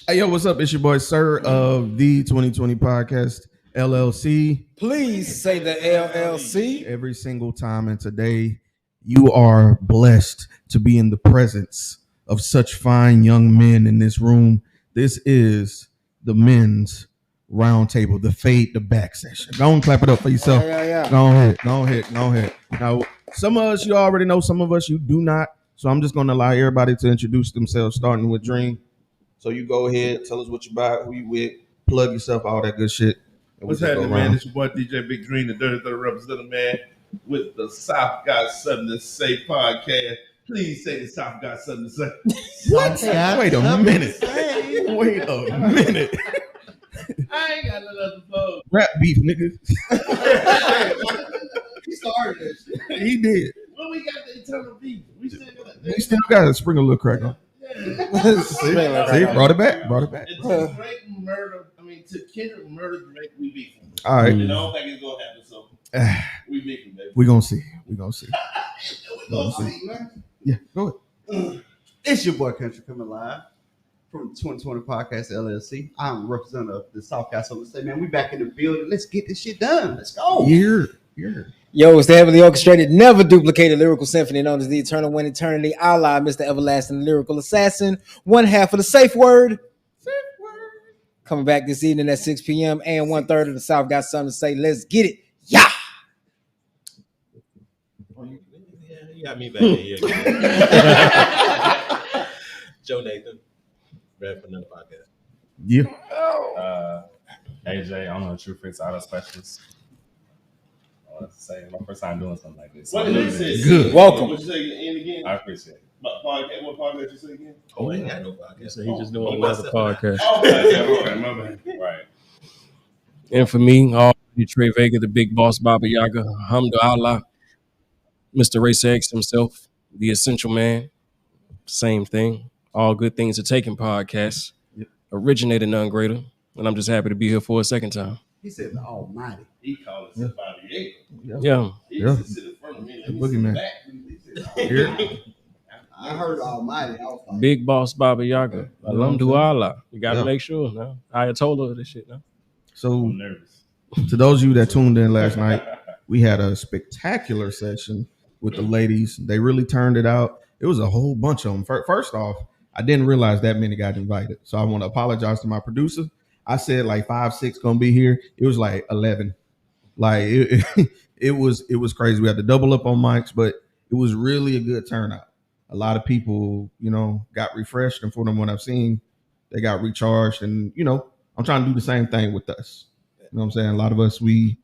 Hey, yo, what's up? It's your boy, Sir, of the 2020 Podcast, LLC. Please say the LLC. Every single time. And today, you are blessed to be in the presence of such fine young men in this room. This is the men's roundtable, the fade to back session. Go and clap it up for yourself. Yeah. Go ahead. Now, some of us you already know, some of us you do not. So I'm just going to allow everybody to introduce themselves, starting with Dream. So you go ahead, tell us what you about, who you with, plug yourself, all that good shit. What's happening, man? It's your boy DJ Big Dream, the Dirty 30 representative, man, with the Souf Got Sumthin to Say podcast. Please say the Souf Got Sumthin to Say. What? Wait a minute. I ain't got nothing else to plug. Rap beef, nigga. He started that shit. He did. When we got the eternal beef, we still got to sprinkle a little crack on. See, brought it back. And to Drake murder, to Kendrick murder Drake, we beat him. All right. And I don't think it's gonna happen, so we beat him, baby. We gonna see. We gonna see, man. Yeah, go ahead. It's your boy Country coming live from the 2020 Podcast LLC. I'm representative of the Souf Got Sumthin to Say, man. We back in the building. Let's get this shit done. Let's go. Yeah. Yo, it's the heavily orchestrated, never duplicated lyrical symphony known as the Eternal One Eternity. Allah, Mr. Everlasting Lyrical Assassin. One half of the safe word. Coming back this evening at 6 p.m. and 1/3 of the Souf Got Sumthin to Say. Let's get it. Yeah. You got me back here. Johnathan, ready for another podcast. Yeah. AJ, I'm a True Fix Auto Specialist. I want to say my first time doing something like this. What did you say? Good. Welcome. What you say again? I appreciate it. What podcast you say again? Oh, I ain't got no podcast. So he just doing another podcast. Oh, okay, my bad. Right. And for me, Tre Vega, the big boss, Baba Yaga, Hamdu Allah, Mr. Racer X himself, the essential man, same thing. All good things are taken podcasts. Originated none greater. And I'm just happy to be here for a second time. He said the Almighty. He called himself Bobby Yaga. Yeah. He used to sit in front of me. The boogeyman. Here. I heard Almighty. I was like, Big boss, Baba Yaga. Alhamdu Allah. You got to Yeah. make sure now. Ayatollah this shit now. So I'm nervous. to those of you that tuned in last night, we had a spectacular session with the ladies. They really turned it out. It was a whole bunch of them. First off, I didn't realize that many got invited. So I want to apologize to my producer. I said like 5, 6 gonna be here. It was like 11. Like it was crazy. We had to double up on mics, but it was really a good turnout. A lot of people, got refreshed, and for them, what I've seen, they got recharged. And I'm trying to do the same thing with us. You know what I'm saying? A lot of us, we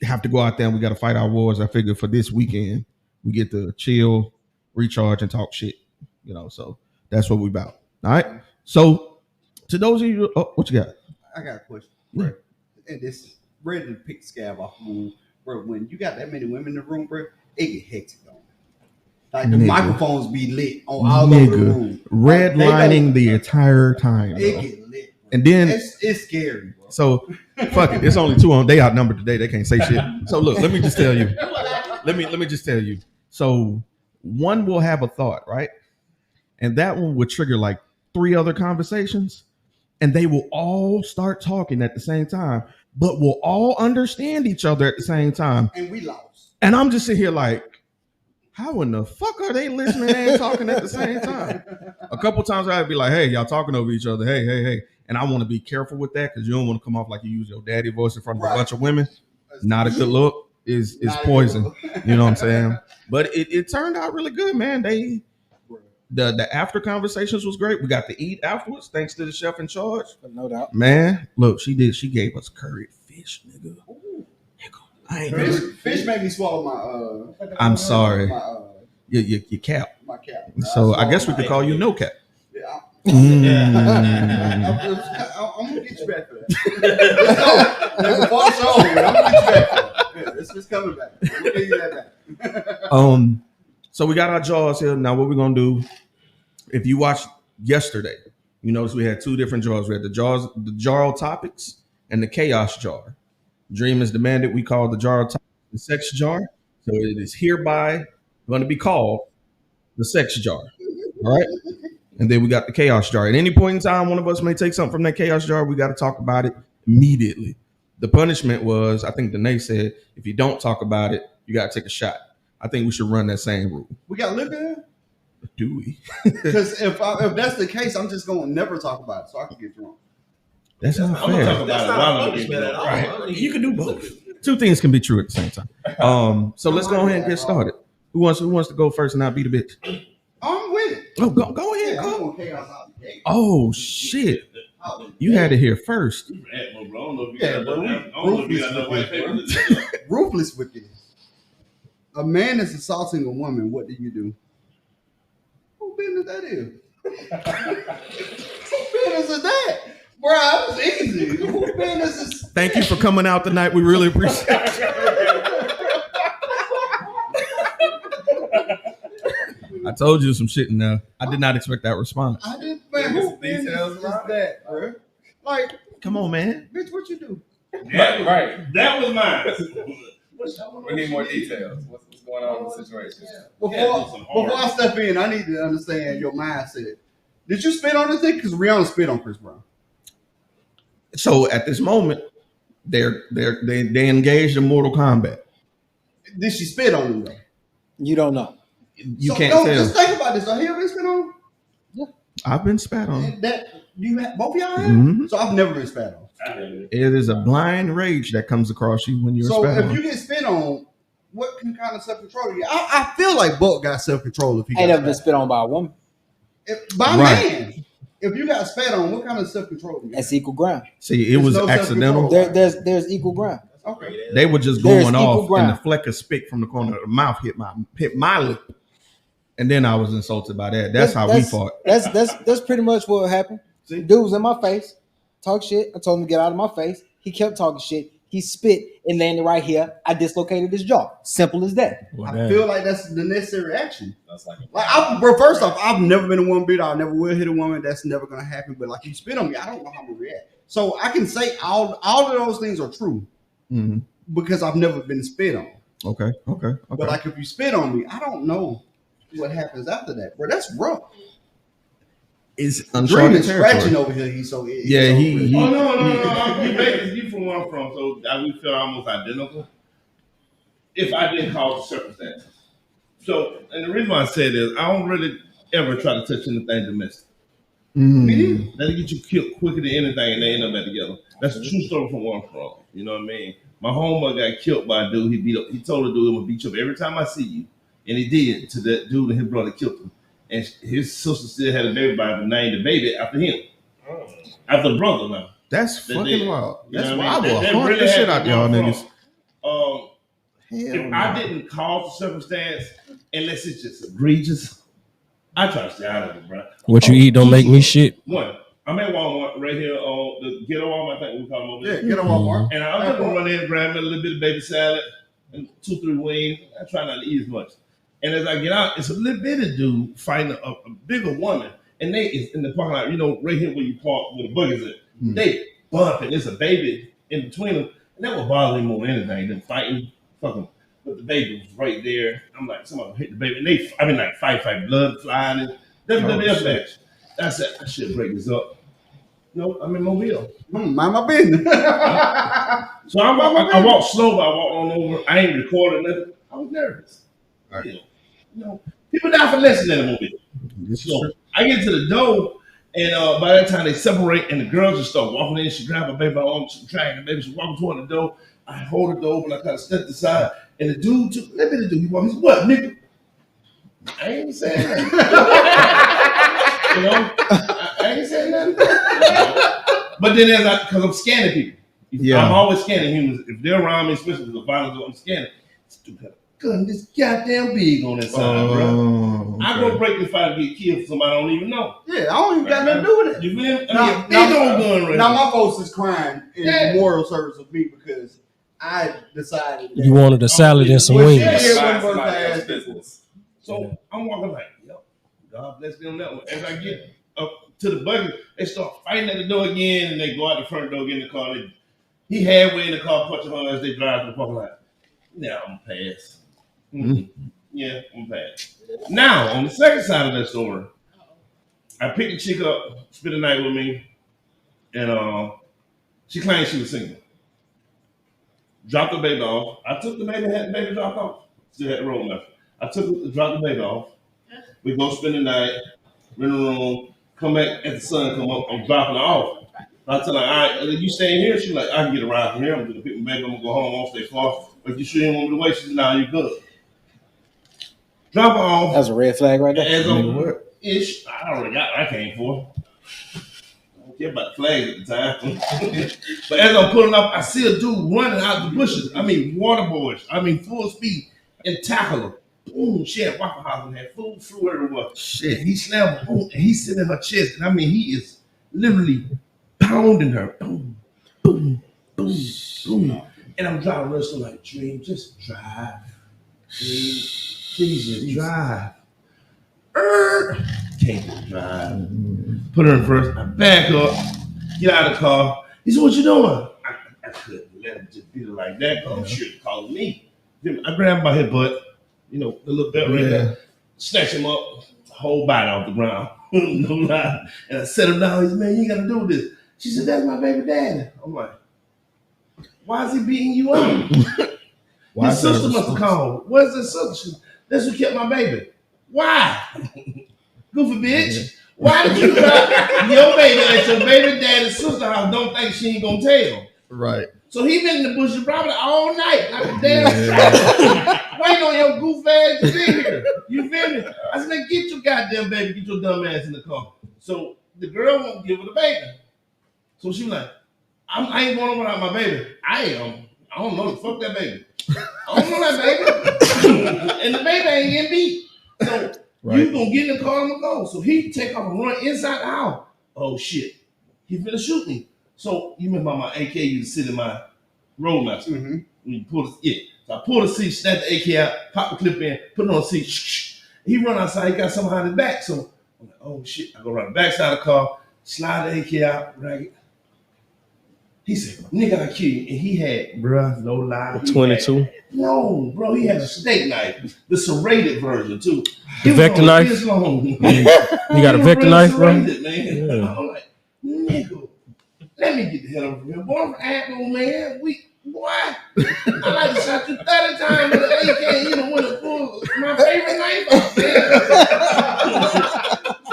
have to go out there and we got to fight our wars. I figure for this weekend, we get to chill, recharge, and talk shit. So that's what we about. All right. So to those of you, what you got? I got a question. Yeah. And this ready to pick scab off the room, bro. When you got that many women in the room, bro, it get hectic on. Like the microphones be lit on all over the room. Redlining the entire time. It Bro. get lit. Bro. And then it's scary, bro. so fuck it. It's only 2 on. They outnumbered today. They can't say shit. So look, let me just tell you. Let me just tell you. So one will have a thought, right? And that one would trigger like 3 other conversations, and they will all start talking at the same time, but will all understand each other at the same time. And we lost. And I'm just sitting here like, how in the fuck are they listening and talking at the same time? A couple times I'd be like, hey, y'all talking over each other. Hey. And I want to be careful with that because you don't want to come off like you use your daddy voice in front of a bunch of women. Not a good look. Is poison. You know what I'm saying? But it turned out really good, man. The after conversations was great. We got to eat afterwards, thanks to the chef in charge. No doubt. Man, look, she gave us curried fish, nigga. Fish made me swallow my I'm sorry. My, Your cap. my cap. So I guess we could call you no cap. Yeah, Mm. I'm gonna get you back for that. Let's go. Before the show, I'm gonna get you back for that. Yeah, it's coming back. I'm gonna give you that back. So we got our jars here. Now what we're gonna do, if you watched yesterday, you notice we had 2 different jars. We had the jar of topics and the chaos jar. Dream has demanded we call the jar of topics the sex jar. So it is hereby going to be called the sex jar. All right. And then we got the chaos jar. At any point in time, one of us may take something from that chaos jar. We got to talk about it immediately. The punishment was, I think Danae said, if you don't talk about it, you got to take a shot. I think we should run that same rule. We got liquor? Do we? Because if that's the case, I'm just going to never talk about it so I can get drunk. That's not I'm gonna talk fair. about That's it not while a I'm punishment getting at all. right. I mean, You can do both. Two things can be true at the same time. So let's go ahead and get started. Who wants to go first and not be the bitch? I'm with it. Oh, go ahead. Yeah, I'm Go. going chaos out the gate. Oh shit! Out the You had it here first. Bro, I don't know if you Yeah, got bro, enough- I don't know if you got enough white paper. Ruthless with this. A man is assaulting a woman. What do you do? Who business that is? Who business is that? Bro, that was easy. Who business is? Thank you for coming out tonight. We really appreciate it. I told you some shit in there. I did not expect that response. I didn't. Man, who Some business details is around that, bro? Like, Come on, man. bitch, what you do? Right. That was mine. We need more details. What's going on in the situation? Before I step in, I need to understand your mindset. Did you spit on this thing? Because Rihanna spit on Chris Brown. So at this moment, they engaged in Mortal Kombat. Did she spit on him though? You don't know. You So, can't no, tell. just think about this. Have you ever been spit on? I've been spat on. And that both of y'all have? Mhm. So I've never been spat on. It is a blind rage that comes across you when you're So spat if on. you get spit on, what can kind of self control you? I feel like Buck got self control if he Ain't got never been spat spit on by a woman. by Right. man. If you got spat on, what kind of self control you got? That's equal ground. See, it There's was no accidental. self-control. There's equal ground. Okay. They were just There's going equal off, and ground. the fleck of spit from the corner of the mouth hit my lip, and then I was insulted by that. That's how we fought. That's pretty much what happened. See? Dude was in my face, talk shit. I told him to get out of my face. He kept talking shit. He spit and landed right here. I dislocated his jaw. Simple as that. Well, I damn. feel like that's the necessary action. That's like Bro, first off, I've never been a woman beater. I never will hit a woman. That's never gonna happen. But like you spit on me, I don't know how I'm gonna react. So I can say all of those things are true Mhm. because I've never been spit on. Okay. But like if you spit on me, I don't know what happens after that, bro. That's rough. It's Dream uncharted is scratching territory. over here. He's so Yeah, he- Oh no! You basically you from where I'm from, so we feel almost identical. If I didn't cause the circumstances, so and the reason why I said is I don't really ever try to touch anything domestic. Mm. That'll get you killed quicker than anything, and they end up back together. That's a true story from where I'm from. You know what I mean? My homeboy got killed by a dude. He told the dude I'm gonna beat you up every time I see you, and he did to that dude, and his brother killed him. And his sister still had a baby by the name the baby after him, after the brother now. That's They fucking did. wild. You That's know wild. what I mean? I will hunt the shit out y'all niggas. If Hell I no. didn't cause the circumstance, unless it's just egregious, I try to stay out of it, bro. What you eat don't make me shit. One, I'm at Walmart right here on the ghetto Walmart. I think we call them over Yeah, there. get on Walmart. And I'm just gonna run in and grab me a little bit of baby salad and 2-3 wings. I try not to eat as much. And as I get out, it's a little bitty dude fighting a bigger woman. And they is in the parking lot, you know, right here where you park where the buggies at. They bumping. There's a baby in between them. And that would bother me more than anything than fighting. Fucking. But the baby was right there. I'm like, somebody hit the baby. And like fight, blood flying. And WWF match. I said, I should break this up. No, I'm in Mobile. Mind my business. So I walked slow, but I walked on over. I ain't recording nothing. I was nervous. Right. You know, people die for less than a movie. So I get to the door, and by that time they separate, and the girls just start walking in. She grab her baby by arm, she dragging the baby. She walking toward the door. I hold the door open. I kind of step aside, and the dude took. Let me the dude. He walked. He said, "What, nigga?" I ain't saying nothing. You know, I ain't saying nothing. But then, because I'm scanning people. Yeah. I'm always scanning humans. If they're around me, especially if the violence, I'm scanning. This dude got a gun this goddamn big on that side, bro. I go break the fight and get killed for somebody I don't even know. Yeah, I don't even got nothing to do with it. You feel me? I Now- mean, big old gun right Now now. my folks is crying in Yeah. memorial service of me because I decided that You wanted a salad and some Well, wings. yeah. Find somebody else's business. So I'm walking like, yo, God bless them that one. As I get up to the buggy, they start fighting at the door again, and they go out the front door, get in the car. He halfway in the car, punching her as they drive to the parking lot. Yeah, I'm pass. Yeah, I'm pass. Now, on the second side of that story, I picked the chick up, spent the night with me, and she claimed she was single. Dropped the baby off. I took the baby, had the baby dropped off. Still had the road left. I dropped the baby off. We go spend the night, rent a room, come back as the sun come up, I'm dropping her off. I tell her, all right, you staying here? She's like, I can get a ride from here. I'm gonna pick my baby, I'm gonna go home, I won't stay far. But you sure you want me to wait? She said, nah, you good. Drop her off. That's a red flag right there. As ish, I came for. I don't care about the flags at the time. But as I'm pulling up, I see a dude running out the bushes. I mean, waterboards. I mean, full speed and tackle her. Boom, she had Waffle House and had food flew everywhere. Shit, he slammed her, boom, and he's sitting in her chest. And I mean, he is literally pounding her. Boom, boom, boom, boom. And I'm driving real slow like, Dream, just drive. Dream, please just drive. Can't drive. Put her in first. I back up, get out of the car. He said, what you doing? I couldn't let him just beat her like that. I'm sure he called me. I grabbed him by his butt, you know, the little belt right there, snatch him up, whole body off the ground. No lie. And I set him down. He said, man, you ain't got to do this. She said, that's my baby daddy. I'm like, why is he beating you up? His sister must have called. Where's his sister? That's who kept my baby. Why? Goofy bitch. Why did you drop your baby at your baby daddy's sister house? Don't think she ain't gonna tell. Right. So he been in the bushes probably all night, like a damn waiting on your goof ass to be here. You feel me? I said, man, get your goddamn baby, get your dumb ass in the car. So the girl won't give her the baby. So she was like, I ain't going without my baby. I am. I don't know. Fuck that baby. I don't know that baby. And the baby ain't getting beat. So you gonna get in the car and I'm gonna go. So he take off and run inside the house. Oh shit. He finna shoot me. So you remember my AK used to sit in my roadmaster. Mm-hmm. When you pull the So I pull the seat, snap the AK out, pop the clip in, put it on the seat. He run outside, he got something behind his back. So I'm like, oh shit. I go around the backside of the car, slide the AK out, drag it. He said, nigga, I kill you. And he had, bruh, no lie. 22. No, bro, he had a steak knife, the serrated version too. The vector knife? You got a vector knife, bro? Man. Yeah. I'm like, nigga, let me get the hell over here. Boy, I'm from Apple, man. Boy, I like to shot you 30 times with an AK. You don't want to pull my favorite knife up there.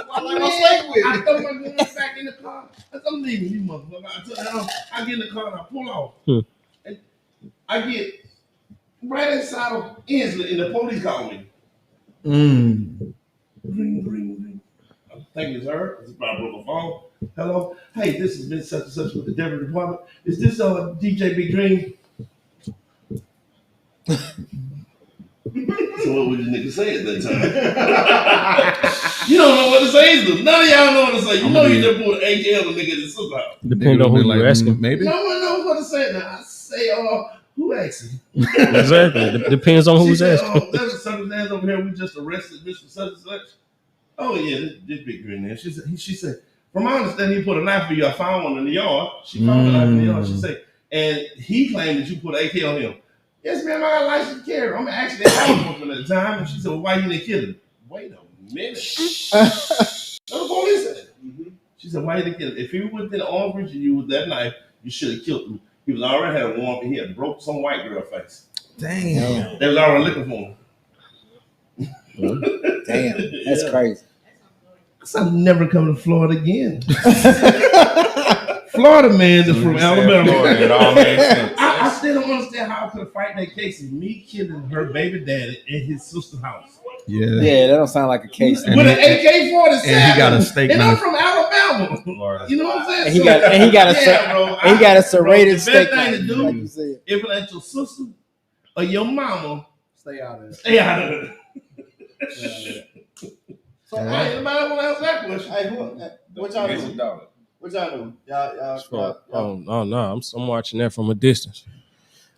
I throw my gun back in the car. I said, I'm leaving you, motherfucker. I get in the car and I pull off. And I get right inside of Inslee and the police call me. Ring, ring, ring. I'm thinking it's her. It's probably broke a phone. Hello. Hey, this has been such and such with the Denver Department. Is this DJ Big Dream? So what would the nigga say at that time? You don't know what to say either. None of y'all know what to say. You know you just pulled an ATL nigga in the super house. Depending on who you're asking. Maybe. No one knows what to say. Now I say, who asking? Exactly. Depends on who's asking. There's a circumstance over here. We just arrested Mr. Such and Such. Oh yeah, this Big Dream there. She said, from my understanding, he put a knife for you. I found one in the yard. She found a knife in the yard. She said, and he claimed that you put an AK on him. Yes, ma'am, I got a license to carry. I'm actually at enforcement at the time. And she said, well, why you didn't kill him? Wait a minute. That's what the police said. Mm-hmm. She said, why you didn't kill him? If he was within arm's reach of you with that knife, you should have killed him. He was already had a warrant and he had broke some white girl face. Damn. They was already looking for him. Damn, that's crazy. I'm never coming to Florida again. Florida man is from Alabama. It all makes sense. I still don't understand how I could fight that case of me killing her baby daddy at his sister's house. Yeah, that don't sound like a case. With an AK-47. And he got a steak and knife. I'm from Alabama. Florida. You know what I'm saying? And he got a serrated steak knife. The best thing to do, like you said. if it's your sister or your mama, Stay out of it. stay out of it. So anybody want to answer that question? Hey, what y'all doing? What y'all doing? Y'all. Oh no, I'm watching that from a distance.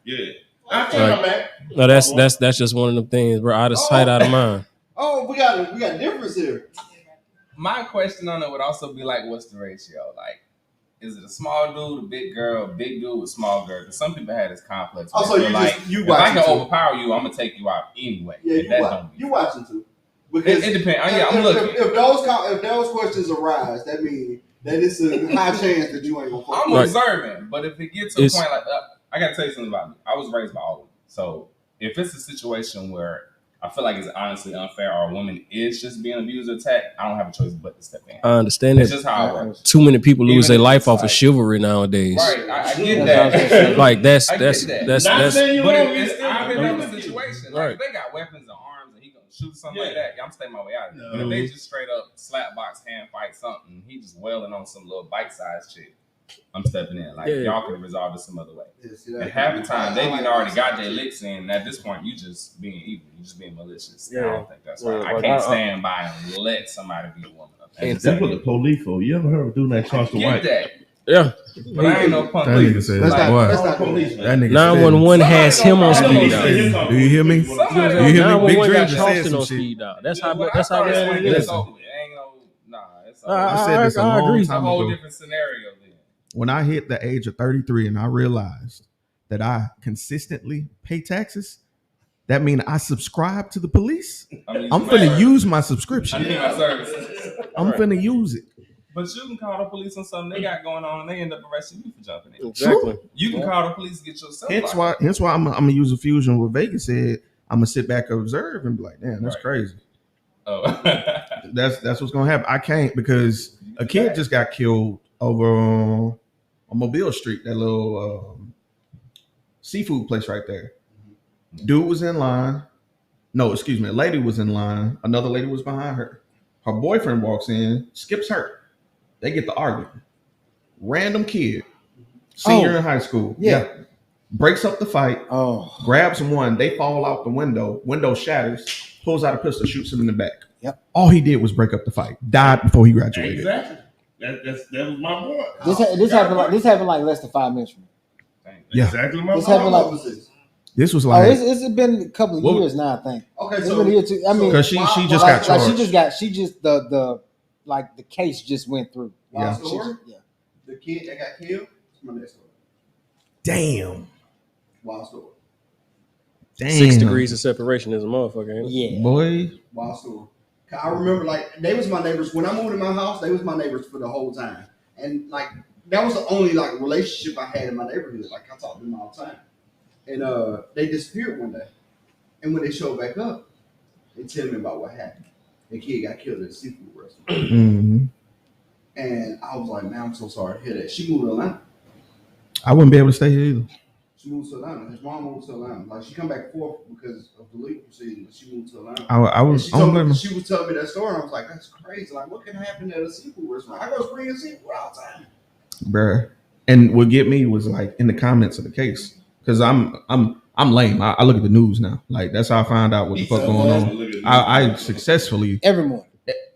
Yeah. I turn back. No, that's just one of them things, bro. Out of sight, out of mind. Oh, we got a difference here. My question on it would also be like, what's the ratio? Like, is it a small dude, a big girl, a big dude, a small girl? Because some people have this complex. Oh, so if I can overpower you, I'm gonna take you out anyway. Yeah, you watching too. Because It depends. I'm looking. If those questions arise, that means that it's a high chance that you ain't gonna fuck. I'm Right. observing, but if it gets to a point like I gotta tell you something about me. I was raised by all women, so if it's a situation where I feel like it's honestly unfair or a woman is just being abused or attacked, I don't have a choice but to step in. I understand It's that. just how it works. Too many people lose Even their if life it's off of like- chivalry nowadays. Right, I get that. Like that's I get that. Not saying you But wrong. it still I depends on agree the with you. situation. Right. Like if they got weapons and arms and he gonna shoot something like Yeah. that, I'm staying my way out of it. No. But if they just straight up slap box, hand fight something, he just wailing on some little bite sized chick, I'm stepping in. Like Yeah. y'all could have resolved it some other way. Yeah, see, that- And half the time they I like already that. got their licks in. And at this point, you just being evil. You just being malicious. I Yeah. don't think that's right. Yeah, I like, can't stand by and let somebody be a woman. Can't That's what the police for. You ever heard of doing that charge to Get white? that. Yeah. But I ain't no punk. That nigga said, Let's not- boy, let's not do police, that. that nigga 911 has Somebody him on gonna speed call dial. the said, do you hear me? Somebody You gonna- hear me? Big 911 Dream got just said Charleston some on shit. speed dial. That's how When I that's how started bad swinging, it it's is. over with. Ain't no, nah, it's over. I said this a long agree. It's a time whole ago. different scenario then. When I hit the age of 33 and I realized that I consistently pay taxes, that means I subscribe to the police. I'm finna use my I subscription. need my services. I'm finna use it. But you can call the police on something they got going on and they end up arresting you for jumping in. Exactly. You can call the police, get yourself Hence locked. why I'm gonna use a fusion what Vegas said. I'm gonna sit back and observe and be like, damn, that's Right. crazy. Oh. That's what's gonna happen. I can't because a kid just got killed over on Mobile Street, that little seafood place right there. Dude was in line. No, excuse me. A lady was in line. Another lady was behind her. Her boyfriend walks in, skips her. They get to arguing. Random kid, senior in high school. Yeah. Breaks up the fight, Oh, grabs one. They fall out the window. Window shatters. Pulls out a pistol, shoots him in the back. Yep. All he did was break up the fight. Died before he graduated. Exactly. That was my boy. this happened like less than 5 minutes from now. Yeah. Exactly my This boy. happened like- What was this? This was Oh, like it's been a couple of What- years now, I think. Okay, It's so been a year too. I mean, because she just Like- got like charged. she just the like the case just went through. Yeah. She just- yeah. the kid that got killed. It's my next story. Damn. Wild story. Damn. 6 degrees of separation is a motherfucker. Ain't it? Yeah. Boy. Wild story. 'Cause I remember, like, they was my neighbors when I moved in my house. They was my neighbors for the whole time, and like that was the only like relationship I had in my neighborhood. Like I talked to them all the time, and they disappeared one day, and when they showed back up, they tell me about what happened. The kid got killed at a seafood restaurant, Mhm. and I was like, "Man, I'm so sorry to hear that." She moved to Atlanta. I wouldn't be able to stay here either. She moved to Atlanta. His mom moved to Atlanta. Like she come back and forth because of the legal proceedings. She moved to Atlanta. I And was. she, I'm told me, blaming. she was telling me that story, and I was like, "That's crazy! Like, what can happen at a seafood restaurant? I go spring seafood all the time." Bruh. And what get me was like in the comments of the case because I'm lame. I look at the news now. Like that's how I find out what the fuck going on. I successfully, Every morning.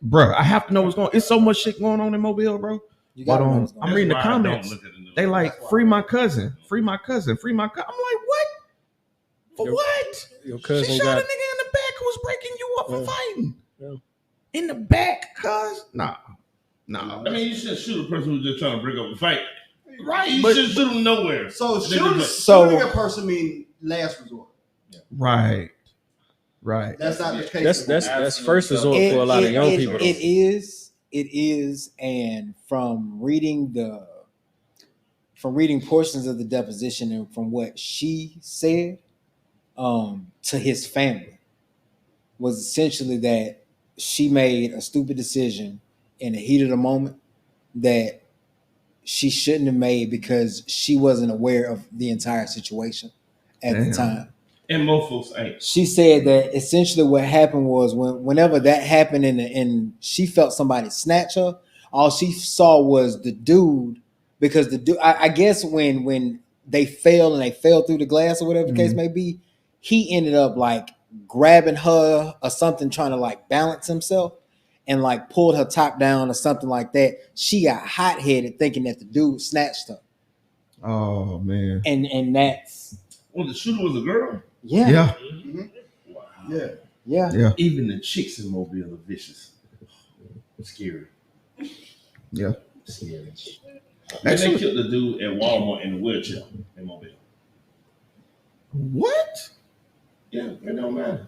bruh. I have to know what's going. It's so much shit going on in Mobile, bro. You But got know what's going I'm on. reading the That's why I don't comments. look at the news. They like free my cousin, free my cousin, free my cousin. I'm like, what? For Your- what? Your She cousin shot got a nigga in the back who was breaking you up for Yeah. fighting. Yeah. In the back, cuz nah. I mean, you shouldn't shoot a person who's just trying to break up a fight. Right, You but should shoot them nowhere. So They shooting, just- shooting a person mean last resort. right. That's not the case. That's first resort for a lot of young people. though. It is, and from reading portions of the deposition and from what she said to his family was essentially that she made a stupid decision in the heat of the moment that she shouldn't have made because she wasn't aware of the entire situation at Damn. the time. And most folks ain't. She said that essentially what happened was whenever that happened and she felt somebody snatch her, all she saw was the dude because the dude, I guess when they fell through the glass or whatever the case may be, he ended up like grabbing her or something, trying to like balance himself and like pulled her top down or something like that. She got hot headed thinking that the dude snatched her, Oh man. and that's Well, the shooter was a girl. Yeah. Yeah. Even the chicks in Mobile are vicious. Scary. Yeah. Scary. And they killed the dude at Walmart in the wheelchair in Mobile. What? Yeah, it don't matter.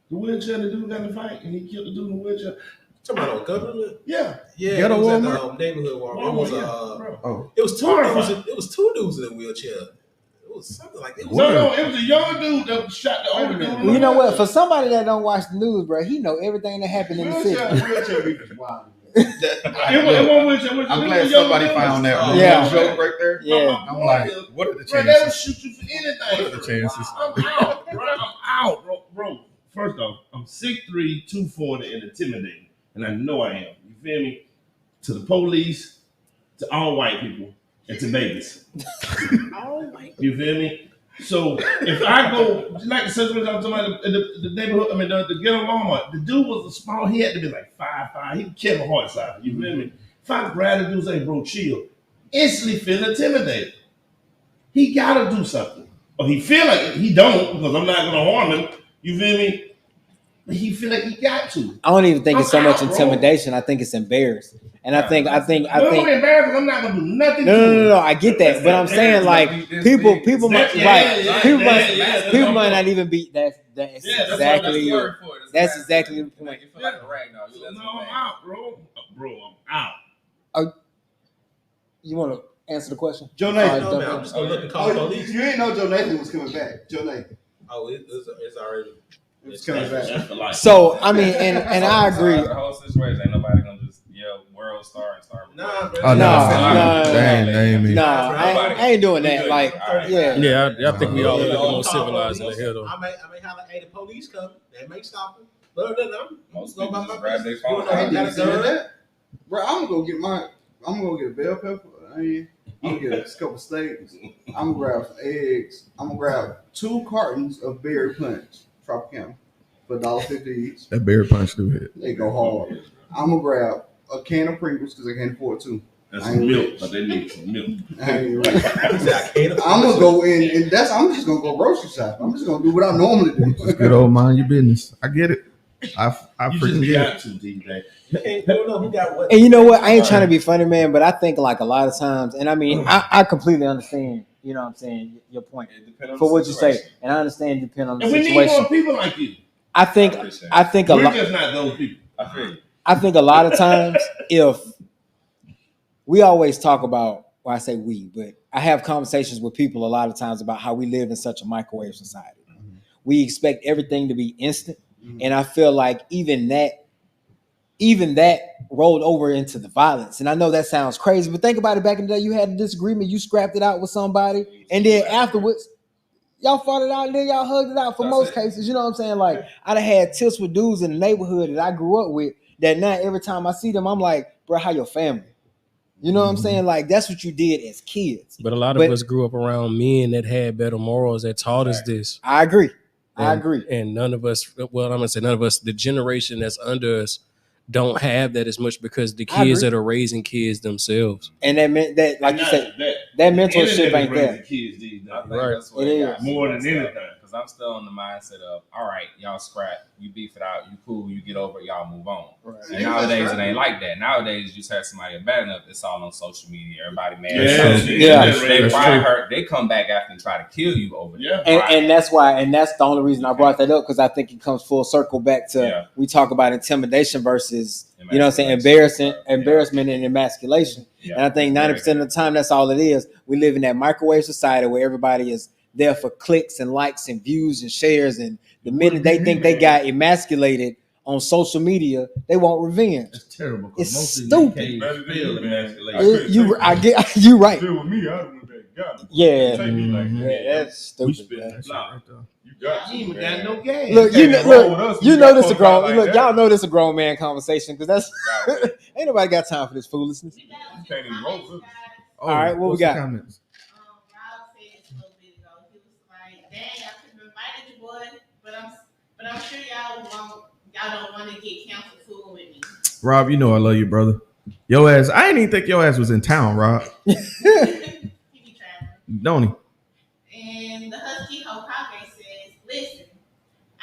The wheelchair, the dude got in the fight, and he killed the dude in the wheelchair. Talking about government? Yeah. Yeah, Ghetto it was at Walmart? the neighborhood Walmart. It Walmart, was bro. Oh, it was two Horrified. dudes. It was two dudes in a wheelchair. It was something like that. No, it was a younger dude that shot the older dude. Well, you know what? For somebody that don't watch the news, bro, he know everything that happened in the city. Wheelchair beef is wild. I'm glad somebody found that Yeah. joke right there. Yeah. I'm like, what are the Bro, they will chances? shoot you for anything. What are the chances? I'm out, bro. I'm out, bro. First off, I'm 6'3", 240, and intimidating, and I know I am. You feel me? To the police, to all white people, and to Vegas. All white. You feel me? So if I go, like the situation I'm talking about, the neighborhood, I mean the ghetto Walmart, the dude was a small, he had to be like 5'5", he killed a hard side. You feel me? If I grab the dude and say, bro, chill, instantly feel intimidated. He gotta do something. Or he feel like he don't, because I'm not gonna harm him. You feel me? But he feel like he got to. I don't even think it's so I'm much out, bro. intimidation. I think it's embarrassed. And I think I'm embarrassed. I'm not gonna do nothing. to him. No. I get that, but I'm saying like people might people might not even be that's exactly that's exactly the point. You feel like a rag doll. You So, let no, them I'm man. out, bro. Bro, I'm out. You want to answer the question? Joe All right, Nathan. don't- Man, I'm just gonna look and call the Oh, police. you didn't know Joe Nathan was coming back. Joe Nathan. Oh, it's already. It's coming back. That's for life. So I mean, and I agree. The whole situation, ain't nobody gonna just yell world star and start. Nah, bro. Oh, No. Dang, me. No, I ain't doing that. Like, yeah. Yeah, I think we all a little I'll more call civilized in the police. hell though. I may holler, hey, the police come. They may stop them. But other than that, Most go people by just my grab their business. phone. You know, I got a gun. that. Bro, I'm gonna go get a bell pepper. I'm gonna get a couple steaks. I'm gonna grab some eggs. I'm gonna grab 2 cartons of berry punch, Tropicana, for $1.50 each. That berry punch do hit. They go hard. I'm gonna grab a can of Pringles because I can't afford 2. That's I ain't some milk, rich. but they need some milk. I ain't rich. He said, I can't afford I'm gonna this. go in, and I'm just gonna go grocery shop. I'm just gonna do what I normally do. Good old mind your business. I get it. I You freaking just get got it. to, DJ. You don't know who got what. And you know what? I ain't trying to be funny, man, but I think like a lot of times, and I mean, I completely understand. You know what I'm saying? Your point It depends on for the what you say, situation. and I understand depending on the And we need situation. more people like you. I think a We're lot. just not those people. I feel you. I think a lot of times, if we always talk about, well, I say we, but I have conversations with people a lot of times about how we live in such a microwave society. We expect everything to be instant, and I feel like even that rolled over into the violence. And I know that sounds crazy, but think about it. Back in the day, you had a disagreement, you scrapped it out with somebody, and then afterwards, y'all fought it out, and then y'all hugged it out. For most cases, you know what I'm saying? Like I done had tips with dudes in the neighborhood that I grew up with. That now every time I see them, I'm like, bro, how your family? You know what I'm saying? Like that's what you did as kids. But a lot of us grew up around men that had better morals that taught us this. I agree. And, And none of us, well, I'm gonna say none of us, the generation that's under us don't have that as much because the kids that are raising kids themselves. And that meant that, like you said, that that mentorship ain't there. Kids these days. I think Right. that's what It got is. me More than messed up. anything. Because I'm still in the mindset of, all right, y'all scrap, you beef it out, you cool, you get over it, y'all move on. Right. And nowadays it ain't like that. Nowadays you just have somebody bad enough, it's all on social media. Everybody mad. Yeah. They fire her. They come back after and try to kill you over Yeah. there. And that's why, and that's the only reason I brought that up, because I think it comes full circle back to we talk about intimidation versus, you know what I'm saying, embarrassment and emasculation. Yeah. And I think 90% of the time that's all it is. We live in that microwave society where everybody is there for clicks and likes and views and shares. And the minute they think they got emasculated on social media, they want revenge. That's terrible. It's most of stupid. these can't feel emasculation. You right. With me, I would have got it. Yeah. Take me like that. Yeah, that's We stupid. spit Man. that shit right there. You got You to, even man. got no gas. Look, You can't roll with us when you know got this a folks grown. out like Look, that. y'all know this a grown man conversation because that's ain't nobody got time for this foolishness. You can't even roll with us. Oh, All right, what we what's the got? comments? Rob said this a little bit ago. He was like, "Dang, I could have invited you, boy, but I'm sure y'all don't want to get canceled fooling with me." Rob, you know I love you, brother. Yo ass, I didn't even think your ass was in town, Rob. He be traveling. Don't he? And the Husky Hokage says, "Listen,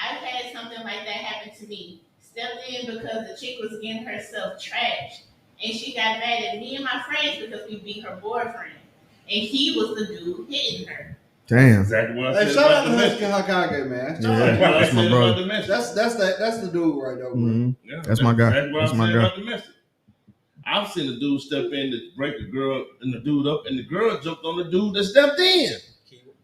I've had something like that happen to me. Stepped in because the chick was getting herself trashed, and she got mad at me and my friends because we beat her boyfriend, and he was the dude hitting her. Damn. Exactly what I Hey, said shout out about to the Husky message. Hakage, man. Yeah, that's my brother. That's the dude right there, bro. Mhm. Yeah, That's my guy. That's what That's I my said guy. about the message. I've seen a dude step in to break the girl and the dude up, and the girl jumped on the dude that stepped in.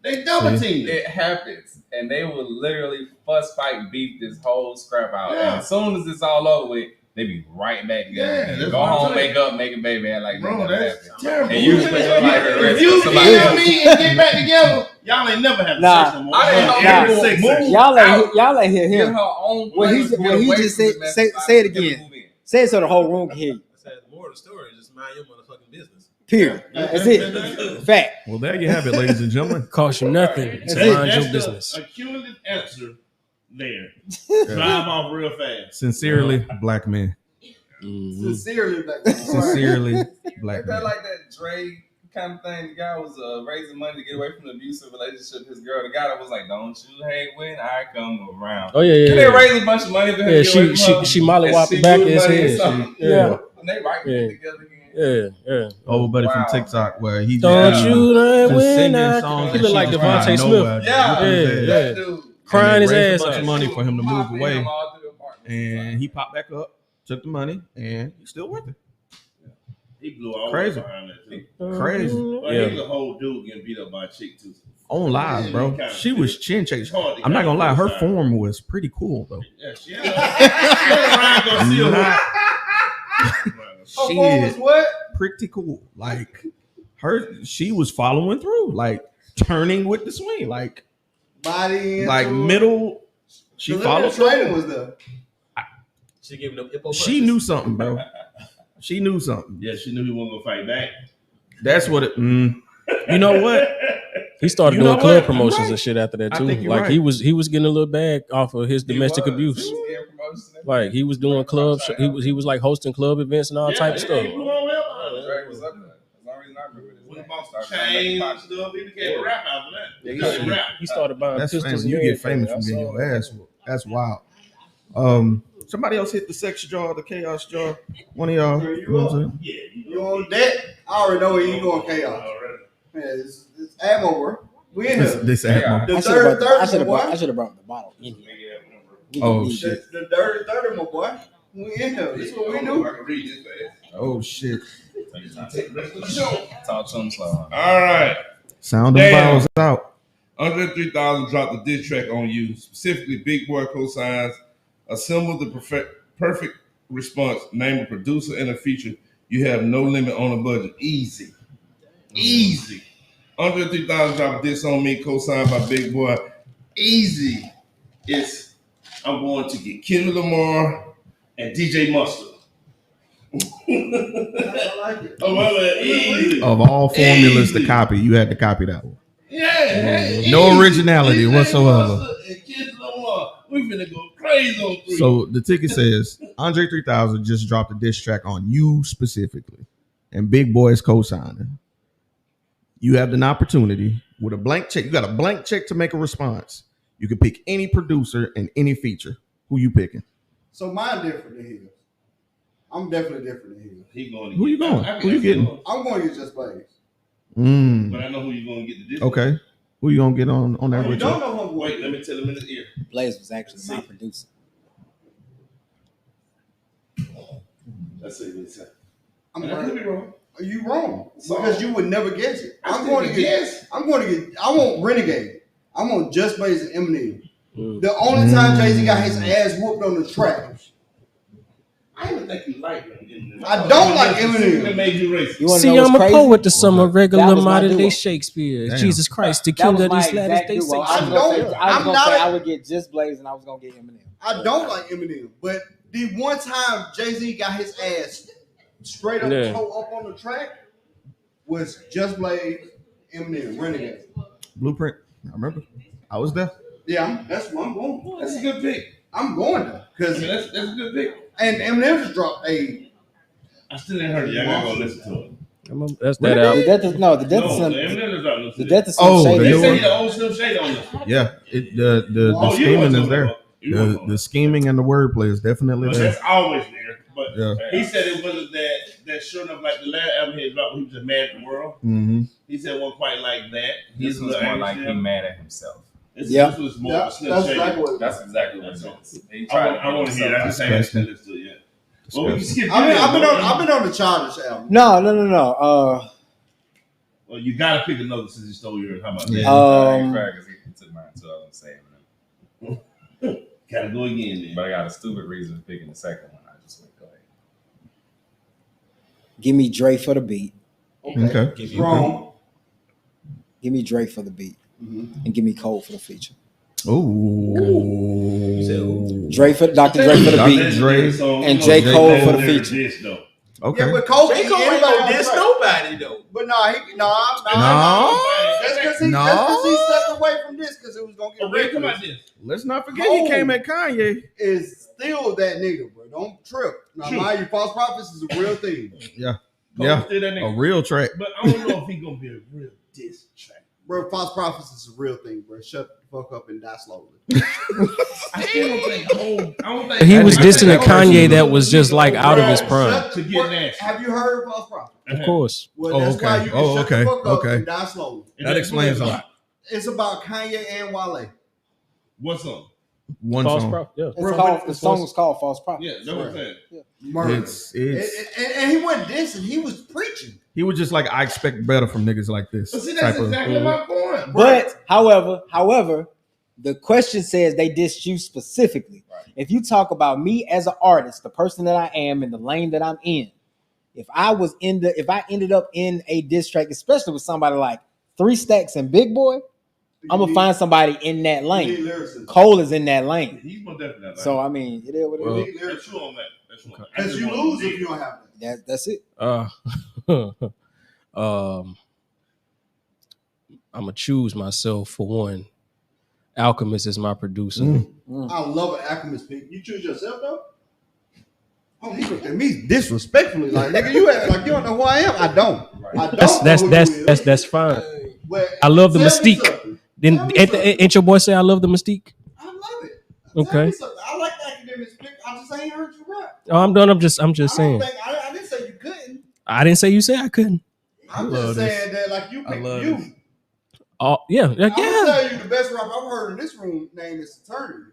They double teamed it. It happens, and they will literally fuss, fight, beat this whole scrap out. Yeah. And as soon as it's all over with, they be right back together. Yeah, again. that's Go what I'm home, saying. make up, make a baby, and like Bro, nothing that's happened. terrible. And usually If you somebody hear else. me and get back together, y'all ain't never having Nah. sex no more. I didn't know Every people sex move. session. Y'all ain't hear Get him. her own What he place, get what he away just from said. the mess. Say it Let them again. move in. Say it so the whole room can hear you. I said the moral of the story is just mind your motherfucking business. Period. That's it. Fact. Well, there you have it, ladies and gentlemen. Cost you nothing That's to it. mind your That's business. the cumulative answer there. Drive off real fast. Sincerely, black men. Mhm. Sincerely, black. Sincerely, black Ain't that men. like that Dre kind of thing? The guy was raising money to get away from the abusive relationship. His girl, the guy that was like, "Don't you hate when I come around?" Oh yeah, Can yeah. they raise a bunch of money for him? Yeah, to get away from her? she mollywopped the And back she of his blew money head. and something. Yeah. And they right Yeah. together again. Yeah. Old buddy Wow. from TikTok where he Don't just, you know just when singing I songs he that look she like just Devontae found Smith. nowhere. Yeah, Whooping his ass. that dude. Crying his And they raised ass a bunch off. of money for him to move Popping away, him all through the apartment. and he popped back up, took the money, and he's still with it. He blew all Crazy. behind that too. Crazy. But Yeah. he's a whole dude getting beat up by a chick too. On live, bro. She was chin chasing. I'm not gonna lie, her form was pretty cool though. Yeah, she had a go see her. She was is what? pretty cool. Like she was following through, like turning with the swing, like Body. middle. She followed Training through. was there. She gave him hippo She knew something, bro. She knew something. Yeah, she knew he wasn't gonna fight back. That's what it. You know what? He started You know doing club what? promotions You're right. and shit after that I too. think you're Like right. he was getting a little bag off of his domestic abuse. He was getting promotions and Like he was doing club. He was like hosting club events and all type of stuff. He blew all everything. Dre was up there. That's the only reason I remember this. When he bought some chains and stuff, he became a rap after that. Yeah, He started rap. he started buying That's pistols. famous. and You get everything. famous from I getting saw your that. ass whooped. That's wild. Somebody else hit the sex jar, the chaos jar. One of y'all. You know what I'm saying? Yeah, You on deck? I already know where you going chaos. Man, it's ammo, bro. We in here. This Yeah. animal. The third, I should my boy. have brought the bottle in here. We Oh, gonna need shit. it. The third, my boy. We in here. This is what we do. I can read this fast. Oh shit. Talk to him slow. All right. Sound them Damn. balls out. Under 3,000 dropped a diss track on you. Specifically, Big Boy cosigns. Assemble the perfect response. Name a producer and a feature. You have no limit on the budget. Easy. Easy. Under 3,000 dropped a diss on me, co-signed by Big Boy. Easy. It's I'm going to get Kendrick Lamar and DJ Mustard. I like it. Oh, well, easy. Of all formulas Easy. to copy, you had to copy that one. Yeah. No easy. originality DJ whatsoever. Mustard and Kendrick Lamar. We finna go crazy on 3. So the ticket says Andre 3000 just dropped a diss track on you specifically, and Big Boy is co-signing. You have an opportunity with a blank check. You got a blank check to make a response. You can pick any producer and any feature. Who you picking? So mine different than his. I'm definitely different than his. He going to Who you get- going? I Who you getting? I'm going to get Just Blaze. But I know who you going to get to this. Okay. Who you gonna get on that You with don't you? know who I'm going Wait, to let me tell him in his ear. Blaze was actually my producer. Let's see what he said. I'm And I could right. be wrong. Are you wrong? So- Because you would never guess it. I want Renegade. I want Just Blaze and Eminem. Mm. The only time Jay-Z got his ass whooped on the track. I even think you like him. I don't like Eminem. It made you racist. You want to See, know what's I'm a crazy? poet, the summer regular That was my modern day duo. Shakespeare. Damn. Jesus Christ, the That king was of my these letters, exact they duo. say. I was I'm gonna say not I would get Just Blaze and I was gonna get Eminem. I don't like Eminem. But the one time Jay-Z got his ass straight up, Yeah. toe up on the track was Just Blaze, Eminem, Renegade. Blueprint. I remember. I was there. Yeah, that's what I'm going. That's a good pick. I'm going there. I Because mean, that's a good pick. and Eminem just dropped a I still ain't heard it. I gotta go listen to it. That's that out. The death of No, Slim. Eminem is out. The death of Slim Oh, Shady. the They new say one? he the old Slim Shady on this. Yeah. The Oh, you scheming wasn't is on there. that. You wasn't on The that. scheming and the wordplay is definitely But there. that's always there. But Yeah. he said it wasn't that And sure enough, like the last album he had dropped, he was just mad at the world. Mm-hmm. He said one quite like that. This was more like he mad at himself. This was more That's exactly what it That's was. exactly what it is. He I tried want to hear that. I just ain't had to listen to it yet. Well, we can skip I've been on the Childish album. No. Well, you gotta pick another since he stole yours. How about that? Ain't fair because he took mine too. I was saying, Gotta go again then. but I got a stupid reason for picking the second one. I just went go ahead. Give me Dre for the beat. Okay. Strong. Give me Dre for the beat. And give me Cole for the feature. Ooh. Dre for Dr. Dre for the beat. Dre and J. Cole for the feature. Okay. Yeah, with Cole, J. Cole ain't gonna diss nobody though. But No. That's because he stepped away from this because it was gonna get Okay, come on this. Let's not forget he came at Kanye. Is still that nigga, bro. Don't trip. Now, mind you, false prophets is a real thing. Yeah. Cole still that nigga. A real track. But I don't know if he gonna be a real diss track. Bro, false prophets is a real thing, bro. Shut the fuck up and die slowly. I still don't think Cole. I don't think He was dissing a Kanye that was just like out of his prime. to get nasty. Have you heard of false prophets? Of course. Well, that's okay. why you can shut the fuck up and die slowly. That explains a lot. It's about Kanye and Wale. What's up? One False song. Prophet. Yeah. The song was called False Prophet. Yeah, that's what I'm saying. Murder. It's And he wasn't dissing, he was preaching. he was just like, I expect better from niggas like this. But see, that's exactly my point. But however, the question says they dissed you specifically. Right. If you talk about me as an artist, the person that I am in the lane that I'm in, if I ended up in a diss track, especially with somebody like 3 Stacks and Big Boy, I'm gonna find somebody in that lane. Cole is in that lane. He's more definitely that. So I mean, it is what it is. That's true on that. That's true. Because you lose if you don't have that. That's it. I'm gonna choose myself for one. Alchemist is my producer. I love an Alchemist pick. You choose yourself though? Oh, he looked at me disrespectfully, like nigga, you act like you don't know who I am. I don't. I don't. That's fine. But I love the tell me mystique. something. Then Tell me ain't your boy say I love the mystique? I love it. Okay. Tell me something. I like the academics pick. I just ain't heard you rap. Oh, I'm done. I'm just I saying. didn't say you couldn't. I didn't say you said I couldn't. I'm just saying that like you picked you. this. Oh yeah, I'm gonna tell you the best rap I've heard in this room name is Eterniti.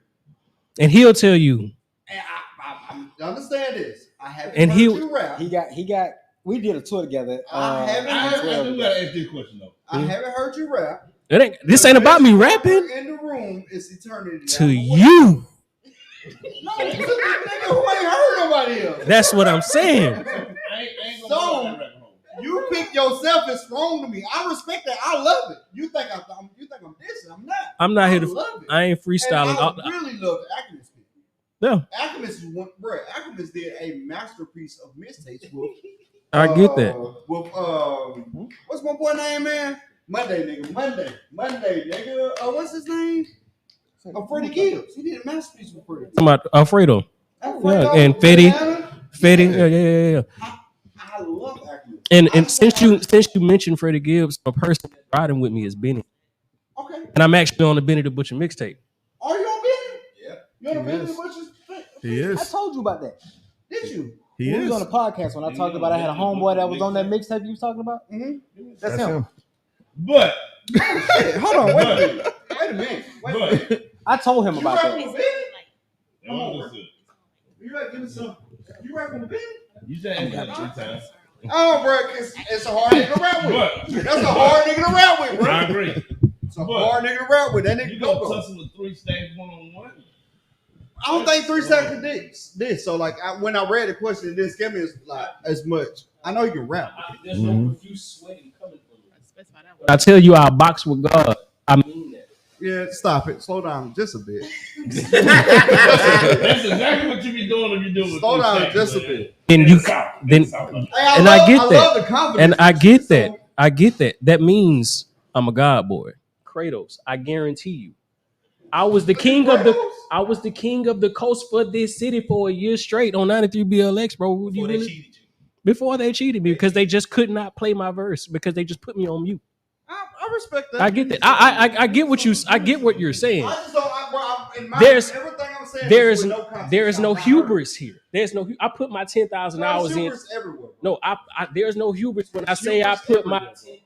And he'll tell you. And I understand this. I haven't And heard he- you rap. He got. We did a tour together. I haven't I heard. do gotta ask this question though. I haven't heard you rap. This ain't about me rapping. In the room is Eterniti. To you. No, it's a nigga who ain't heard nobody else. That's what I'm saying. I ain't gonna So, go that rabbit hole. You pick yourself as strong to me. I respect that. I love it. You think I'm dissing? I'm not. I'm not here to. love it. I ain't And freestyling. I really love the Alchemist people. Yeah, Alchemist is one, bro. Alchemist did a masterpiece of mistakes with. I get that. With what's my boy name, man? Monday, nigga. Monday, nigga. What's his name? Freddie Gibbs. He did a masterpiece with Freddie. I'm about Alfredo. Alfredo, Yeah, and Fetty. Rihanna. Yeah. I love Alchemist. And since you mentioned Freddie Gibbs, a person riding with me is Benny, Okay. and I'm actually on the Benny the Butcher mixtape. Are you on Benny? Yeah. You on He Benny? is. What's He I is. told you about that. Did you? He We is. was on the podcast when I talked about I had a homeboy that was on that mixtape you was talking about. Mm-hmm. That's him. But Hold on. Wait a minute. Wait a minute. I told him You about rapping that. with Benny? Come on. You ready to give me some? You rapping with Benny? You just asked that 3 times. Oh, bro, it's a hard nigga to rap with. But That's a hard nigga to rap with, I bro. agree. It's a hard nigga to rap with. That You nigga gonna go. tussle with 3 Stacks 1-on-1? I don't think 3 seconds this. So like when I read the question, it didn't scare me as much. I know you can rap. There's no profuse sweating coming from you. I tell you, I box with God. I mean that. Yeah, stop it. Slow down just a bit. That's exactly what you be doing if you do with Slow 3 down Stacks, just a man. bit. And you South. then, South. Hey, and I get that. love the confidence. and I get So- that. I get that. That means I'm a God boy. Kratos. I guarantee you. I was the king of the coast for this city for a year straight on 93 BLX, bro. Before they cheated you. Before they cheated me because they just could not play my verse because they just put me on mute. I respect that. I get that. I get what you're saying. I just don't. In my, There's- everything I'm saying there this is with no context. there is no I've not hubris here. There's no. I put my 10,000 heard. hours in. Hubris everywhere. No, I there's no hubris when I say I put my 10,000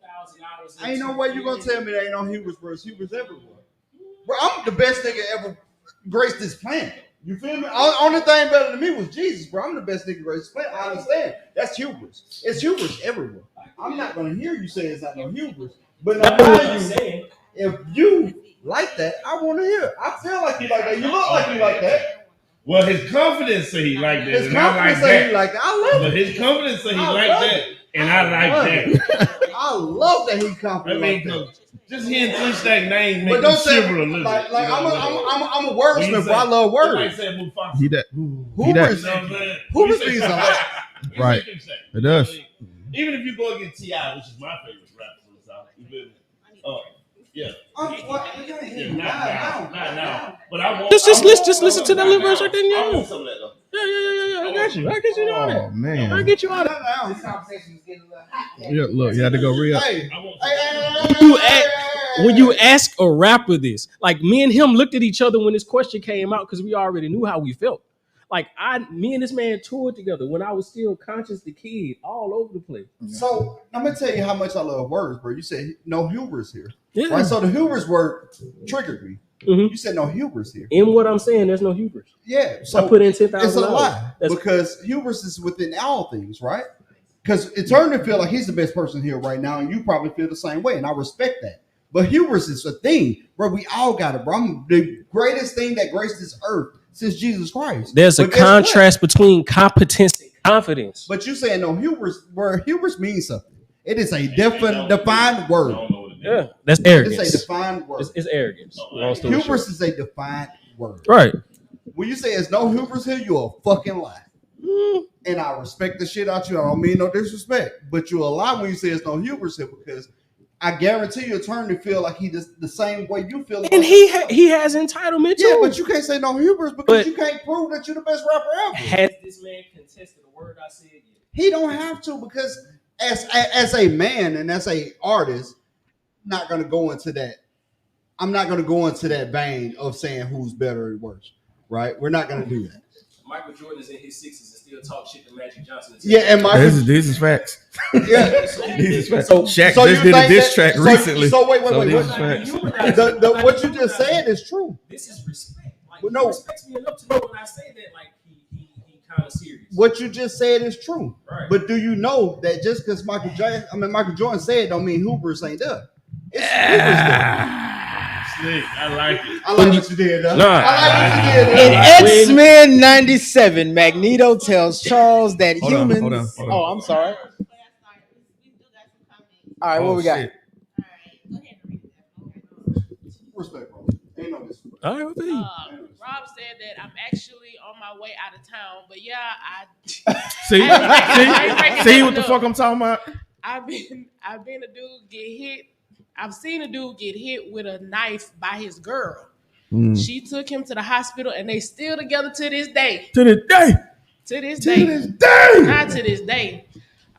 hours in. Ain't no way you gonna tell me there ain't no hubris, bro. It's hubris everywhere. Bro, I'm the best nigga ever graced this planet. You feel me? Only thing better than me was Jesus, bro. I'm the best nigga graced this planet. I understand. That's hubris. It's hubris everywhere. I'm not gonna hear you say it's not no hubris, but if you like that, I want to hear it. I feel like you like that. You look like you like that. Well, his confidence say he like that, His and I like confidence say he that. like that. I love But it. his confidence say he I like love that, it. and I like that. I love that he I confident mean, like that. just hearing three stack name But make don't me say shiver a little like bit. You know I'm what I'm a wordsmith, bro. I love words. Say Mufasa. He that. Hubris, You know what I'm saying? hubris You say means a something. lot. Right. You say. It does. Even if you go against T.I., which is my favorite rapper from the South, you feel me? Yeah. Yeah, not now. But I want. Just listen to that little verse right there. I Yeah. want some of that though. Yeah. I got you. I get you on Oh that. man. I get you on it. This conversation is getting a little hot. Yeah, look, you had to go real. Hey, I want When you ask a rapper this, like me and him looked at each other when this question came out because we already knew how we felt. Like me and this man toured together when I was still conscious the kid all over the place. So I'm gonna tell you how much I love words, bro. You said no hubris here, Yeah. right? So the hubris word triggered me. Mhm. You said no hubris here. In what I'm saying, there's no hubris. Yeah, so I put in it's a 10,000 hours. lie That's because hubris is within all things, right? Because Eterniti feel like he's the best person here right now, and you probably feel the same way, and I respect that. But hubris is a thing, bro. We all got it, bro. I'm the greatest thing that graced this earth since Jesus Christ. There's a But guess what? contrast between competence and confidence. But you saying no hubris, where hubris means something. It is a defined word. Yeah, that's It's arrogance. a defined word. It's arrogance. Long story Hubris short. is a defined word. Right. When you say there's no hubris here, you're a fucking lie. And I respect the shit out you. I don't mean no disrespect, but you're a lie when you say there's no hubris here because I guarantee you, Eterniti feel like he just the same way you feel. And he has entitlement too. Yeah, but you can't say no hubris because But- you can't prove that you're the best rapper ever. Has this man contested a word I said yet? He don't have to because as a man and as a artist, not gonna go into that. I'm not gonna go into that vein of saying who's better or worse. Right? We're not gonna do that. Michael Jordan is in his 60s and still talk shit to Magic Johnson. Yeah, and Michael. This is facts. Yeah. These is facts. So- Shaq so just you did a think diss that- track so- recently. so wait, these what- is facts. What you just said is true. This is respect. Like, But he no. respects me enough to know when I say that, like, he kind of serious. What you just said is true. Right. But do you know that just because Michael Jordan said don't mean hubris ain't there. It's hubris there. Slick. I like it. I like what you did, though. Nah. I like what you did. In though. X-Men 97, Magneto tells Charles that Hold on, humans. hold on, hold on. Oh, I'm sorry. All right, what we got? Shit. Respect, bro. Ain't no disrespect. All right, what the hell? Rob said that I'm actually on my way out of town, but yeah, See what the fuck I'm talking about? I've been a dude get hit. I've seen a dude get hit with a knife by his girl. She took him to the hospital, and they still together to this day. To this day. To this day. To this day. Not to this day.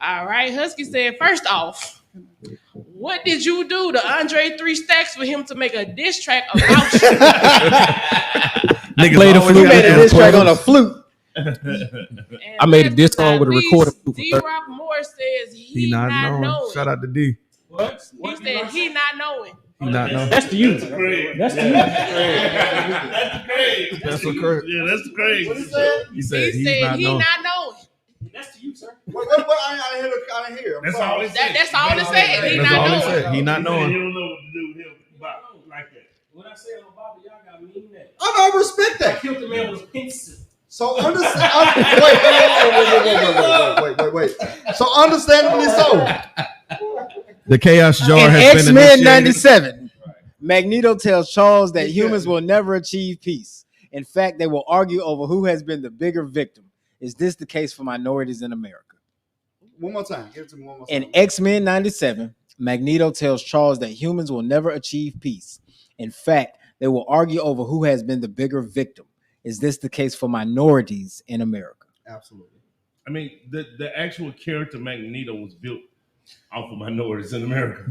All right, Husky said, first off, what did you do to Andre 3 Stacks for him to make a diss track about you? Niggas played a always flute. got Made a them diss track on a problems. flute. I made a diss song with a recorded flute. D-Rock Moore says He not knowing. Shout out to D. What? He said he not knowing. He not knowing. That's the you. Craig. That's the you. That's the Craig. That's what Craig. Yeah, that's the Craig. What he said? He said He he's said not he knowing. not knowing. That's to you, sir. What? I didn't hear. I'm That's sorry. all he said. That's all it said. He That's not all he knowing. said. He not He knowing. don't know what to do with him like that. When I say I'm a Bobby, y'all got mean that. I respect I that. killed the man with a pencil. So understand. Wait. So understandably so. The chaos jar In has been X-Men initiated. 97, Magneto tells Charles that humans will never achieve peace. In fact, they will argue over who has been the bigger victim. Is this the case for minorities in America? One more time. Give it to me one more time. In X-Men 97, Magneto tells Charles that humans will never achieve peace. In fact, they will argue over who has been the bigger victim. Is this the case for minorities in America? Absolutely. I mean, the actual character Magneto was built off of minorities in America.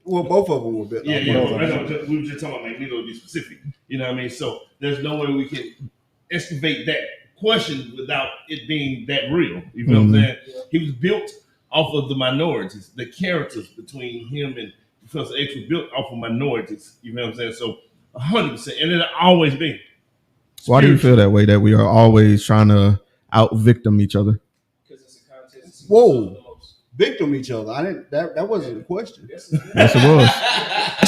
Well, both of them were bit. Yeah. I know, we were just talking about Magneto to be specific. You know what I mean? So there's no way we can excavate that question without it being that real. You feel what I'm saying? He was built off of the minorities, the characters between him and Professor X was built off of minorities. You know what I'm saying? So 100%, and it'll always be. Why do you feel that way? That we are always trying to out victim each other? Because it's a contest. Whoa. Victim each other. I didn't. That wasn't a question. Yes, it was.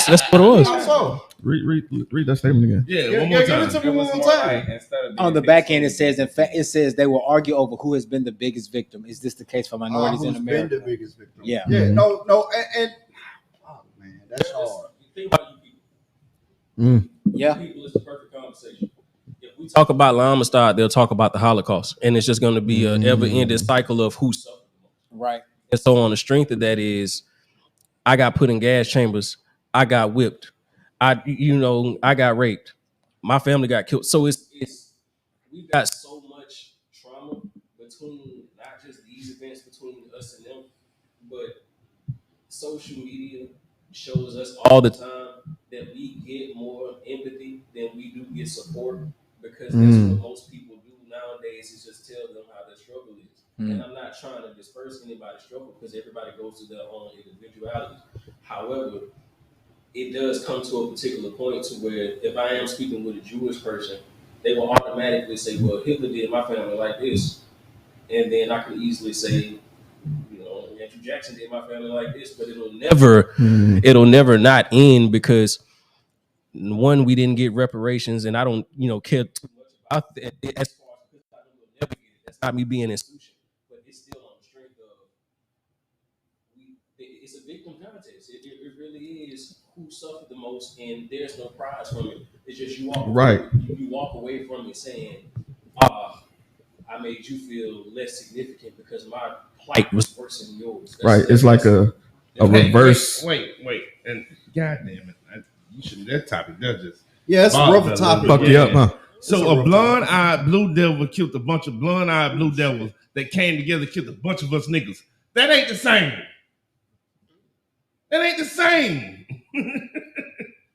That's what it was. How so? Read that statement again. Yeah, one more time. Give it to me one more time. On the back end, it says, in fact, it says they will argue over who has been the biggest victim. Is this the case for minorities in America? Been the biggest victim? Yeah. Yeah. No. And oh man, that's hard. Think about you people. Yeah. People is the perfect conversation. If we talk about Lamastad, they'll talk about the Holocaust, and it's just going to be an ever-ending cycle of who suffered. Right. And so on the strength of that is, I got put in gas chambers. I got whipped. I got raped. My family got killed. So it's we've got so much trauma between not just these events between us and them, but social media shows us all the time that we get more empathy than we do get support, because that's what most people do nowadays is just tell them how their struggle is. And I'm not trying to disperse anybody's struggle because everybody goes through their own individuality. However, it does come to a particular point to where if I am speaking with a Jewish person, they will automatically say, well, Hitler did my family like this. And then I could easily say, Andrew Jackson did my family like this, but it'll never not end, because one, we didn't get reparations, and I don't, care too much about that. As far as I will never get it. That's not me being institution. It's still on the strength of it's a victim contest. It really is who suffered the most, and there's no prize from it. It's just you walk right. You walk away from it saying, I made you feel less significant because my plight was worse than yours. It's like a reverse. Wait, and goddamn it, you shouldn't. That topic does just it's a rough topic. Fuck you up, huh? So a blonde-eyed blue devil killed a bunch of blonde-eyed blue devils that came together, killed a bunch of us niggas. That ain't the same. That ain't the same.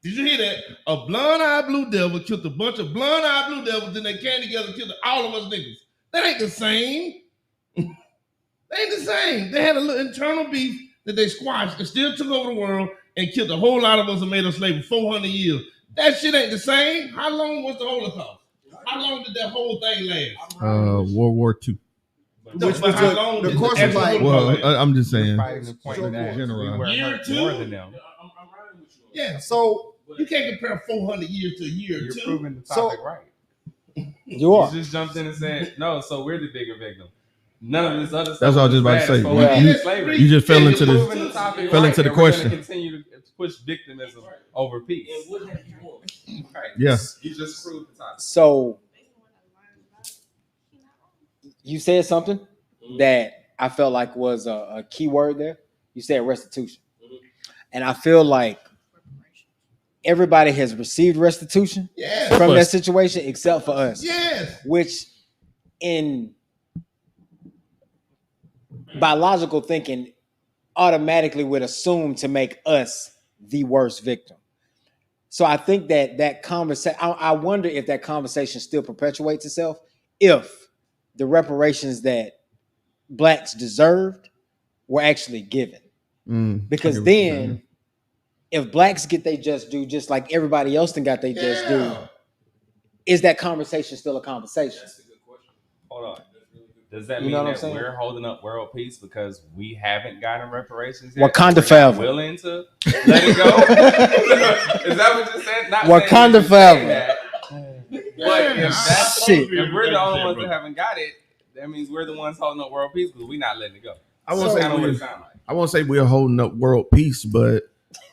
Did you hear that? A blonde-eyed blue devil killed a bunch of blonde-eyed blue devils, then they came together and killed all of us niggas. That ain't the same. That ain't the same. They had a little internal beef that they squashed and still took over the world and killed a whole lot of us and made us slaves for 400 years. That shit ain't the same. How long was the Holocaust? How long did that whole thing last? World War II. Which was the course of life. Well, I'm just saying. The point that year two? More than them. Yeah, so you can't compare 400 years to a year You're two. proving the topic right. You are. You just jumped in and said, no, so we're the bigger victim. None of this other stuff. That's what I was just about to say. You just fell into the question. Continue to push victimism over peace. And what have you won? Right. Yeah. You just proved the topic. So you said something that I felt like was a key word there. You said restitution. And I feel like everybody has received restitution from that situation except for us. Yes. Which in biological thinking automatically would assume to make us the worst victim. So I think that conversation, I wonder if that conversation still perpetuates itself if the reparations that blacks deserved were actually given. Because then if blacks get they just due, just like everybody else then got they just due, is that conversation still a conversation? That's a good question. Hold on. Does that mean that we're holding up world peace because we haven't gotten reparations yet? Wakanda forever. Willing to let it go? Is that what you said? Not Wakanda forever. But if that's if we're the only ones that haven't got it, that means we're the ones holding up world peace because we're not letting it go. I won't say we're holding up world peace, but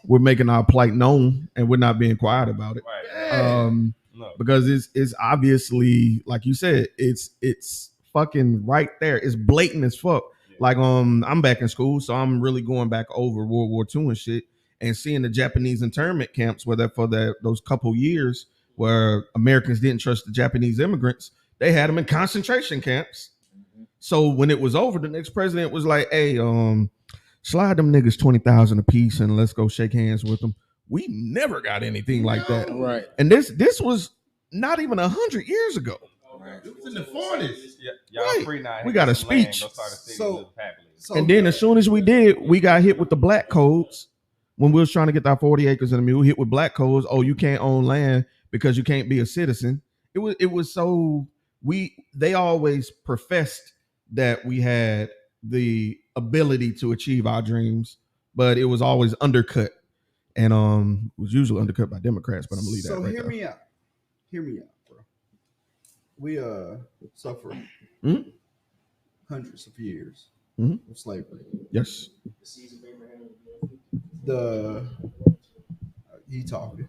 we're making our plight known and we're not being quiet about it. Right. Because it's obviously, like you said, it's fucking right there. It's blatant as fuck. Yeah. Like I'm back in school, so I'm really going back over World War II and shit, and seeing the Japanese internment camps where those couple years where Americans didn't trust the Japanese immigrants, they had them in concentration camps. So when it was over, the next president was like, "Hey, slide them niggas 20,000 a piece and let's go shake hands with them." We never got anything like that, right? And this was not even 100 years ago. It was in the 40s. Yeah, y'all Right. free now. We got a Hit some land, speech. Go start a city, So- live happily. So And then as soon as we did, we got hit with the black codes when we was trying to get our 40 acres in the mule. Hit with black codes. Oh, you can't own land because you can't be a citizen. It was so they always professed that we had the ability to achieve our dreams, but it was always undercut, and was usually undercut by Democrats. But I'm gonna leave that So right hear there. me out. Hear me out, bro. We suffer Mhm. hundreds of years Mhm. of slavery. Yes. He talking.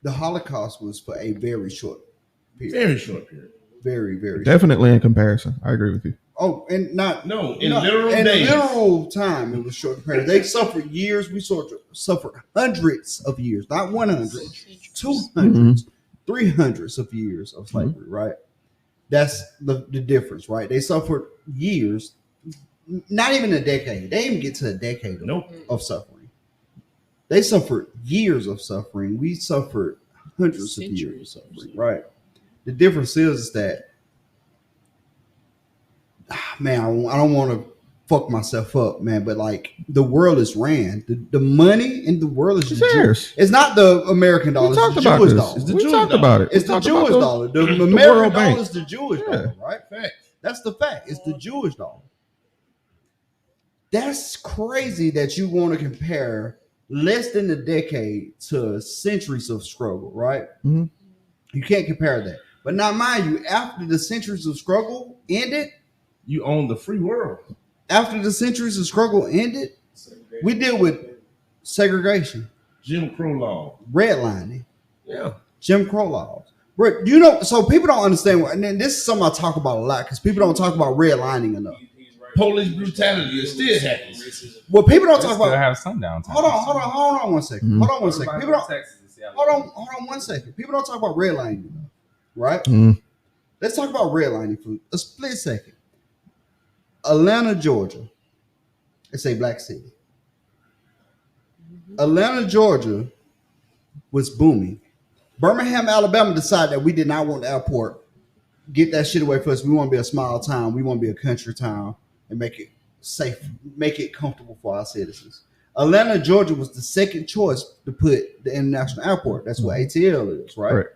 The Holocaust was for a very short period. Very short period. Very, very short. Definitely in comparison. I agree with you. Oh, and not No, in not- literal in days. literal time, it was short period. They suffered years. We suffered hundreds of years, not 100, 200, 300s of years of slavery, right? That's the difference, right? They suffered years, not even a decade. They didn't even get to a decade of suffering. They suffered years of suffering. We suffered hundreds of years of suffering, right? The difference is that, man, I don't want to fuck myself up, man, but like the world is ran. The money in the world is theirs. It's not the American dollar. We It's talked the about Jewish this. dollar. We talked about it. It's We the talked about Jewish the- dollar. The the American World dollar Bank. is the Jewish dollar, right? Fact. That's the fact. It's the Jewish dollar. That's crazy that you want to compare less than a decade to centuries of struggle, right? Mhm. You can't compare that. But now, mind you, after the centuries of struggle ended, You own the free world. after the centuries of struggle ended, we deal with segregation, Jim Crow law. redlining, Yeah. Jim Crow laws. Bro, you know, so people don't understand. And then this is something I talk about a lot because people don't talk about redlining enough. Police brutality is still happening. Well, people don't They talk still about. have sundown time. Hold on one second. Mhm. Hold on one second. Everybody People don't. from Texas and Seattle. Hold on one second. People don't talk about redlining enough, right? Mhm. Let's talk about redlining for a split second. Atlanta, Georgia. It's a black city. Atlanta, Georgia was booming. Birmingham, Alabama decided that we did not want the airport. Get that shit away from us. We want to be a small town. We want to be a country town and make it safe, make it comfortable for our citizens. Atlanta, Georgia was the second choice to put the international airport. That's what ATL is, right? Right.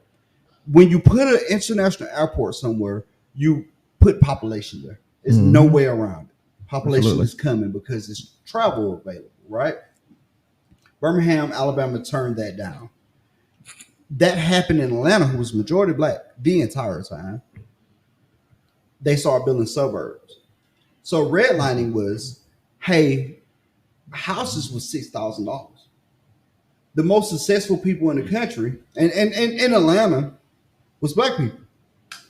When you put an international airport somewhere, you put population there. There's Mhm. no way around it. Population Absolutely. is coming because it's travel available, right? Birmingham, Alabama turned that down. That happened in Atlanta, who was majority black the entire time. They started building suburbs. So redlining was, hey, houses was $6,000. The most successful people in the country, and in Atlanta, was black people.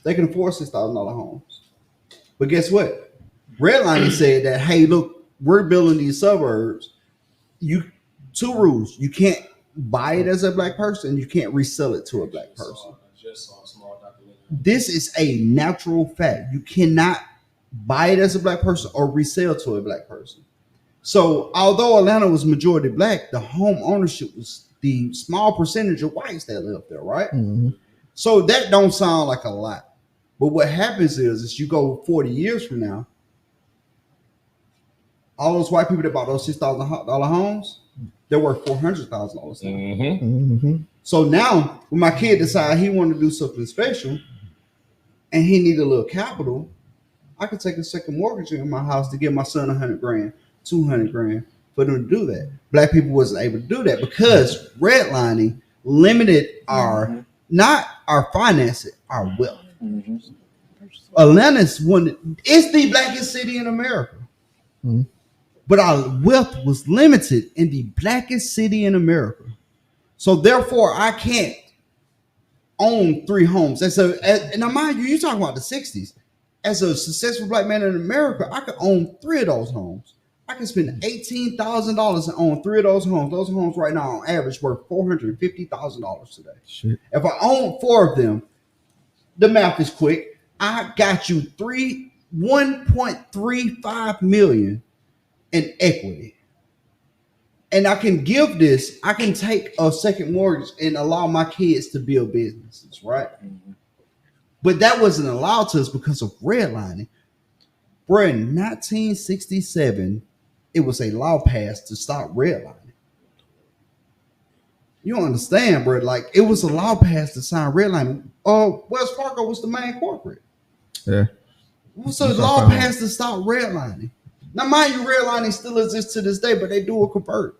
They can afford $6,000 homes. But guess what? Redlining said that, hey, look, we're building these suburbs. Two rules. You can't buy it as a black person. You can't resell it to a black person. This is a natural fact. You cannot buy it as a black person or resell to a black person. So although Atlanta was majority black, the home ownership was the small percentage of whites that lived there, right? Mhm. So that don't sound like a lot. But what happens is you go 40 years from now, all those white people that bought those $6,000 homes, they're worth $400,000 now. Mm-hmm. Mhm. So now, when my kid decided he wanted to do something special and he needed a little capital, I could take a second mortgage in my house to give my son $100,000, $200,000 for them to do that. Black people wasn't able to do that because redlining limited our, not our finances, our wealth. Atlanta's it's the blackest city in America. Mhm. But our wealth was limited in the blackest city in America. So therefore, I can't own 3 homes. And now, mind you, you're talking about the 60s. As a successful black man in America, I could own 3 of those homes. I can spend $18,000 and own 3 of those homes. Those homes right now, on average, worth $450,000 today. Shit. If I own 4 of them, the math is quick. I got you $1.35 million in equity. and I can give this. I can take a second mortgage and allow my kids to build businesses, right? But that wasn't allowed to us because of redlining. Bro, in 1967, it was a law passed to stop redlining. You don't understand, bro. Like, it was a law passed to sign redlining. Wells Fargo was the main corporate. Yeah. So the law passed to stop redlining. Now, mind you, redlining still exists to this day, but they do a convertible,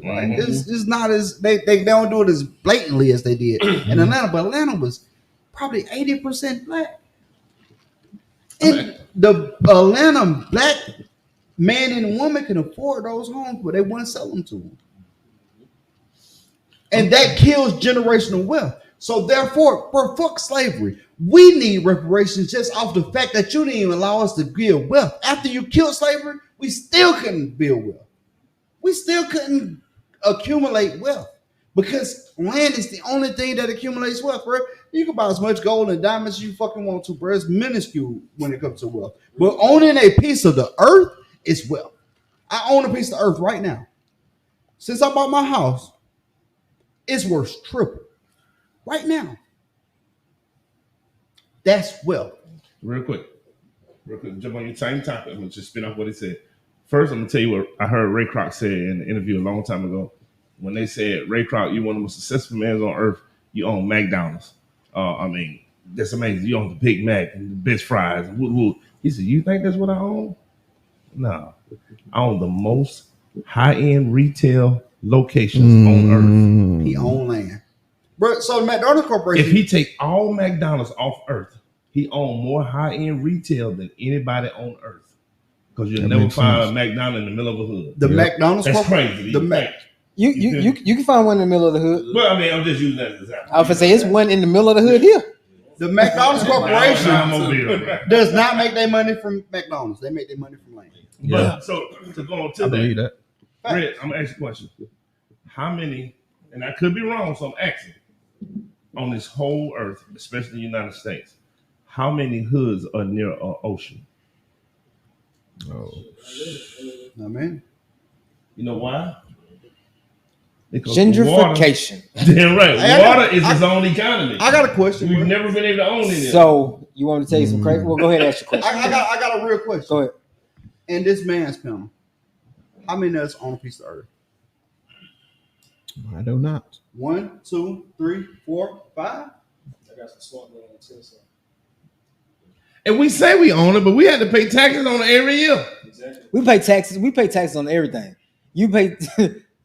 right? It's not as they don't do it as blatantly as they did in Atlanta, but Atlanta was probably 80% black. And the Atlanta black man and woman can afford those homes, but they wouldn't sell them to them. And that kills generational wealth. So therefore, bro, fuck slavery. We need reparations just off the fact that you didn't even allow us to build wealth. After you killed slavery, we still couldn't build wealth. We still couldn't accumulate wealth because land is the only thing that accumulates wealth, bro. You can buy as much gold and diamonds as you fucking want to, bro. It's minuscule when it comes to wealth. But owning a piece of the earth is wealth. I own a piece of earth right now. Since I bought my house, it's worth triple. Right now. That's wealth. Real quick, jump on your same topic. I'm gonna just spin off what he said. First, I'm gonna tell you what I heard Ray Kroc say in an interview a long time ago. When they said, Ray Kroc, you're one of the most successful men on earth, you own McDonald's. I mean, that's amazing. You own the Big Mac and the best fries. He said, you think that's what I own? No. I own the most high-end retail locations on earth. He own land. Bro, so the McDonald's Corporation. If he take all McDonald's off earth, he own more high-end retail than anybody on earth. Because you'll never find a McDonald's in the middle of a hood. The McDonald's That's Corporation. crazy. You can find one in the middle of the hood. Well, I mean, I'm just using that as an example. I was gonna say it's one in the middle of the hood here. The McDonald's Corporation does not make their money from McDonald's. They make their money from land. Yeah. But, so to go on to that. Red, I'm gonna ask you a question. How many, and I could be wrong, so I'm asking, on this whole earth, especially the United States, how many hoods are near an ocean? Oh, no, man. You know why? Because gentrification. Damn right. Water is its own economy. I got a question. We've never been able to own it. So you want me to tell you some crazy? Well, go ahead and ask your question. I got a real question. Go ahead. In this man's panel, how many of us own a piece of earth? I do not. 1, 2, 3, 4, 5. I got some smart money on Tennessee. And we say we own it, but we had to pay taxes on it every year. Exactly. We pay taxes. We pay taxes on everything. You pay.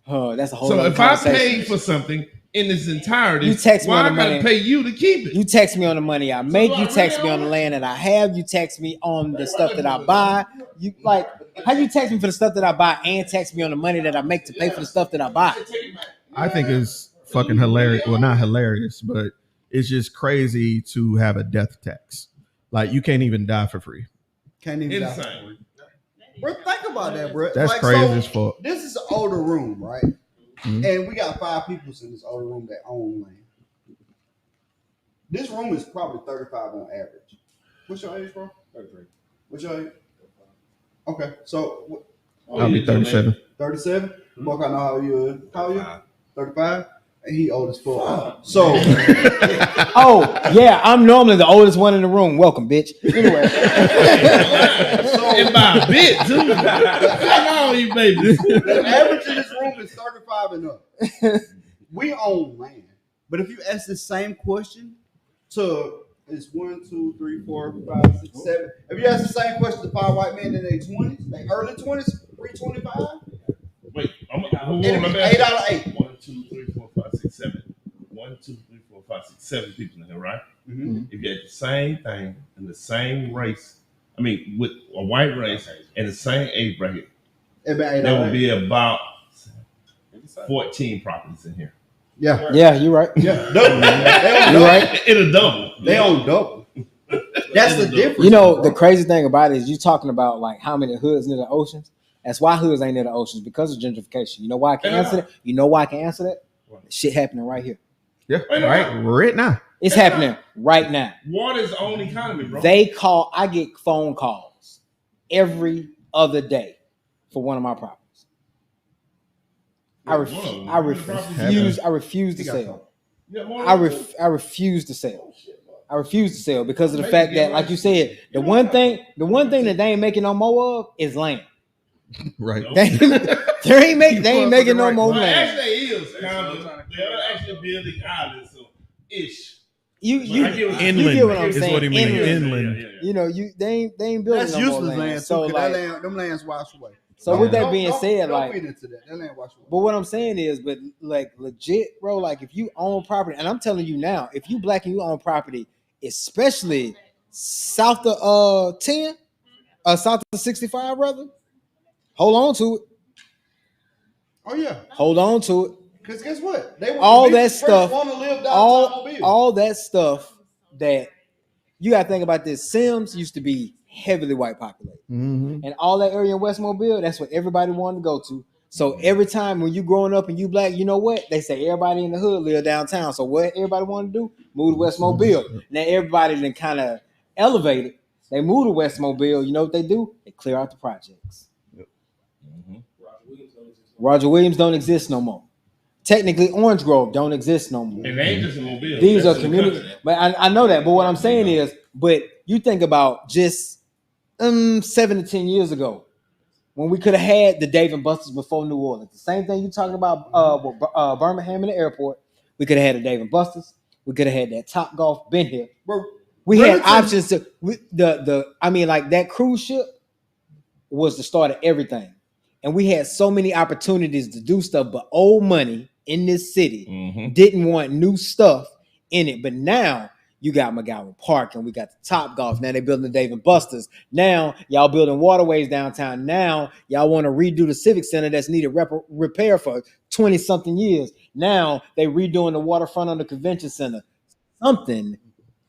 That's a whole. So other if I conversation. paid for something in its entirety, You tax me why on I the gotta money. pay you to keep it? You tax me on the money I make. do I You tax really me on own the it? land that I have. You tax me on the stuff that I buy. You like how you tax me for the stuff that I buy and tax me on the money that I make to pay for the stuff that I buy. I think it's fucking hilarious. Well, not hilarious, but it's just crazy to have a death tax. Like, you can't even die for free. Can't even die. Insane. Bro, think about that, bro. That's Like, crazy so, as fuck. This is an older room, right? Mhm. And we got 5 people in this older room that own land. This room is probably 35 on average. What's your age, bro? 33. What's your age? Okay, so I'll be 37. 37. Mark, I know how you are. How are you? 35. And he old as fuck. So, oh yeah, I'm normally the oldest one in the room. Welcome, bitch. Anyway, And by a bit, too. How old are you, baby? the average in this room is 35 and up. We own land, but if you ask the same question to it's 1, 2, 3, 4, 5, 6, 7. If you ask the same question to 5 white men in their 20s, their early 20s, 325, Wait, it'll be 8 out of 8. 1, 2, 3, 4, 5, 6, 7. 1, 2, 3, 4, 5, 6, 7 people in here, right? Mm-hmm. If you had the same thing in the same race, I mean, with a white race and the same age bracket, there would be about 14 properties in here. Yeah, yeah, you're right. Yeah, You're right. It'll double. They own double. That's the difference. You know, the crazy thing about it is you talking about like how many hoods near the oceans. That's why hoods ain't near the oceans, because of gentrification. You know why I can answer that? You know why I can answer that? Shit happening right here. Yeah, right now. It's happening right now. Water's own economy, bro. I get phone calls every other day for one of my properties. I refuse to sell. I refuse to sell. I refuse to sell because of the fact that, like you said, the one thing that they ain't making no more of is land. Right. They ain't making no more land. Actually, is they're actually building islands, so ish. You inland get what I'm is saying. what he means. Inland. Yeah. You know, they ain't building That's no useless more land. land. So like, them lands wash away. so with that being said, don't like, feed into that. That land wash away. but what I'm saying is, but like legit, bro, like if you own property, and I'm telling you now, if you black and you own property, especially south of 10, south of 65, brother, hold on to it. Oh yeah. Hold on to it. Because guess what? They were All that stuff, all all that stuff that you gotta think about this. Sims used to be heavily white populated. Mm-hmm. And all that area in West Mobile, that's what everybody wanted to go to. So every time when you growing up and you black, you know what? They say everybody in the hood live downtown. So what everybody want to do? Move to West Mobile. Now everybody then kind of elevated. They move to West Mobile. You know what they do? They clear out the projects. Yep. Mm-hmm. Roger Williams don't exist no more. Technically, Orange Grove don't exist no more. And they ain't just in Mobile. These That's are communities. But I know that. But what I'm saying is, but you think about just 7 to 10 years ago, when we could have had the Dave and Buster's before New Orleans. The same thing you talking about Birmingham in the airport. We could have had a Dave and Buster's. We could have had that Top Golf been here. We had options to that cruise ship was the start of everything. And we had so many opportunities to do stuff, but old money in this city didn't want new stuff in it. But now you got McGowan Park and we got the Top Golf. Now they're building the Dave and Buster's. Now y'all building waterways downtown. Now y'all want to redo the Civic Center that's needed repair for 20-something years. Now they redoing the waterfront on the convention center. Something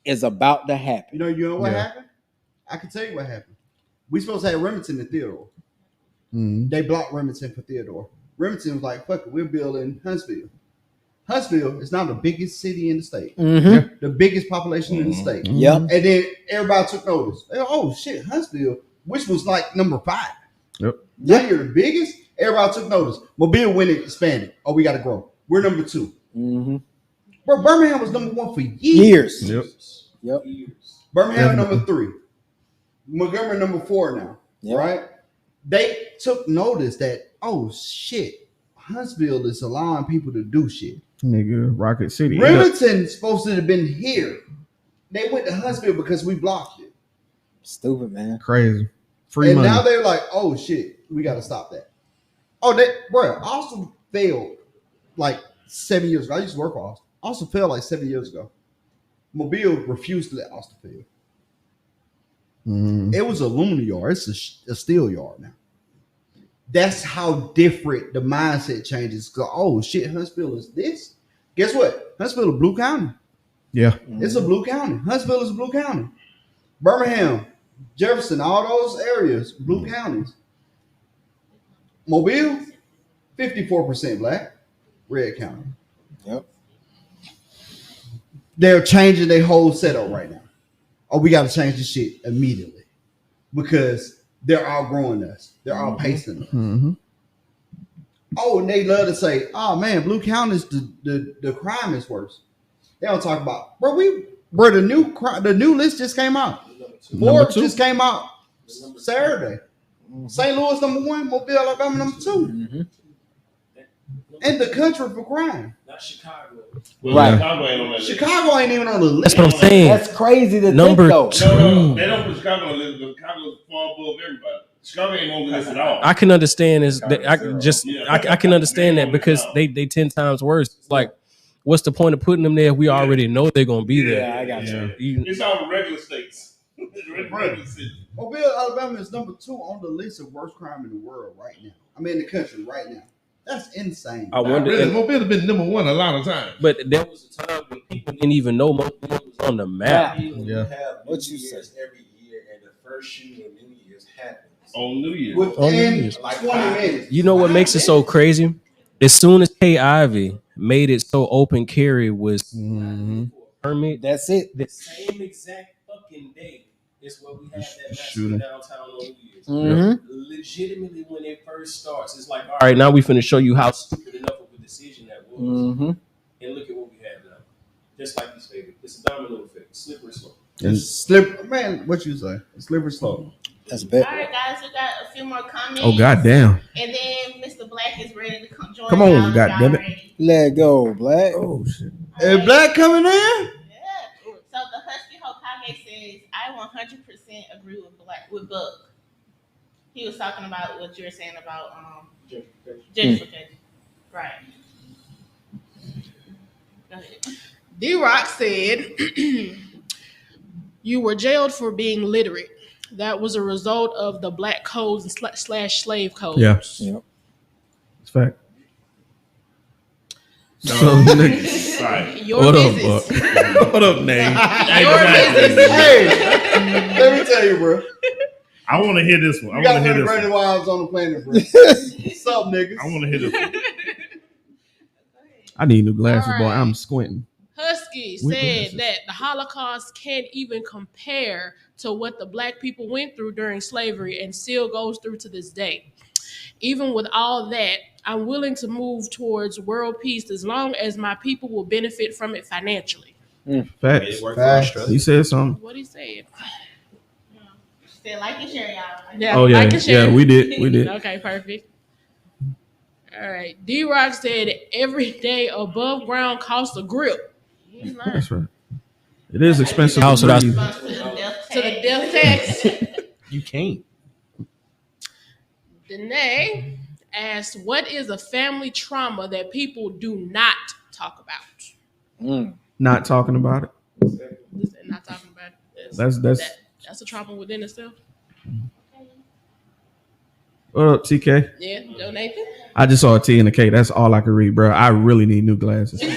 is about to happen. You know what happened? I can tell you what happened. We supposed to have Remington and Theodore. Mm-hmm. They blocked Remington for Theodore. Remington was like, fuck it, we're building Huntsville. Huntsville is now the biggest city in the state. Mm-hmm. The biggest population in the state. Yep. And then everybody took notice. They go, oh shit, Huntsville, which was like number 5. Yep. Now you're the biggest. Everybody took notice. Mobile went and expanded. Oh, we got to grow. We're number 2. Mm-hmm. Bro, Birmingham was number 1 for years. Yep. Birmingham number 3. Montgomery number 4 now. Yep. Right? They took notice that, oh shit, Huntsville is allowing people to do shit. Nigga, Rocket City. Remington's supposed to have been here. They went to Huntsville because we blocked it. Stupid, man. Crazy. Free and money. now they're like, oh shit, we got to stop that. Oh, Austin failed like 7 years ago. I used to work for Austin. Austin failed like 7 years ago. Mobile refused to let Austin fail. Mm-hmm. It was a aluminum yard. It's a steel yard now. That's how different the mindset changes. Oh shit, Huntsville is this. Guess what? Huntsville is Blue County. Yeah. It's a Blue County. Huntsville is a Blue County. Birmingham, Jefferson, all those areas, Blue counties. Mobile, 54% black, Red County. Yep. They're changing their whole setup right now. Oh, we got to change this shit immediately because they're outgrowing us. They're outpacing us. Mm-hmm. Oh, and they love to say, "Oh man, Blue County is the crime is worse." They don't talk about, bro. The new list just came out. Forbes just came out Saturday. St. Louis number 1, Mobile, Alabama number 2. Mm-hmm. In the country for crime. Not Chicago. Well, Right. Chicago ain't on that list. Chicago ain't even on the list. That's what I'm saying. That's crazy to Number think, though. No, they don't put Chicago on the list. Chicago's far above everybody. Chicago ain't on the list at all. I can understand I can understand that because they 10 times worse. It's like, what's the point of putting them there? We already know they're gonna be there. Yeah, I got you. It's all regular states. Regular cities. Mobile, Alabama is number 2 on the list of worst crime in the world right now. I mean, in the country right now. That's insane. I wonder. Mobile has been number 1 a lot of times. But there was a time when people didn't even know Mobile was on the map. Yeah. What you say every year, and the first shooting of New Year's happens On New Year's. Within 20 minutes. You know what makes it so crazy? As soon as K. Ivy made it so open carry was permit, That's it. the same exact fucking day is what we had that massacre Shooting. downtown on New Year's. Mm-hmm. Legitimately, when it first starts, it's like, all right, now we finna show you how stupid enough Mm-hmm. And look at what we have now. Just like you stated, it's a domino effect, slippery slope. Man, what you say? Slippery slope. That's All bad. right, guys, we got a few more comments. Oh goddamn! And then Mr. Black is ready to join. Come on, y'all if y'all goddammit. ready. Let go, Black. Oh shit! Is Black coming in? Yeah. So the Husky Hokage says, I 100% agree with Buck. He was talking about what you were saying about gentrification. Right. Go ahead. D-Rock said, you were jailed for being literate. That was a result of the black codes and slash slave codes. Yeah, Yep. it's fact. Right. Your What up, business. Buck? What up, Nate? Your business. Hey, let me tell you, bro. I want to hear this one. You I got want to one hear of the this greatest one. wives on the planet, bro. What's up, niggas? I want to hear this one. I need new glasses, boy. All right. I'm squinting. Husky With said glasses. that the Holocaust can't even compare to what the black people went through during slavery and still goes through to this day. Even with all that, I'm willing to move towards world peace as long as my people will benefit from it financially. Facts. It worked for Facts. Australia. He said something. What he said. Said like and share, y'all. Yeah, Oh yeah, like and share. yeah. We did. Okay, perfect. All right. D-Rock said every day above ground costs a grip. He's lying. That's right. It is expensive. House to without- breathe. To the death tax. You can't. Danae asked, what is a family trauma that people do not talk about? Not talking about it. Not talking about it. That's a trauma within itself. What up, TK? Yeah, Johnathan. I just saw a T and a K. That's all I could read, bro. I really need new glasses. She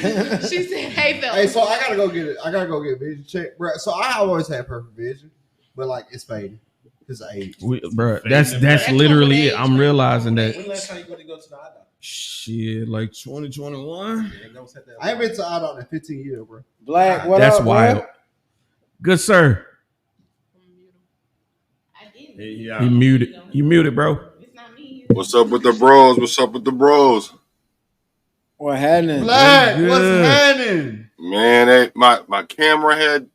said, hey, Hey, fellas. so I gotta go get it. I gotta go get vision check, bro. So I always had perfect vision, but like it's fading. It's age. Bro, that's literally it. I'm realizing When that last time you went to go to the eye doctor? shit, like 2021. Yeah, go set that I ain't been to eye doctor in 15 years, bro. Black, what That's up, wild. bro? Good sir. I did. Yeah. You muted. You muted, bro. It's not me. What's up with the bros? What's up with the bros? What happening? Black, Good. what's happening? Man, my camera had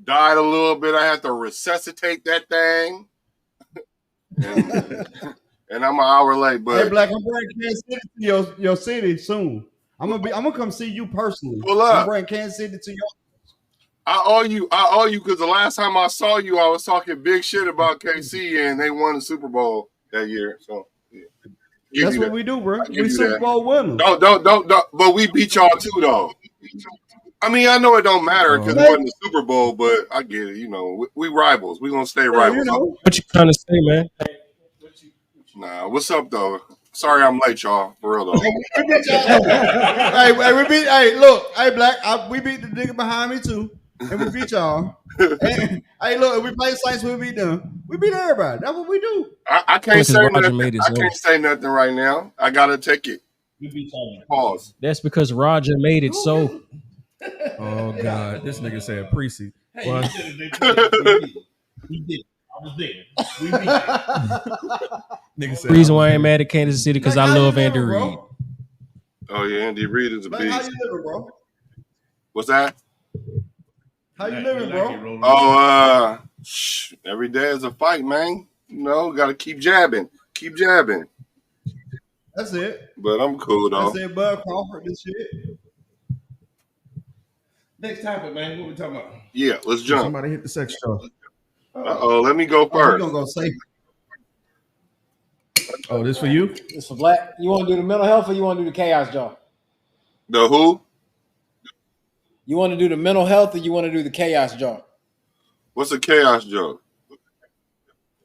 died a little bit. I had to resuscitate that thing. And I'm an hour late, Hey, but Black, I'm bringing Kansas City to your city soon. I'm gonna come see you personally. Pull up. I'm bringing Kansas City to your. I owe you because the last time I saw you, I was talking big shit about KC and they won the Super Bowl that year. So yeah. That's what we do, bro. give We you Super that. Bowl winners. Don't. But we beat y'all too, though. I mean, I know it don't matter because it wasn't the Super Bowl, but I get it. You know, we rivals. We gonna stay rivals. You know. What you trying to say, man? Nah, what's up though? Sorry I'm late, y'all. For real though. Hey, we beat. Hey, look. Hey, Black. We beat the nigga behind me too, and we beat y'all. And, hey, look. If we play Saints, we beat them. We beat everybody. That's what we do. I can't Because say Roger nothing. made his I can't say nothing right now. I gotta take it. Pause. That's because Roger made it so. Oh God, this nigga said precinct. Hey, What? we did. I was there. We beat it. Nigga said, Reason why I ain't mad at Kansas City because I Black, how love you Andy living, Reid. bro? Oh yeah, Andy Reid is a Black, how beast. you living, bro? What's that? How you living, bro? Oh, every day is a fight, man. You know, gotta keep jabbing. Keep jabbing. That's it. But I'm cool though. That's it, Bud Crawford. This shit. Next topic, man. What we talking about? Yeah, let's jump. somebody hit the sex show. Let me go Oh, we first. gonna go safe. Oh, this for you? It's for Black. You want to do the mental health or you want to do the chaos jar? The who? You want to do the mental health or you want to do the chaos jar? What's a chaos joke?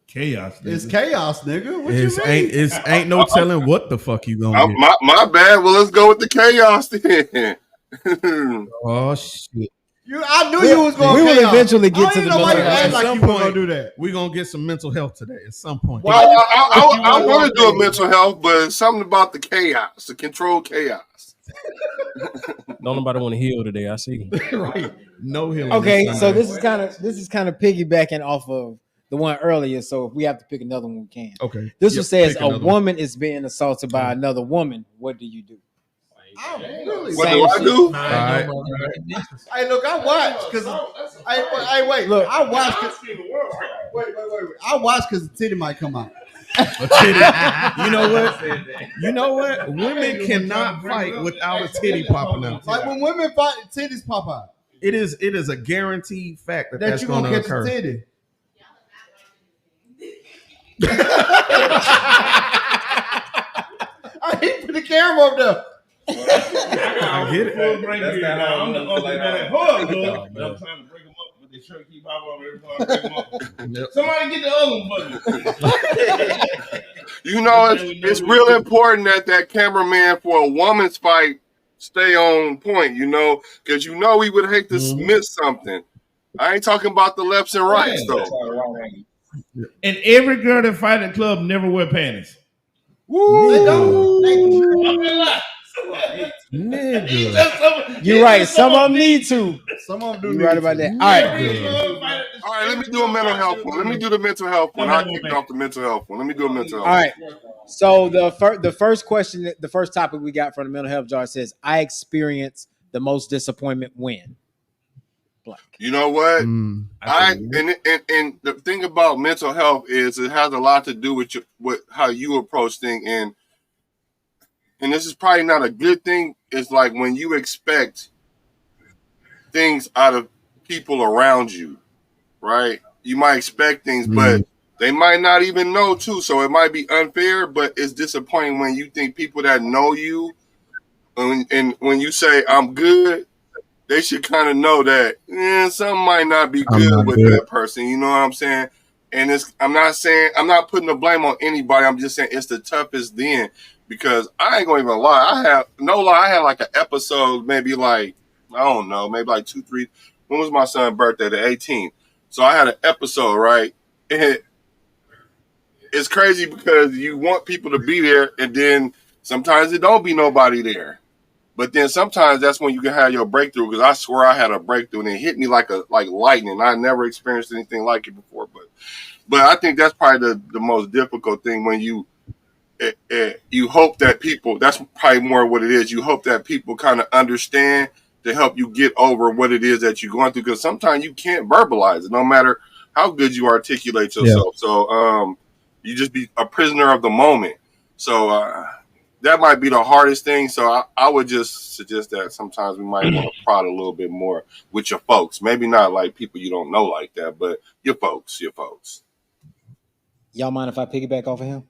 Chaos. It's chaos, nigga. What It's you mean? ain't no telling what the fuck you gonna get. My bad. Well, let's go with the chaos then. Oh shit. I knew you was going. We will chaos. eventually get I to don't the even know why you mental health. act like At you some were gonna point, do that. We gonna get some mental health today at some point. Well, I want to do a mental health, but it's something about the chaos, the control chaos. Don't nobody want to heal today. I see. Right. No healing. Okay, this so Sunday. this is kind of piggybacking off of the one earlier. So if we have to pick another one, we can. Okay. This Yep, one says pick a another woman is being assaulted by another woman. What do you do? Really? What do I do? All right. Hey, look, I watched because. Hey, wait, look, I watched. Wait. I watched because the titty might come out. A titty. You know what? Women cannot fight without a titty popping out. Like when women fight, titties pop out. It is a guaranteed fact that that's you're going to catch occur. a titty. I put the camera up there. I get it. I'm the only man at home, look. I'm trying to break them up, but they sure keep popping up every time I break them up. Yep. Somebody get the other one for me. You know, it's real important that cameraman for a woman's fight stay on point, you know, because you know we would hate to miss something. I ain't talking about the lefts and rights, though. And every girl that fight at the club never wear panties. Woo! They don't. Nigga. You're right. Some of them need to. Some of them do. You're right about that. All right, let me do a mental health one. Let me do the mental health one. I kicked off the mental health one. Let me do a mental health one. All right. So the first question, the first topic we got from the mental health jar says, I experience the most disappointment when. Blank. You know what? And the thing about mental health is it has a lot to do with how you approach things, and this is probably not a good thing. It's like when you expect things out of people around you, right? You might expect things, but they might not even know too. So it might be unfair, but it's disappointing when you think people that know you, and when you say I'm good, they should kind of know that something might not be good with that person. You know what I'm saying? And I'm not putting the blame on anybody. I'm just saying it's the toughest then, because I ain't gonna even lie. I had like an episode, maybe like, I don't know, maybe like 2, 3. When was my son's birthday? The 18th. So I had an episode, right? And it's crazy because you want people to be there, and then sometimes it don't be nobody there. But then sometimes that's when you can have your breakthrough, because I swear I had a breakthrough and it hit me like lightning. I never experienced anything like it before. But I think that's probably the most difficult thing, when you hope that people, that's probably more what it is. You hope that people kind of understand to help you get over what it is that you're going through, because sometimes you can't verbalize it, no matter how good you articulate yourself. Yeah. So you just be a prisoner of the moment. So that might be the hardest thing. So I would just suggest that sometimes we might want to prod a little bit more with your folks. Maybe not like people you don't know like that, but your folks. Y'all mind if I piggyback off of him?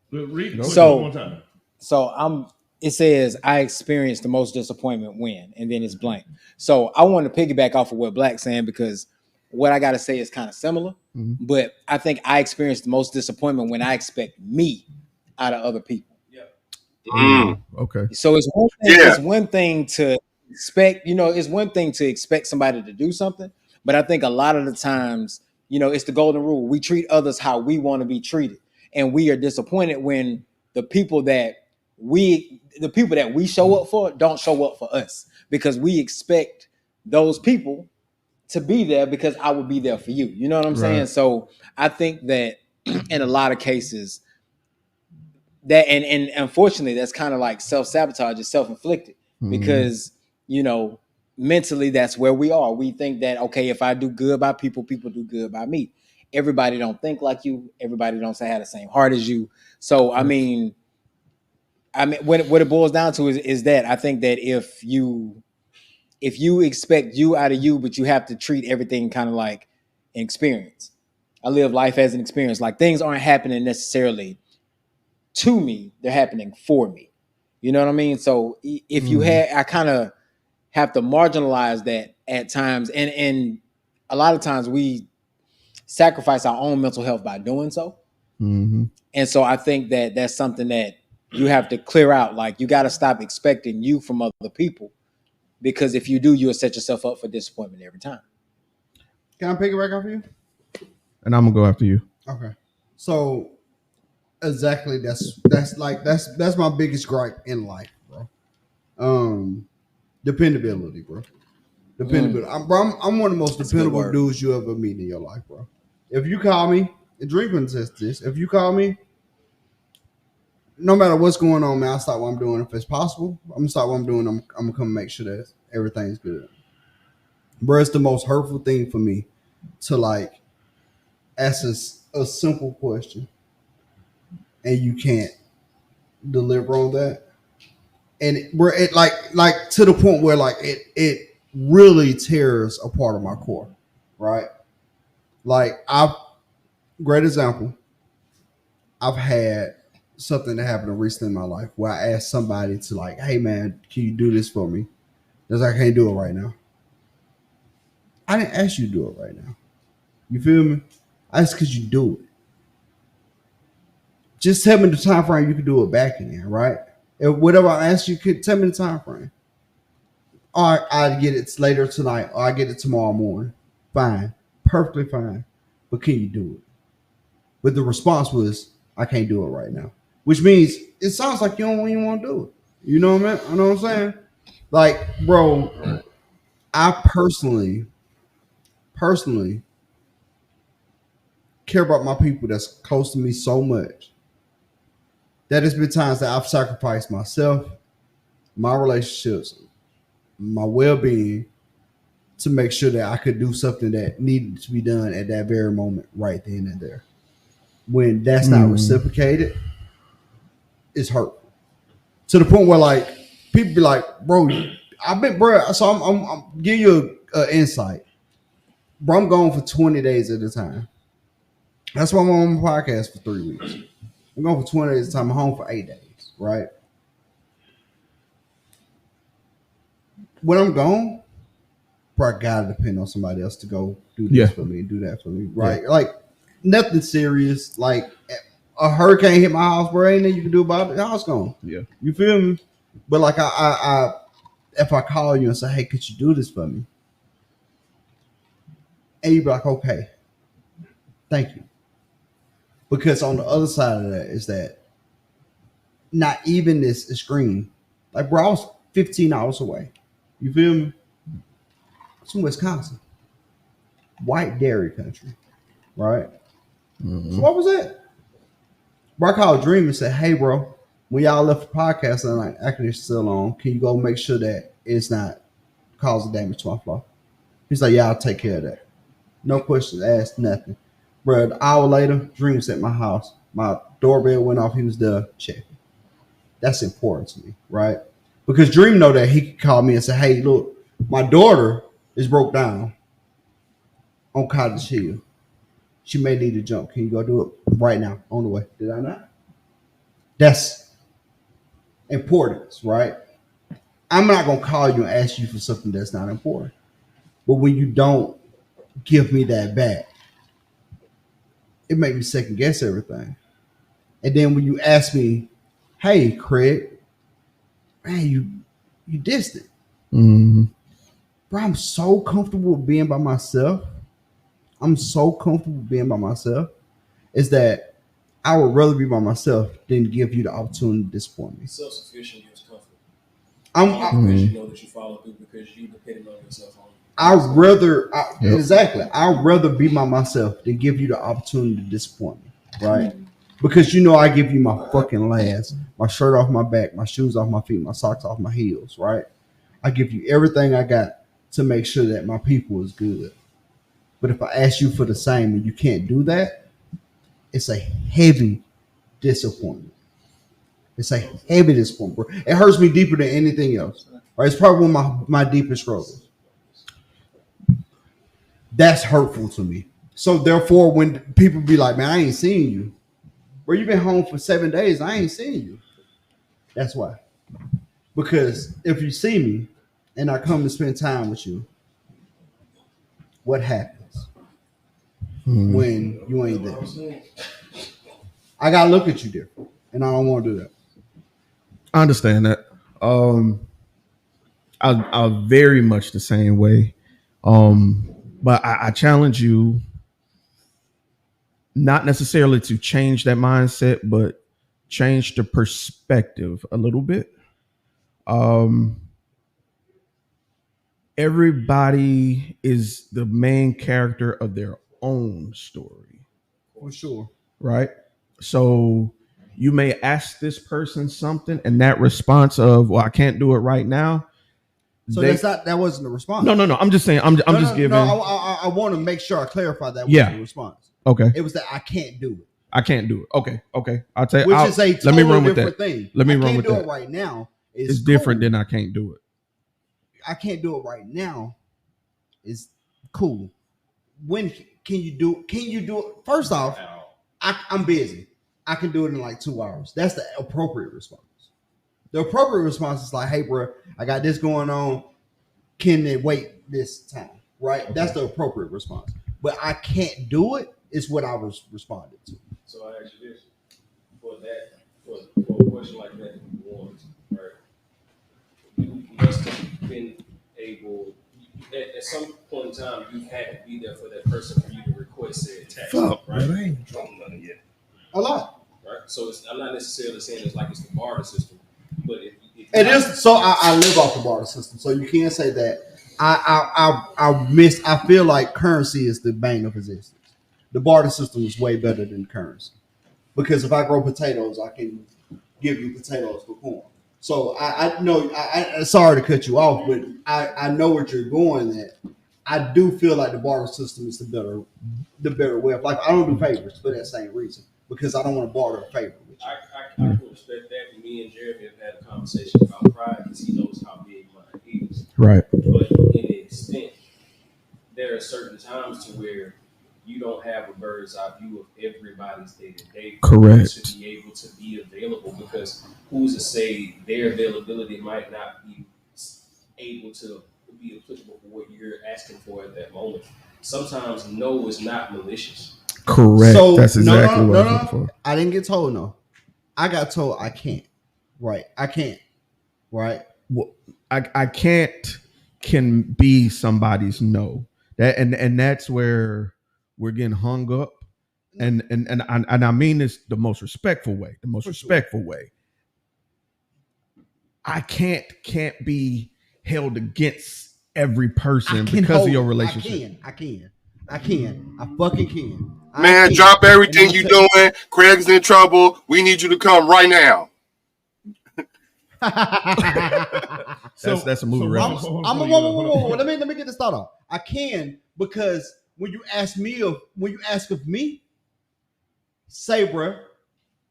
It says, I experienced the most disappointment when, and then it's blank. So I want to piggyback off of what Black's saying, because what I got to say is kind of similar, but I think I experienced the most disappointment when I expect me out of other people. Okay. So it's one thing to expect, it's one thing to expect somebody to do something, but I think a lot of the times, it's the golden rule. We treat others how we want to be treated. And we are disappointed when the people that we show up for don't show up for us, because we expect those people to be there because I will be there for you. You know what I'm saying? So I think that in a lot of cases, that and unfortunately that's kind of like self-sabotage, is self-inflicted, because mentally that's where we are. We think that, okay, if I do good by people, people do good by me. Everybody don't think like you. Everybody don't have the same heart as you. So I mean what it boils down to is that I think that if you expect you out of you, but you have to treat everything kind of like an experience. I live life as an experience. Like, things aren't happening necessarily to me, they're happening for me. You know what I mean? So if you I kind of have to marginalize that at times, and a lot of times we sacrifice our own mental health by doing so. And so I think that that's something that you have to clear out. Like, you got to stop expecting you from other people, because if you do, you'll set yourself up for disappointment every time. Can I pick it back off you? And I'm gonna go after you. Okay. So exactly, that's my biggest gripe in life, bro. Dependability, bro. Dependability. I'm one of the most dependable dudes you ever meet in your life, bro. If you call me, and Dream says this, if you call me, no matter what's going on, man, I'll stop what I'm doing. If it's possible, I'm gonna stop what I'm doing. I'm gonna come make sure that everything's good. Bro, it's the most hurtful thing for me to like ask a simple question and you can't deliver on that. And it like to the point where like it really tears a part of my core, right? Like great example. I've had something that happened recently in my life where I asked somebody to like, hey man, can you do this for me? Because I can't do it right now. I didn't ask you to do it right now. You feel me? I asked because you do it. Just tell me the time frame you can do it back in, right? If whatever I ask you, could tell me the time frame. Or I get it later tonight, or I get it tomorrow morning. Fine, perfectly fine. But can you do it? But the response was, I can't do it right now. Which means it sounds like you don't even want to do it. You know what I mean? You know what I'm saying? Like, bro, I personally care about my people that's close to me so much that there's been times that I've sacrificed myself, my relationships, my well-being to make sure that I could do something that needed to be done at that very moment, right then and there. When that's not reciprocated, it's hurtful. To the point where like people be like, bro, I've been, bro. So I'm giving you an insight, bro. I'm gone for 20 days at a time. That's why I'm on my podcast for 3 weeks. I'm going for 20 days at a time. I'm home for 8 days, right? When I'm gone, bro, I gotta depend on somebody else to go do this for me, do that for me, right? Yeah. Like nothing serious. Like a hurricane hit my house, bro. Ain't nothing you can do about it. The house gone. Yeah, you feel me? But like I if I call you and say, hey, could you do this for me? And you be like, okay, thank you. Because on the other side of that is that not even this extreme. Like, bro, I was 15 hours away. You feel me? It's in Wisconsin. White dairy country. Right? Mm-hmm. So what was that? Bro, I called Dream and said, hey, bro, when y'all left the podcast and like acting still on, can you go make sure that it's not causing damage to my floor? He's like, yeah, I'll take care of that. No questions asked, nothing. Bro, an hour later, Dream was at my house. My doorbell went off. He was there checking. That's important to me, right? Because Dream know that he could call me and say, hey, look, my daughter is broke down on Cottage Hill. She may need a jump. Can you go do it right now on the way? Did I not? That's importance, right? I'm not going to call you and ask you for something that's not important. But when you don't give me that back, it makes me second guess everything. And then when you ask me, hey, Craig, man, you distant. Mm-hmm. Bro, I'm so comfortable with being by myself. Is that I would rather be by myself than give you the opportunity to disappoint me. Self-sufficient gives comfort. Because you know that you follow through because you depend on yourself. I'd rather be by myself than give you the opportunity to disappoint me, right? Because you know I give you my fucking last, my shirt off my back, my shoes off my feet, my socks off my heels, right? I give you everything I got to make sure that my people is good. But if I ask you for the same and you can't do that, it's a heavy disappointment. It's a heavy disappointment. It hurts me deeper than anything else. Right? It's probably one of my deepest struggles. That's hurtful to me. So therefore, when people be like, man, I ain't seeing you. Bro, you've been home for 7 days. I ain't seeing you. That's why. Because if you see me and I come to spend time with you, what happens when you ain't there? I got to look at you different. And I don't want to do that. I understand that. I'm very much the same way. But I challenge you not necessarily to change that mindset, but change the perspective a little bit. Everybody is the main character of their own story. For sure. Right? So you may ask this person something, and that response of, "Well, I can't do it right now." So that wasn't the response. No. I'm just saying. I'm just giving. No, I want to make sure I clarify that wasn't the response. Okay. It was that I can't do it. I can't do it. Okay. I'll tell you. Which is a totally different thing. Let me run with that. I can't do it right now. It's different than I can't do it. I can't do it right now. Is cool. When can you do? Can you do it? First off, I'm busy. I can do it in like 2 hours. That's the appropriate response. The appropriate response is like, "Hey, bro, I got this going on. Can they wait this time?" Right? Okay. That's the appropriate response. But I can't do it is what I was responding to. So I ask you this: for a question like that, right? You must have been able. At some point in time, you had to be there for that person for you to request said tax. Fuck, right? I ain't talking about it yet. A lot. Right. So I'm not necessarily saying it's like it's the barter system, but if it is. So I live off the barter system, so you can't say that. I feel like currency is the bane of existence. The barter system is way better than currency because if I grow potatoes, I can give you potatoes for corn. So I know. I sorry to cut you off, but I know what you're going at. I do feel like the barter system is the better way of life. I don't do favors for that same reason because I don't want to barter a favor with you. I can respect that. Me and Jeremy have had a conversation about pride because he knows how big mine is. Right. But in an extent, there are certain times to where you don't have a bird's eye view of everybody's day to day. Correct. To be able to be available because who's to say their availability might not be able to be applicable for what you're asking for at that moment. Sometimes no is not malicious. Correct. So, that's exactly what I'm looking for. I didn't get told no. I got told I can't. Right. I can't. Right. Well, I can't can be somebody's no. That and that's where we're getting hung up. And I mean this the most respectful way. The most respectful way. I can't be held against every person because of your relationship. I can. I fucking can. Man, drop everything you doing. Craig's in trouble. We need you to come right now. That's a movie reference. Let me get this thought off. I can because when you ask of me, say, bro,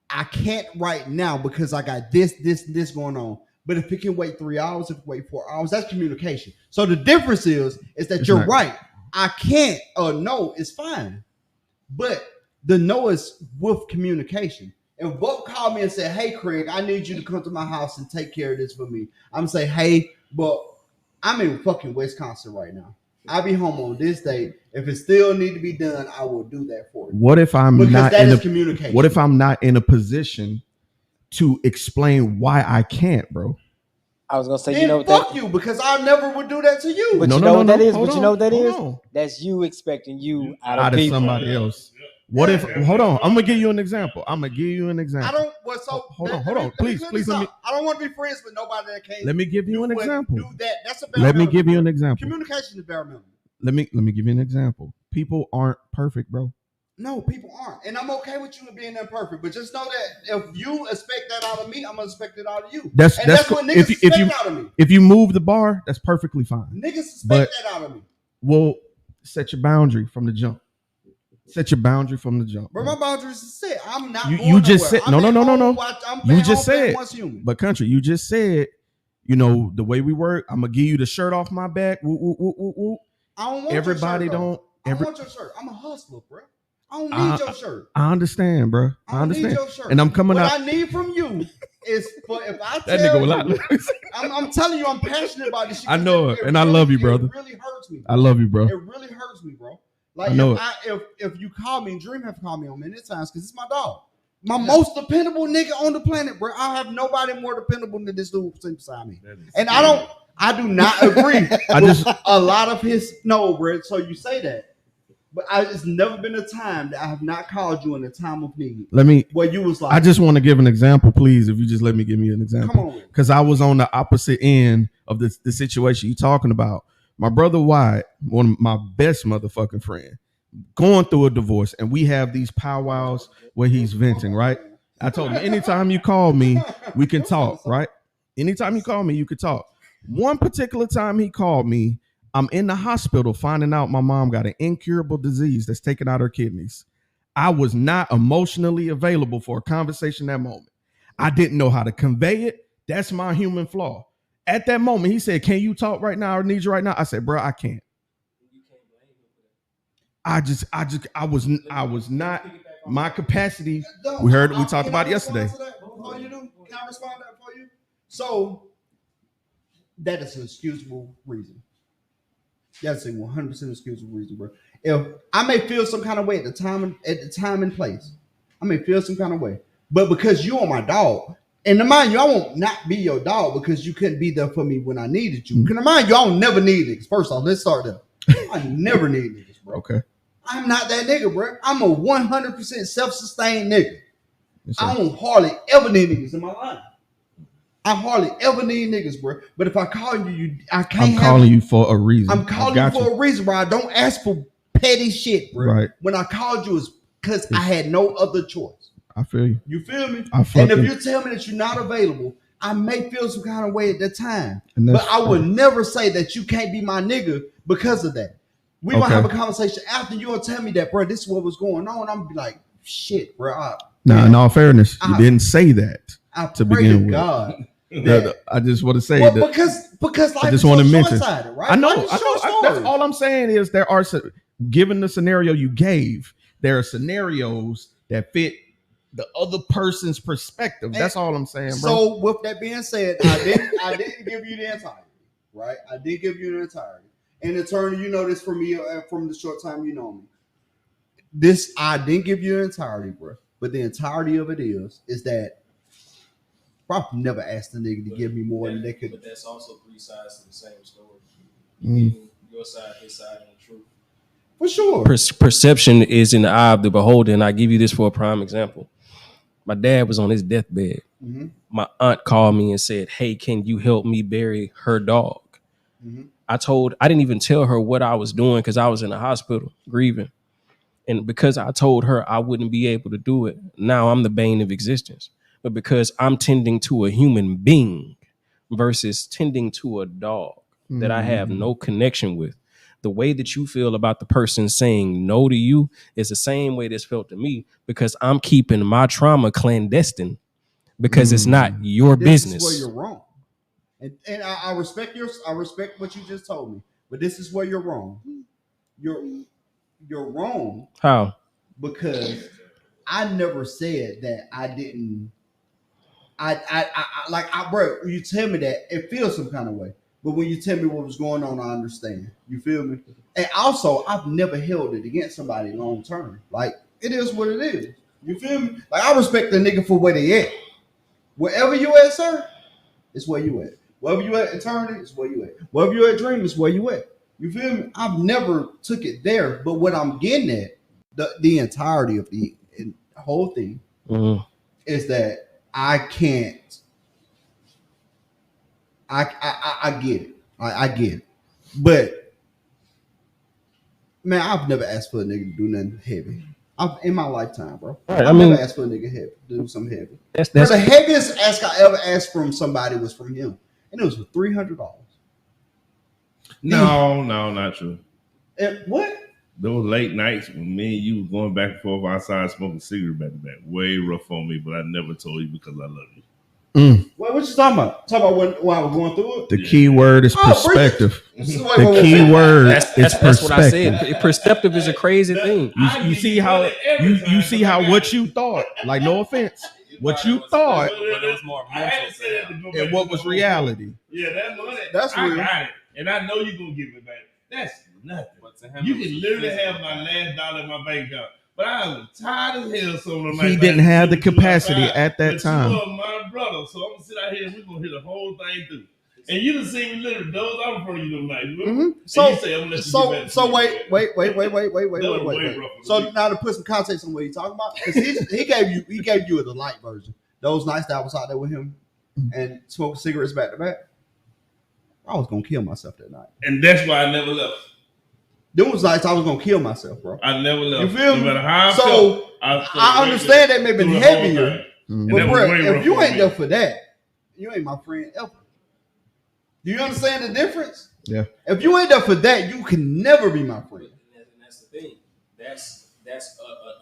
I can't right now because I got this going on. But if it can wait 3 hours, if it wait 4 hours, that's communication. So the difference is that you're right. I can't or no, it's fine. But the no is with communication. If Buck called me and said, "Hey, Craig, I need you to come to my house and take care of this for me," I'm gonna say, "Hey, but I'm in fucking Wisconsin right now. I'll be home on this day. If it still need to be done, I will do that for you." What if I'm not communication? What if I'm not in a position to explain why I can't, bro? I was gonna say, then fuck you, because I never would do that to you. But you know what that is? But you know what that is? That's you expecting you out of somebody else. What if? Hold on, I'm gonna give you an example. I don't. Hold on. Please let me. I don't want to be friends with nobody that can't. Let me give you an example. Do that. That's a bare Let me give you an example. Communication is bare minimum. Let me give you an example. People aren't perfect, bro. No, people aren't, and I'm okay with you being imperfect. But just know that if you expect that out of me, I'm gonna expect it out of you. That's what niggas expect out of me. If you move the bar, that's perfectly fine. Niggas expect that out of me. Well, set your boundary from the jump. Set your boundary from the jump. But my boundaries is set. I'm not. You just said no. You just said. But country, you just said. You know the way we work. I'm gonna give you the shirt off my back. Woo, woo, woo, woo, woo. I don't want everybody your shirt, don't. I don't want your shirt. I'm a hustler, bro. I don't need your shirt. I understand, bro. I understand. Need your shirt. And I'm coming out. What I need from you is for if I that tell nigga will not. I'm telling you, I'm passionate about this shit. I know it, and I love you, brother. It really hurts me. I love you, bro. It really hurts me, bro. Like I know if you call me, Dream have called me on many times because it's my dog. My most dependable nigga on the planet, bro. I have nobody more dependable than this dude sitting beside me. And I do not agree with a lot of his bro. So you say that. But it's never been a time that I have not called you in a time of need. Where you was like, I just want to give an example, please. If you just let me give me an example. Come on. Because I was on the opposite end of the situation you're talking about. My brother Wyatt, one of my best motherfucking friend, going through a divorce, and we have these powwows where he's venting, right? I told him, anytime you call me, we can talk, right? Anytime you call me, you can talk. One particular time he called me, I'm in the hospital finding out my mom got an incurable disease that's taking out her kidneys. I was not emotionally available for a conversation that moment. I didn't know how to convey it. That's my human flaw. At that moment, he said, can you talk right now? I need you right now. I said, bro, I can't. I was not my capacity. We talked about it yesterday. Can I respond to that for you? So that is an excusable reason. That's a 100% excusable reason, bro. If I may feel some kind of way at the time and place, I may feel some kind of way, but because you are my dog, and to mind you, I won't not be your dog because you couldn't be there for me when I needed you. Can I mind you, I don't never need niggas. First off, let's start there. I never need niggas, bro. Okay. I'm not that nigga, bro. I'm a 100% self-sustained nigga. Yes, I don't hardly ever need niggas in my life. I hardly ever need niggas, bro. But if I call you, I can't. I'm calling you for a reason. I'm calling you for a reason, bro. I don't ask for petty shit, bro. Right. When I called you, it's because I had no other choice. I feel you. You feel me? And if you tell me that you're not available, I may feel some kind of way at that time. But I would never say that you can't be my nigga because of that. We gonna have a conversation after you gonna tell me that, bro. This is what was going on. I'm gonna be like, shit, bro. Now, in all fairness, you didn't say that to begin with. God. I just want to say that because life I just is want to so mention. short-sighted, right? I know. That's all I'm saying is there are, given the scenario you gave, there are scenarios that fit the other person's perspective. That's all I'm saying, bro. So with that being said, I didn't give you the entirety, right? I did give you the entirety. And Eterniti, you know this from me from the short time you know me. This I didn't give you the entirety, bro. But the entirety of it is that probably never asked a nigga to give me more than they could. But that's also three sides to the same story. Your side, his side, and the truth. For sure. Perception is in the eye of the beholder, and I give you this for a prime example. My dad was on his deathbed. Mm-hmm. My aunt called me and said, "Hey, can you help me bury her dog?" Mm-hmm. I didn't even tell her what I was doing because I was in the hospital grieving. And because I told her I wouldn't be able to do it, now I'm the bane of existence. But because I'm tending to a human being versus tending to a dog that I have no connection with, the way that you feel about the person saying no to you is the same way that's felt to me because I'm keeping my trauma clandestine because it's not your business. This is where you're wrong. And I respect what you just told me, but this is where you're wrong. You're wrong. How? Because I never said that I didn't. Bro, you tell me that it feels some kind of way, but when you tell me what was going on, I understand. You feel me? And also, I've never held it against somebody long term. Like it is what it is. You feel me? Like I respect the nigga for where they at. Wherever you at, sir, it's where you at. Wherever you at, Eterniti, it's where you at. Wherever you at, Dream, it's where you at. You feel me? I've never took it there, but what I'm getting at, the entirety of the whole thing, is that I can't. I get it. I get it, but man, I've never asked for a nigga to do nothing heavy. In my lifetime, bro. Right, I've never asked for a nigga to do something heavy. That's the heaviest ask I ever asked from somebody was from him, and it was for $300. No, not true. What? Those late nights when me and you was going back and forth outside smoking cigarettes back to back, way rough on me, but I never told you because I love you. What you talking about? Talking about when I was going through it? The key word is perspective. The key word is perspective. That's what I said. Perspective is a crazy thing. You see how you see how what you thought, like no offense, what you thought, but it was more mental and what was reality. Yeah, that money, that's real. I got it, and I know you're gonna give it back. That's nothing. You can literally have my last dollar in my bank account. But I was tired as hell some of the nights. He didn't have the capacity at that time. You are my brother, so I'm gonna sit out here and we're gonna hit the whole thing through. And you done seen me literally doze out in front of you them nights. So wait. So now to put some context on what he's talking about, because he gave you the light version. Those nights that I was out there with him and smoking cigarettes back to back, I was gonna kill myself that night. And that's why I never left. There was nights I was gonna kill myself, bro. I never left. You feel me? No matter how I understand that may have been heavier. And But that was bro, way if rough you on ain't me. there for that, you ain't my friend ever. Do you understand the difference? Yeah. If you ain't there for that, you can never be my friend. And that's the thing. That's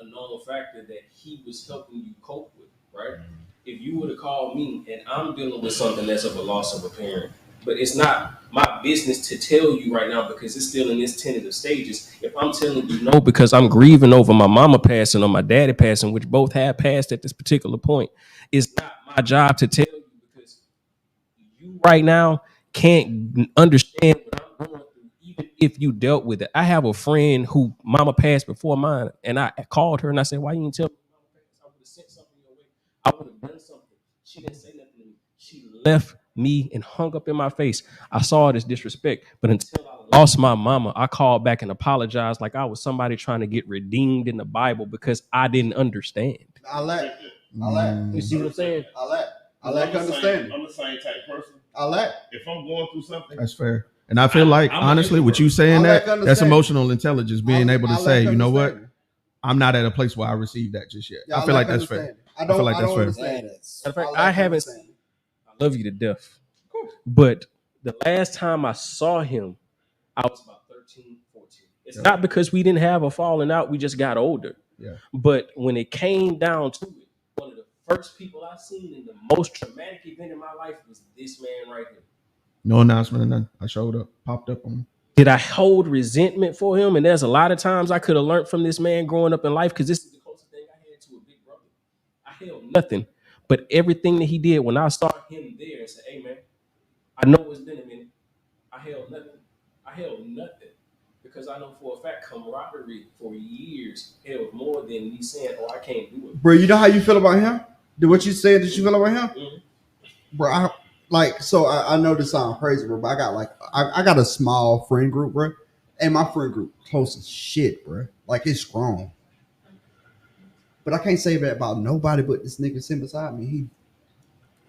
a normal factor that he was helping you cope with, right? If you would have called me and I'm dealing with something that's of a loss of a parent, but it's not my business to tell you right now because it's still in its tentative stages. If I'm telling you no because I'm grieving over my mama passing or my daddy passing, which both have passed at this particular point, it's not my job to tell you because you right now can't understand what I'm going through, even if you dealt with it. I have a friend who mama passed before mine, and I called her and I said, "Why you didn't tell me mama passed? I would have sent something your way. I would have done something." She didn't say nothing to me. She left me and hung up in my face. I saw it as disrespect, but until I lost my mama, I called back and apologized like I was somebody trying to get redeemed in the Bible because I didn't understand. I like. You see what I'm saying? I like understanding. I'm the same type person. I like. If I'm going through something, That's fair. And I feel like, honestly, with you saying that, that's emotional intelligence, being able to say, you know what, I'm not at a place where I received that just yet. I feel like that's fair. I feel like that's fair. Matter of fact, I haven't. I love you to death. But the last time I saw him, I was about 13, 14. It's not because we didn't have a falling out. We just got older. Yeah. But when it came down to it, one of the first people I seen in the most traumatic event in my life was this man right here. No announcement or nothing. I showed up, popped up on him. Did I hold resentment for him? And there's a lot of times I could have learned from this man growing up in life because this is the closest thing I had to a big brother. I held nothing. But everything that he did, when I saw him there and said, "Hey, man, I know it's been a minute," I held nothing. I held nothing because I know for a fact camaraderie for years held more than me saying, "Oh, I can't do it." Bro, you know how you feel about him? What you said that you feel about him? Mm-hmm. Bro, I know this sounds crazy, bro, but I got a small friend group, bro. And my friend group close as shit, bro. Like, it's strong. But I can't say that about nobody but this nigga sitting beside me.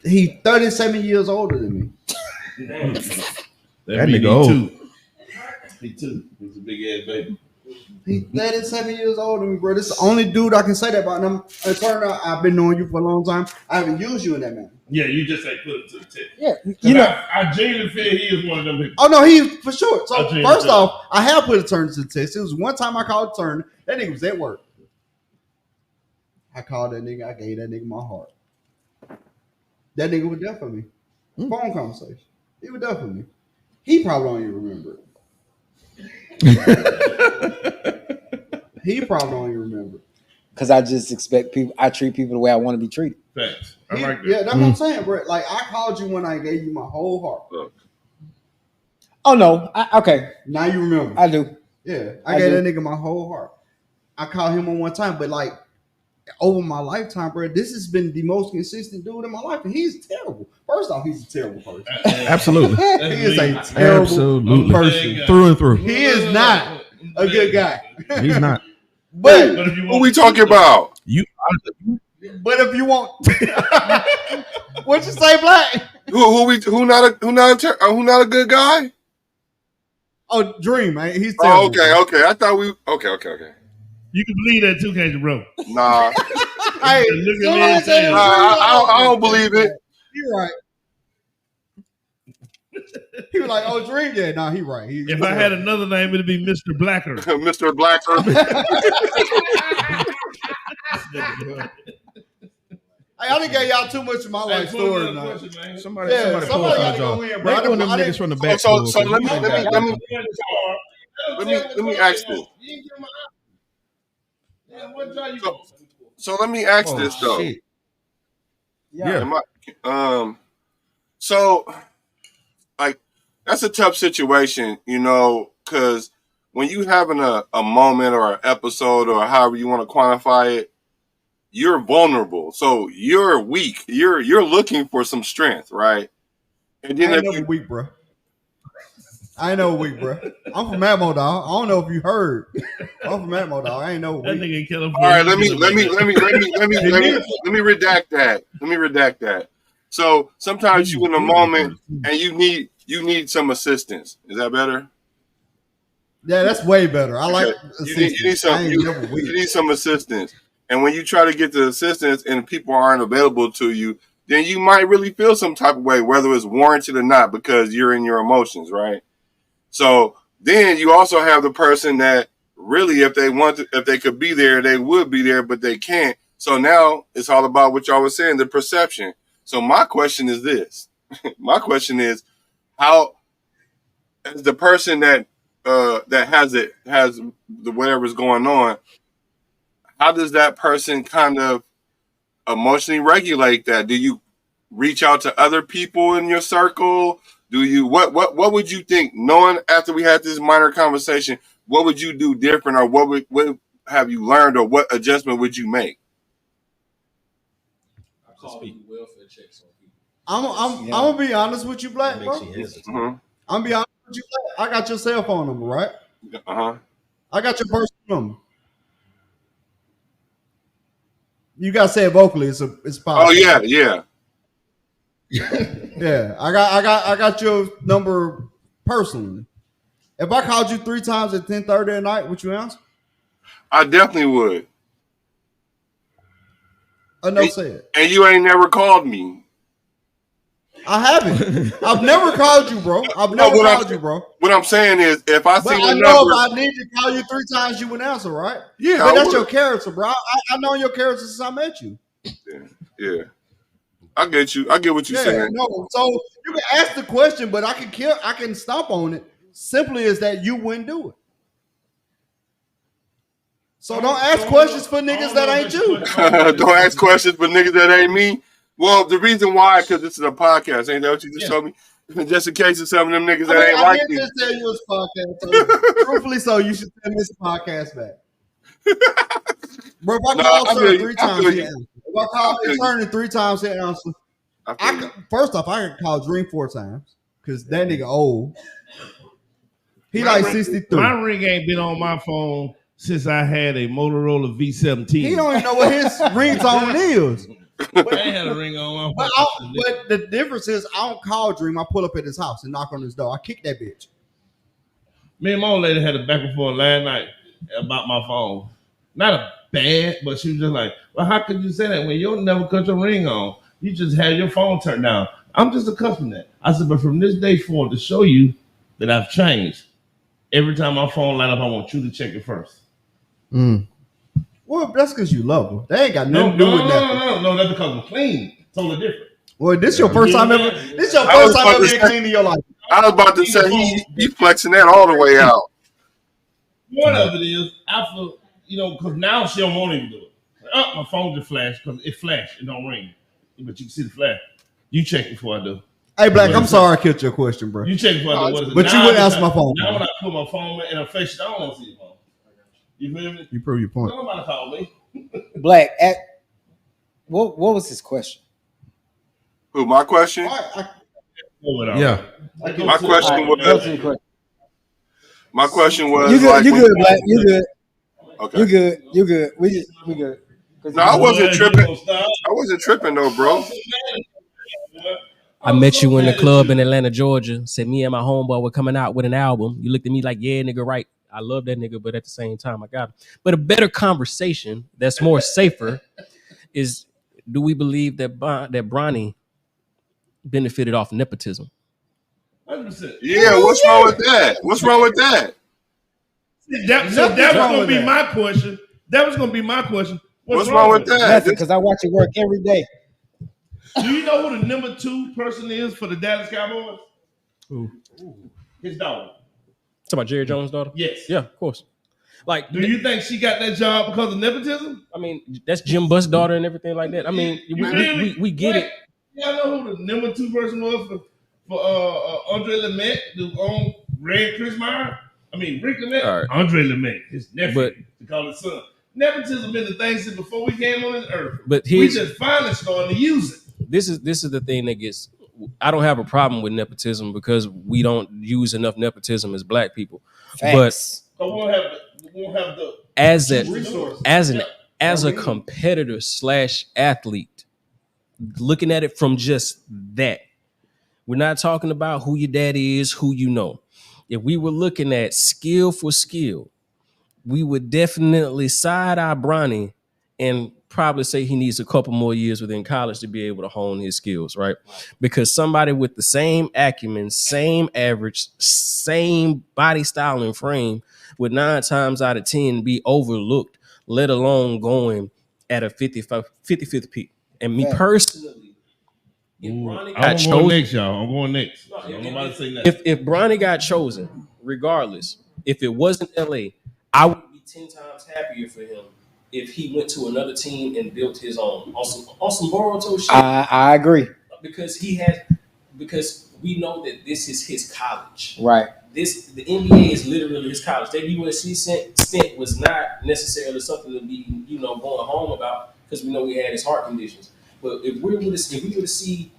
He 37 years older than me. That nigga old. He too. He's a big ass baby. He's 37 years older than me, bro. This is the only dude I can say that about. And it turned out I've been knowing you for a long time. I haven't used you in that manner. Yeah, you just ain't put it to the test. Yeah, you know. I genuinely feel he is one of them people. Oh no, he for sure. So first off, I have put a turn to the test. It was one time I called a turn. That nigga was at work. I called that nigga. I gave that nigga my heart. That nigga was there for me. Phone conversation. He was there for me. He probably don't even remember it. He probably don't even remember it. Because I just expect people. I treat people the way I want to be treated. Thanks. I like that. Yeah, that's what I'm saying, bro. Like, I called you when I gave you my whole heart. Oh no. Okay. Now you remember. I do. Yeah, I gave that nigga my whole heart. I called him on one time, but like over my lifetime, bro, this has been the most consistent dude in my life, and he's terrible. First off, he's a terrible person. Absolutely. He is a terrible person through and through. He is not a good guy. He's not. But who we talking about? But if you want, what you say, Black? Who not a good guy? Oh, Dream, man, he's terrible. Okay. I thought we okay. You can believe that too, can't you, bro? Nah. Hey, look at me. I don't believe it. You're right. He was like, "Oh, Dream, yeah, nah, he right." If I had another name, it'd be Mr. Blacker. Mr. Blacker. Hey, I done gave y'all too much of my life story tonight. Somebody gotta go in, bro. Make one of them niggas from the back. So let me ask this. So let me ask this though. Shit. Yeah. So like that's a tough situation, you know, because when you having a moment or an episode or however you want to quantify it, you're vulnerable. So you're weak. You're looking for some strength, right? And then I ain't no weak, bro. I ain't no weak, bro. I'm from Atmo, dog. I don't know if you heard. I'm from Atmo, dog. I ain't no weak. That nigga kill him. All right, let me redact that. Let me redact that. So sometimes you in a moment and you need some assistance. Is that better? Yeah, that's way better. I like you need some assistance. And when you try to get the assistance and people aren't available to you, then you might really feel some type of way, whether it's warranted or not, because you're in your emotions, right? So then you also have the person that really, if they want to, if they could be there, they would be there, but they can't. So now it's all about what y'all was saying, the perception. So my question is this. My question is, how, as the person that has the whatever's going on, how does that person kind of emotionally regulate that? Do you reach out to other people in your circle? Do you what would you think, knowing after we had this minor conversation, what would you do different, or what have you learned, or what adjustment would you make? I'm gonna be honest with you, Black, bro. Mm-hmm. I'm gonna be honest with you, Black. I got your cell phone number, right? I got your personal number. You gotta say it vocally. It's possible. Oh yeah. Yeah, I got your number personally. If I called you 3 times at 10:30 at night, would you answer? I definitely would. Enough said. And you ain't never called me. I haven't. I've never called you, bro. I've never called you, bro. What I'm saying is, if I see the I number, know if I need to call you 3 times, you would answer, right? Yeah, but that's your character, bro. I know your character since I met you. Yeah. I get you. I get what you're saying. No, so you can ask the question, but I can stomp on it. Simply as that you wouldn't do it. So don't ask questions for niggas that ain't you. Don't ask questions for niggas that ain't me. Well, the reason why, because this is a podcast. Ain't that what you just told me? Just in case of some of them niggas that ain't like me. I did just tell you it's podcast. So, truthfully, so you should send this podcast back. Bro, if I call Sir 3 times, he answer. If I call Eterniti 3 times, he answer. First off, I can call Dream 4 times because that nigga old. He like 63. My ring ain't been on my phone since I had a Motorola V17. He don't even know what his ringtone is. I ain't had a ring on my phone. But the difference is, I don't call Dream. I pull up at his house and knock on his door. I kick that bitch. Me and my old lady had a back and forth last night about my phone. Not a bad, but she was just like, well, how could you say that when you don't never cut your ring on? You just had your phone turned down. I'm just accustomed to that. I said, but from this day forward, to show you that I've changed, every time my phone light up, I want you to check it first. Well, that's because you love her. They ain't got nothing to do with that. No, that's because I'm clean. Totally different. Well, this your first time ever. This your first time ever being clean in your life. I was about to say he flexing that all the way out. One of it is, I feel, because now she don't want him to do it. My phone just flashed because it flashed. It don't ring. But you can see the flash. You check before I do. Hey, Black, I'm sorry I killed your question, bro. You check before I do. What is it? But you wouldn't answer my phone. Now when I put my phone in her face, I don't want to see the phone. You feel me? You prove your point. Nobody call me. Black, what was his question? Who, my question? Yeah. My question was. My question was. You good? You good, Black? You good? Okay. You good? You good? We good. No, I wasn't tripping. I wasn't tripping though, bro. I met you in the club in Atlanta, Georgia. Said me and my homeboy were coming out with an album. You looked at me like, yeah, nigga, right. I love that nigga, but at the same time, I got him. But a better conversation that's more safer is, do we believe that Bronny benefited off nepotism? 100%. Yeah, what's wrong with that? What's wrong with that? That was going to be my question. That was going to be my question. What's wrong with that? Nothing, because I watch it work every day. Do you know who the number 2 person is for the Dallas Cowboys? Who? His daughter. Talk about Jerry Jones' daughter? Yes. Yeah, of course. Like, do you think she got that job because of nepotism? I mean, that's Jim Buss's daughter and everything like that. I mean, we get it. Y'all know who the number 2 person was for Andre Lemaitre, who owned Red Chris Meyer? I mean, Rick Lemaitre, right. Andre Lemaitre, his nephew, to call his son. Nepotism been the thing since before we came on this earth. But we just finally starting to use it. This is the thing that gets. I don't have a problem with nepotism because we don't use enough nepotism as Black people. Facts. But we won't have the as a competitor / athlete, looking at it from just that. We're not talking about who your daddy is, who you know. If we were looking at skill for skill, we would definitely side eye Bronny and probably say he needs a couple more years within college to be able to hone his skills, right? Because somebody with the same acumen, same average, same body style and frame would 9 times out of 10 be overlooked, let alone going at a 55th pick. And me personally, if Bronny got I'm chosen, going next, y'all. I'm going next. Nobody say that. if Bronny got chosen, regardless, if it wasn't LA, I would be 10 times happier for him if he went to another team and built his own on some Boruto shit. I agree. Because we know that this is his college. Right. The NBA is literally his college. That USC stint was not necessarily something to be, going home about, because we know he had his heart conditions. But if we were to see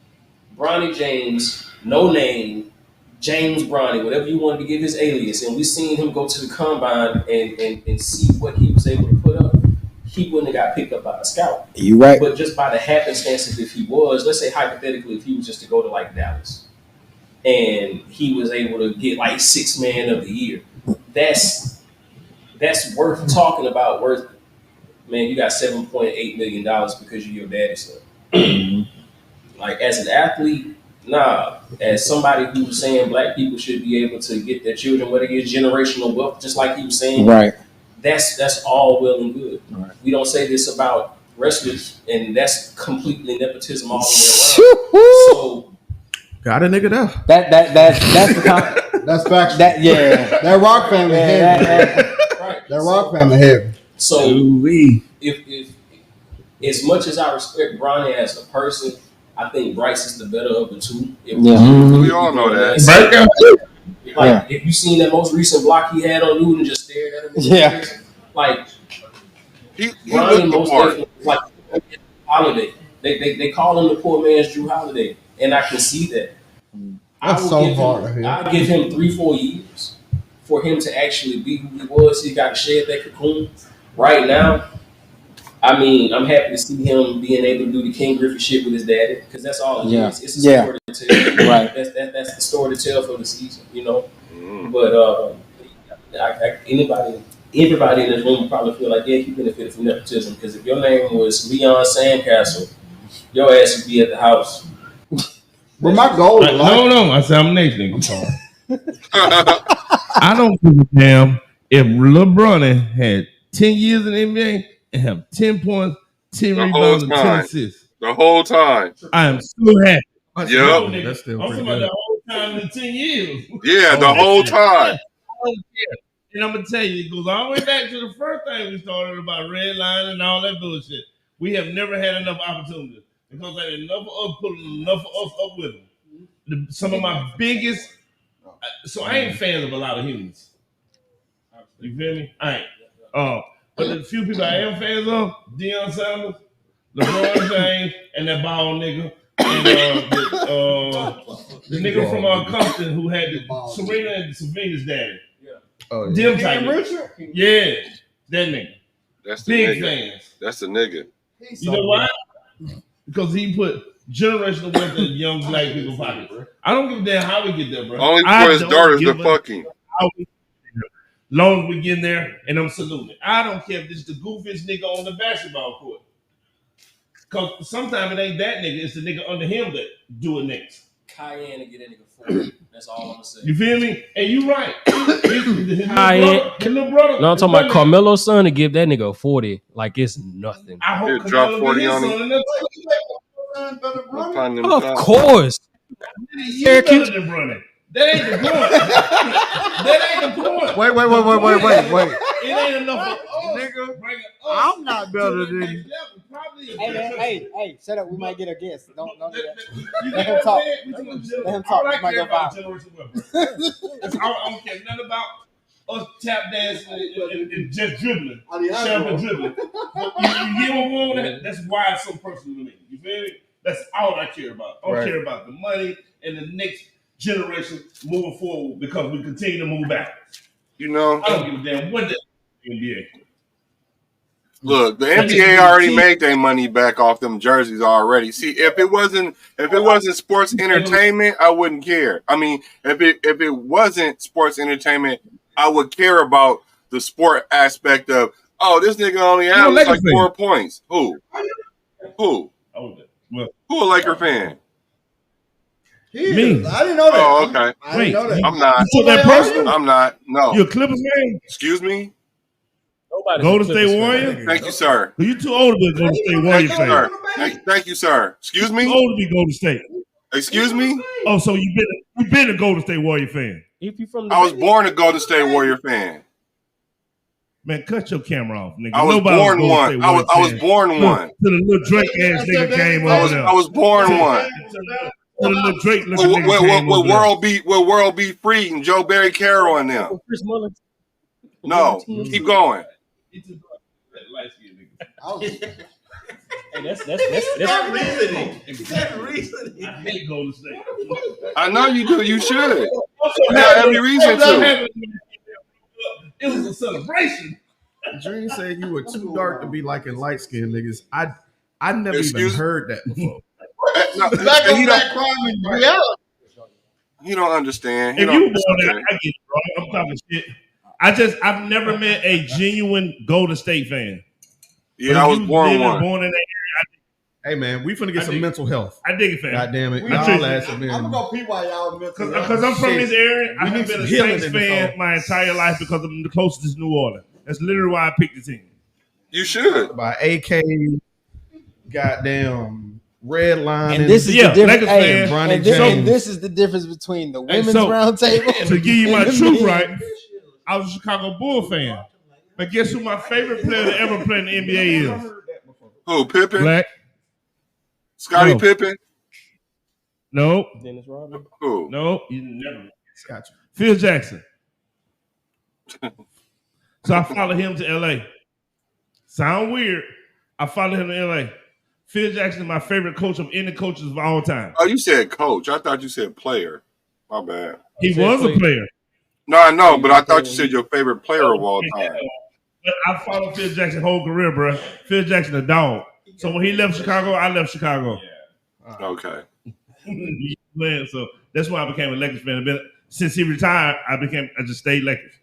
Bronny James, no name, James Bronny, whatever you wanted to give his alias, and we seen him go to the combine and see what he was able to put up, he wouldn't have got picked up by a scout. You right. But just by the happenstance, if he was, let's say hypothetically, if he was just to go to like Dallas, and he was able to get like 6th man of the year, that's worth talking about. Man, you got $7.8 million because you're your daddy's son. Like, as an athlete, nah. As somebody who was saying black people should be able to get their children, whether it's generational wealth, just like he was saying, right? That's all well and good. Right. We don't say this about wrestlers, and that's completely nepotism all the way around. So, got a nigga there. That's the that's factual. That Rock family heavy. That Rock family heavy. So if as much as I respect Bronny as a person, I think Bryce is the better of the two. We all know that. Like, if you seen that most recent block he had on Newton and just stared at him, like he Bronny most definitely like Holiday. They call him the poor man's Drew Holiday, and I can see that. That's so hard. I'll give him 3-4 years for him to actually be who he was. He got to shed that cocoon. Right now, I mean, I'm happy to see him being able to do the King Griffey shit with his daddy, because that's all it is. It's a story to tell. Right. That's the story to tell for the season, But everybody in this room probably feel like, he benefited from nepotism, because if your name was Leon Sandcastle, your ass would be at the house. But my goal is no. I said I'm next nigga. I'm sorry. I don't give a damn if LeBron had 10 years in the NBA and have 10 points, 10 rebounds, and 10 assists. The whole time. I am so happy. Yep. That's still I'm pretty talking about good. the whole time in 10 years. Yeah, the whole time. And I'm going to tell you, it goes all the way back to the first thing we started about red line and all that bullshit. We have never had enough opportunities, because there ain't enough of us pulling enough of us up with them. Some of my biggest, so I ain't fans of a lot of humans. You feel me? I ain't. But the few people I am fans of, Deion Sanders, LeBron James, and that bald nigga, and the nigga from Compton who had the Serena and Serena's daddy. Oh, yeah. Them type. Richard? Yeah, that nigga. That's the Big nigga. fans. That's the nigga. You know why? Because he put generational wealth in young black people's pockets. I don't give a damn how we get there, bro. Only for his daughters to fucking. Long as we get in there and I'm saluting. I don't care if this is the goofiest nigga on the basketball court. Because sometimes it ain't that nigga, it's the nigga under him that do it next. Cayenne to get that nigga 40. That's all I'm gonna say. You feel me? And you right. His little brother. No, I'm talking about Carmelo's son to give that nigga 40 like it's nothing. I hope He'll drop 40 on him. Of course. Syracuse than Bronny. That ain't the point. That ain't the point. Wait. It ain't enough of us. Nigga, I'm not better than you. Hey, man, hey, shut up. We might get a guest. Don't do that. You Let him talk. Let him talk. All I You might care go about viral. generational wealth. I don't care nothing about us tap dancing and just dribbling. Shut up and dribbling. You get what I want? That's why it's so personal to me. You feel me? That's all I care about. I don't care about the money and the next generation moving forward, because we continue to move backwards. You know, I don't give a damn what the NBA. Look, the NBA already made their money back off them jerseys already. See, if it wasn't sports entertainment, I wouldn't care. I mean, if it wasn't sports entertainment, I would care about the sport aspect of Oh, this nigga only averaged like 4 points. Who? Well, Who a Laker fan? Me. I didn't know that. Oh, okay. I didn't know that. I'm not. You took that personal? I'm not. No. You a Clippers fan? Excuse me? Golden State Warrior? Thank you, sir. You too old to be a Golden State Warrior fan. Thank you, sir. Excuse me? You too old to be Golden State. Excuse me? Oh, so you been a Golden State Warrior fan? If you from I was born a Golden State Warrior fan. Man, cut your camera off, nigga. I was born one. I was born one. To the little Drake ass nigga came over there. I was born one. To the little Drake looking nigga came over there. Will World Be Free and Joe Barry Carroll and them? No, keep going. Hey, that's reasoning. Exact reasoning. I hate Golden State. I know you do. You should. You have every reason to. It was a celebration. Dream said you were too dark to be liking light skinned niggas. I never even heard that before. Black on black crime in reality. You don't understand. If you born there, I get it, bro. I'm talking shit. I've never met a genuine Golden State fan. Yeah, I was born one. Born in that Hey man, we finna get some mental health. I dig it, fam. God damn it. I'm gonna go pee while y'all mental Because I'm from this area. I have been a Saints in fan my entire life because I'm the closest to New Orleans. That's literally why I picked the team. You should. By AK, goddamn Red Line. And this is the difference. Hey, and this is the difference between the women's so, roundtable. To give you my truth right, I was a Chicago Bull fan. But guess who my favorite player to ever play in the NBA is? Who? Pippen? Black. Scottie Pippen? No. Dennis Rodman? Who? No. You never. Gotcha. Phil Jackson. So I followed him to LA. Sound weird. I followed him to LA. Phil Jackson is my favorite coach of any coaches of all time. Oh, you said coach. I thought you said player. My bad. He was a player. No, I know, but I thought you said your favorite player of all time. But I followed Phil Jackson's whole career, bro. Phil Jackson, a dog. So when he left Chicago, I left Chicago. Okay. So that's why I became a Lakers fan. But since he retired, I just stayed Lakers.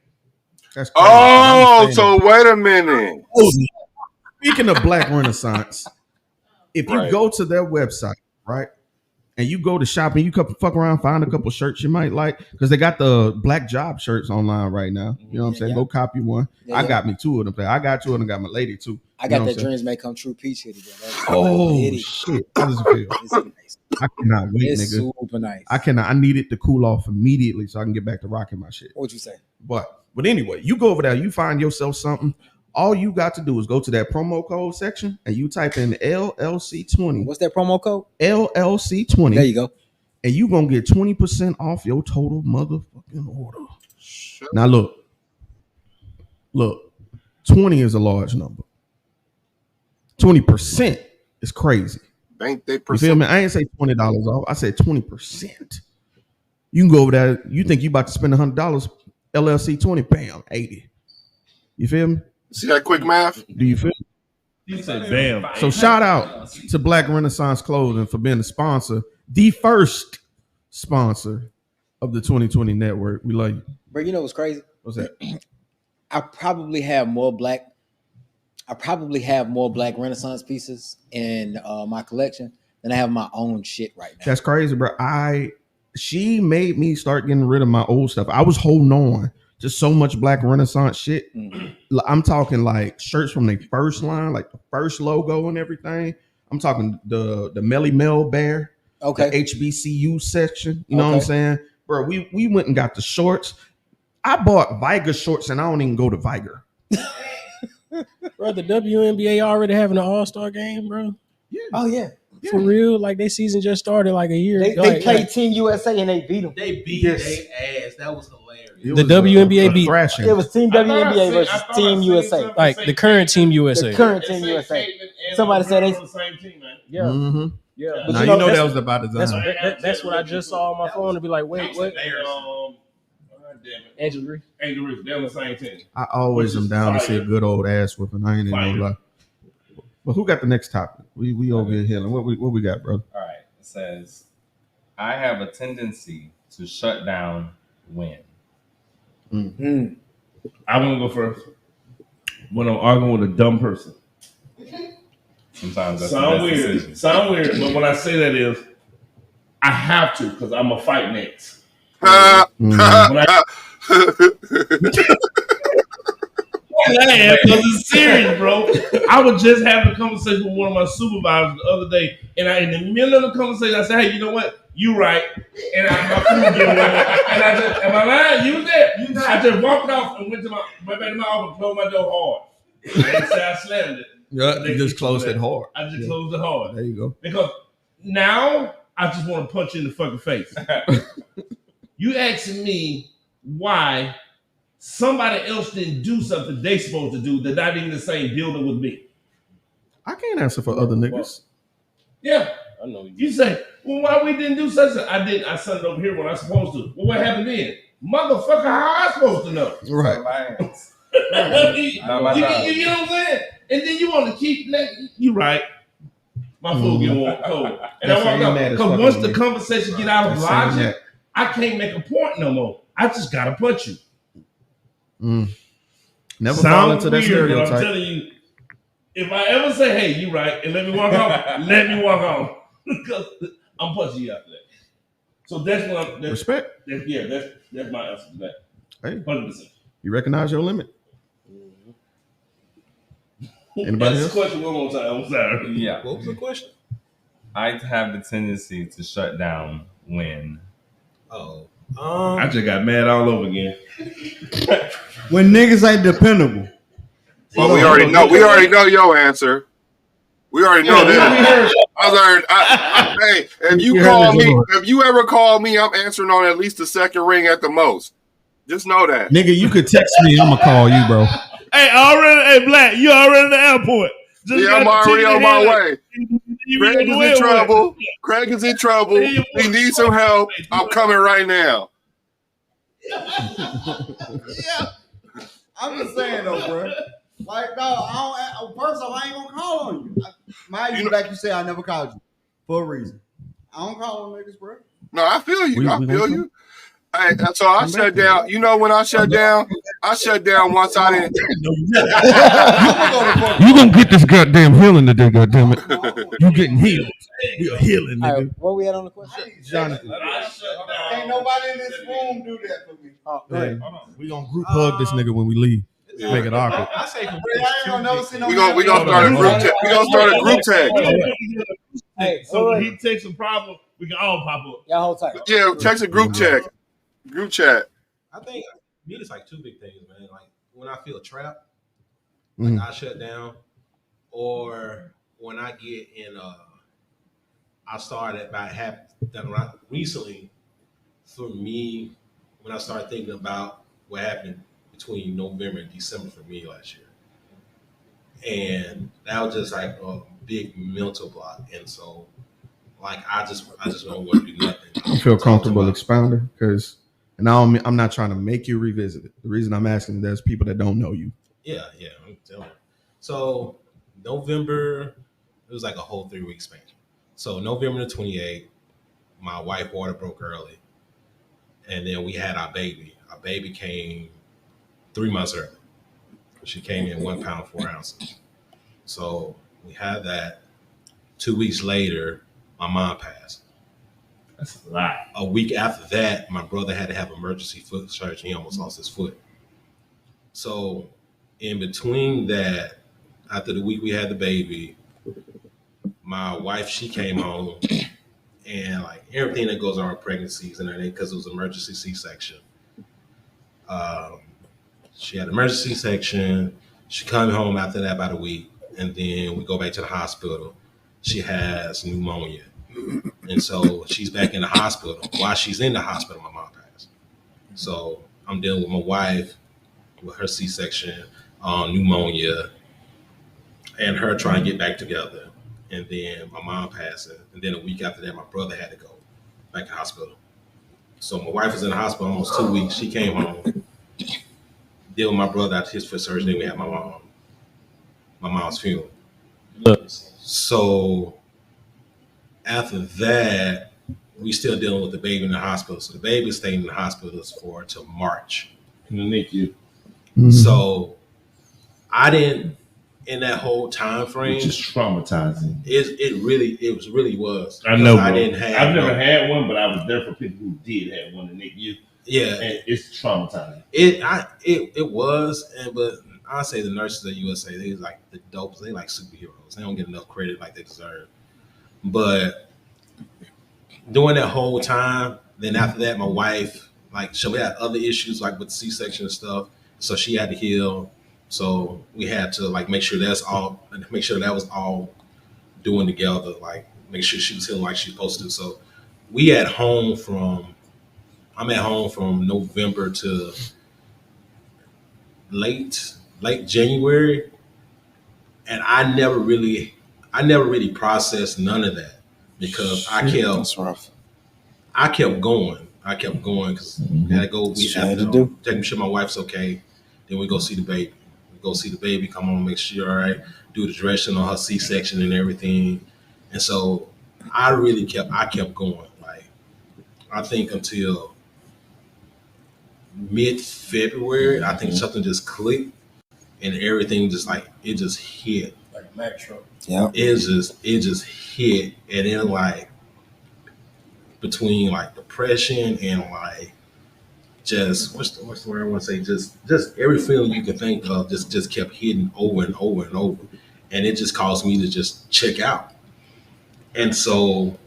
That's crazy. Oh, so wait a minute. Speaking of Black Renaissance, if you Right. go to their website, right, and you go to shop and you fuck around, find a couple shirts you might like, because they got the Black Job shirts online right now. You know what I'm saying? Yeah. Go copy one. Yeah, I got me two of them. I got two of them. Got my lady too. I got You know that what I'm Dreams May Come True peach hoodie. Oh shit! How does it feel? It's nice. I cannot wait, It's nigga. super nice. I cannot. I need it to cool off immediately so I can get back to rocking my shit. What you say? But anyway, you go over there, you find yourself something. All you got to do is go to that promo code section and you type in LLC20. What's that promo code? LLC20. There you go. And you gonna get 20% off your total motherfucking order. Now look, 20 is a large number. 20% is crazy. Bank they You percent. feel me? I ain't say $20 off. I said 20%. You can go over there. You think you about to spend $100? LLC 20, bam, 80. You feel me? See that quick math? Do you feel me? You said bam. So shout out to Black Renaissance Clothing for being the sponsor, the first sponsor of the 2020 network. We love you. Bro, you know what's crazy? What's that? I probably have more black Renaissance pieces in my collection than I have my own shit right now. That's crazy, bro. She made me start getting rid of my old stuff. I was holding on to so much Black Renaissance shit. Mm-hmm. I'm talking like shirts from the first line, like the first logo and everything. I'm talking the Melly Mel Bear, Okay. the HBCU section. You know what I'm saying? Bro, we went and got the shorts. I bought Viger shorts and I don't even go to Viger. Bro, the WNBA already having an All-Star game, bro. Yeah. Oh yeah. For real, like their season just started like a year. They played Team USA and they beat them. They beat their ass. That was hilarious. It The was WNBA beat. thrashing. It was Team WNBA versus Team USA. Like the current Team USA. The current Team USA. Somebody said they. the same team, man. Yeah, Mm-hmm. yeah. But Now you you know, know that's- that was about design. That's what I just saw on my phone to be like, wait, what? Angel Reese. Angel Reese, they're on the same team. I always am down to see a good old ass whooping. I ain't even gonna lie. But who got the next topic? We over here healing. What we got, bro? All right. It says, I have a tendency to shut down when. I want to go first. when I'm arguing with a dumb person. Sometimes that's Sound the best weird. decision. Sound weird, but when I say that is, I have to because I'm a fight next. When I laugh because it's serious, bro. I was just having a conversation with one of my supervisors the other day, and in the middle of the conversation, I said, "Hey, you know what? You right." And my food getting warm, and I just, am I lying? You was there. I just walked off and went to my back to my office, closed my door hard. I didn't say I slammed it. Yeah, you just closed it hard. I just closed it hard. There you go. Because now I just want to punch you in the fucking face. You asking me why somebody else didn't do something they supposed to do that not even the same building with me. I can't answer for other niggas. Yeah. I know You say, well, why we didn't do such a I did. I sent it over here when I was supposed to. Well, what happened then? Motherfucker, how I supposed to know? Right. You know what I'm saying? And then you want to keep you right. My food get warm cold. And I walk out. Because once the conversation get out of logic, I can't make a point no more. I just gotta punch you. Never fall into that stereotype. I'm telling you, if I ever say, hey, you right, and let me walk off, let me walk off. Because I'm punching you after that. So that's what I'm respect. That's my answer to that. Hey, 100%. You recognize your limit. Anybody else? Question one more time. I'm sorry. Yeah. What was the question? I have the tendency to shut down when. I just got mad all over again. When niggas ain't dependable. Well, we already know your answer. We already know that. Hey, if you ever call me, I'm answering on at least the second ring at the most. Just know that. Nigga, you could text me, I'm gonna call you, bro. Hey, Black, you already in the airport. I'm already on my way. Craig is in trouble. Craig is in trouble. He needs some help. I'm coming right now. Yeah. I'm just saying though, bro. Like, no, first off, I ain't gonna call on you. Like you say, I never called you for a reason. I don't call on niggas, bro. No, I feel you. I feel you. So I shut down. You know when I shut down? I shut down once I didn't. You gonna get this goddamn healing today, goddammit. You getting healed. We are healing, nigga. Right, where we at on the question? Johnathan. Ain't nobody in this room do that for me. Hey, we gonna group hug this nigga when we leave. Yeah. Make it awkward. I say for we gonna start a group chat. We gonna start a group chat. Hey, so when he takes a problem, we can all pop up. Y'all hold tight. Yeah, text a group chat. Group chat. I think me, it's like two big things, man. Like when I feel trapped, like I shut down, or when I get in. I started about recently. For me, when I started thinking about what happened between November and December for me last year, and that was just like a big mental block, and so like I just don't want to do nothing. I feel comfortable expounding because, and I'm not trying to make you revisit it. The reason I'm asking, there's people that don't know you. Yeah, I'm telling you. So November, it was like a whole 3-week span. So November the 28th, my wife water broke early, and then we had our baby. Our baby came 3 months early. She came in 1 pound 4 ounces. So we had that. 2 weeks later, my mom passed. That's a lot. A week after that, my brother had to have emergency foot surgery. He almost lost his foot. So in between that, after the week we had the baby, my wife, she came home, and like everything that goes on with pregnancies and everything, because it was emergency C-section. She had emergency C-section. She came home after that about a week, and then we go back to the hospital. She has pneumonia, and so she's back in the hospital. While she's in the hospital, my mom passed. So I'm dealing with my wife with her C-section, pneumonia, and her trying to get back together. And then my mom passing. And then a week after that, my brother had to go back to the hospital. So my wife was in the hospital almost 2 weeks. She came home, deal with my brother after his foot surgery. Then we had my mom's funeral. So after that, we still dealing with the baby in the hospital. So the baby stayed in the hospital till March. In the NICU. So I didn't in that whole time frame. Which is traumatizing. It really was. I know, bro. I didn't have. I've never had one, but I was there for people who did have one, and and it's traumatizing. It was, but I say the nurses at USA, they like the dopes. They like superheroes. They don't get enough credit like they deserve. But during that whole time, then after that, my wife, like, she had other issues like with C-section and stuff, so she had to heal. So we had to like make sure that was all doing together, like make sure she was healing like she's supposed to. So I'm at home from November to late January, and I never really processed none of that because I kept going because I gotta go. We have to take sure my wife's okay. Then we go see the baby. Come on, make sure all right. Do the dressing on her C-section and everything. And so I kept going. Like I think until mid-February, I think something just clicked and everything just like it just hit. Like a Mack truck. Yeah. It just hit, and then like between like depression and like just what's the word I want to say? Just every feeling you can think of just kept hitting over and over and over, and it just caused me to just check out. And so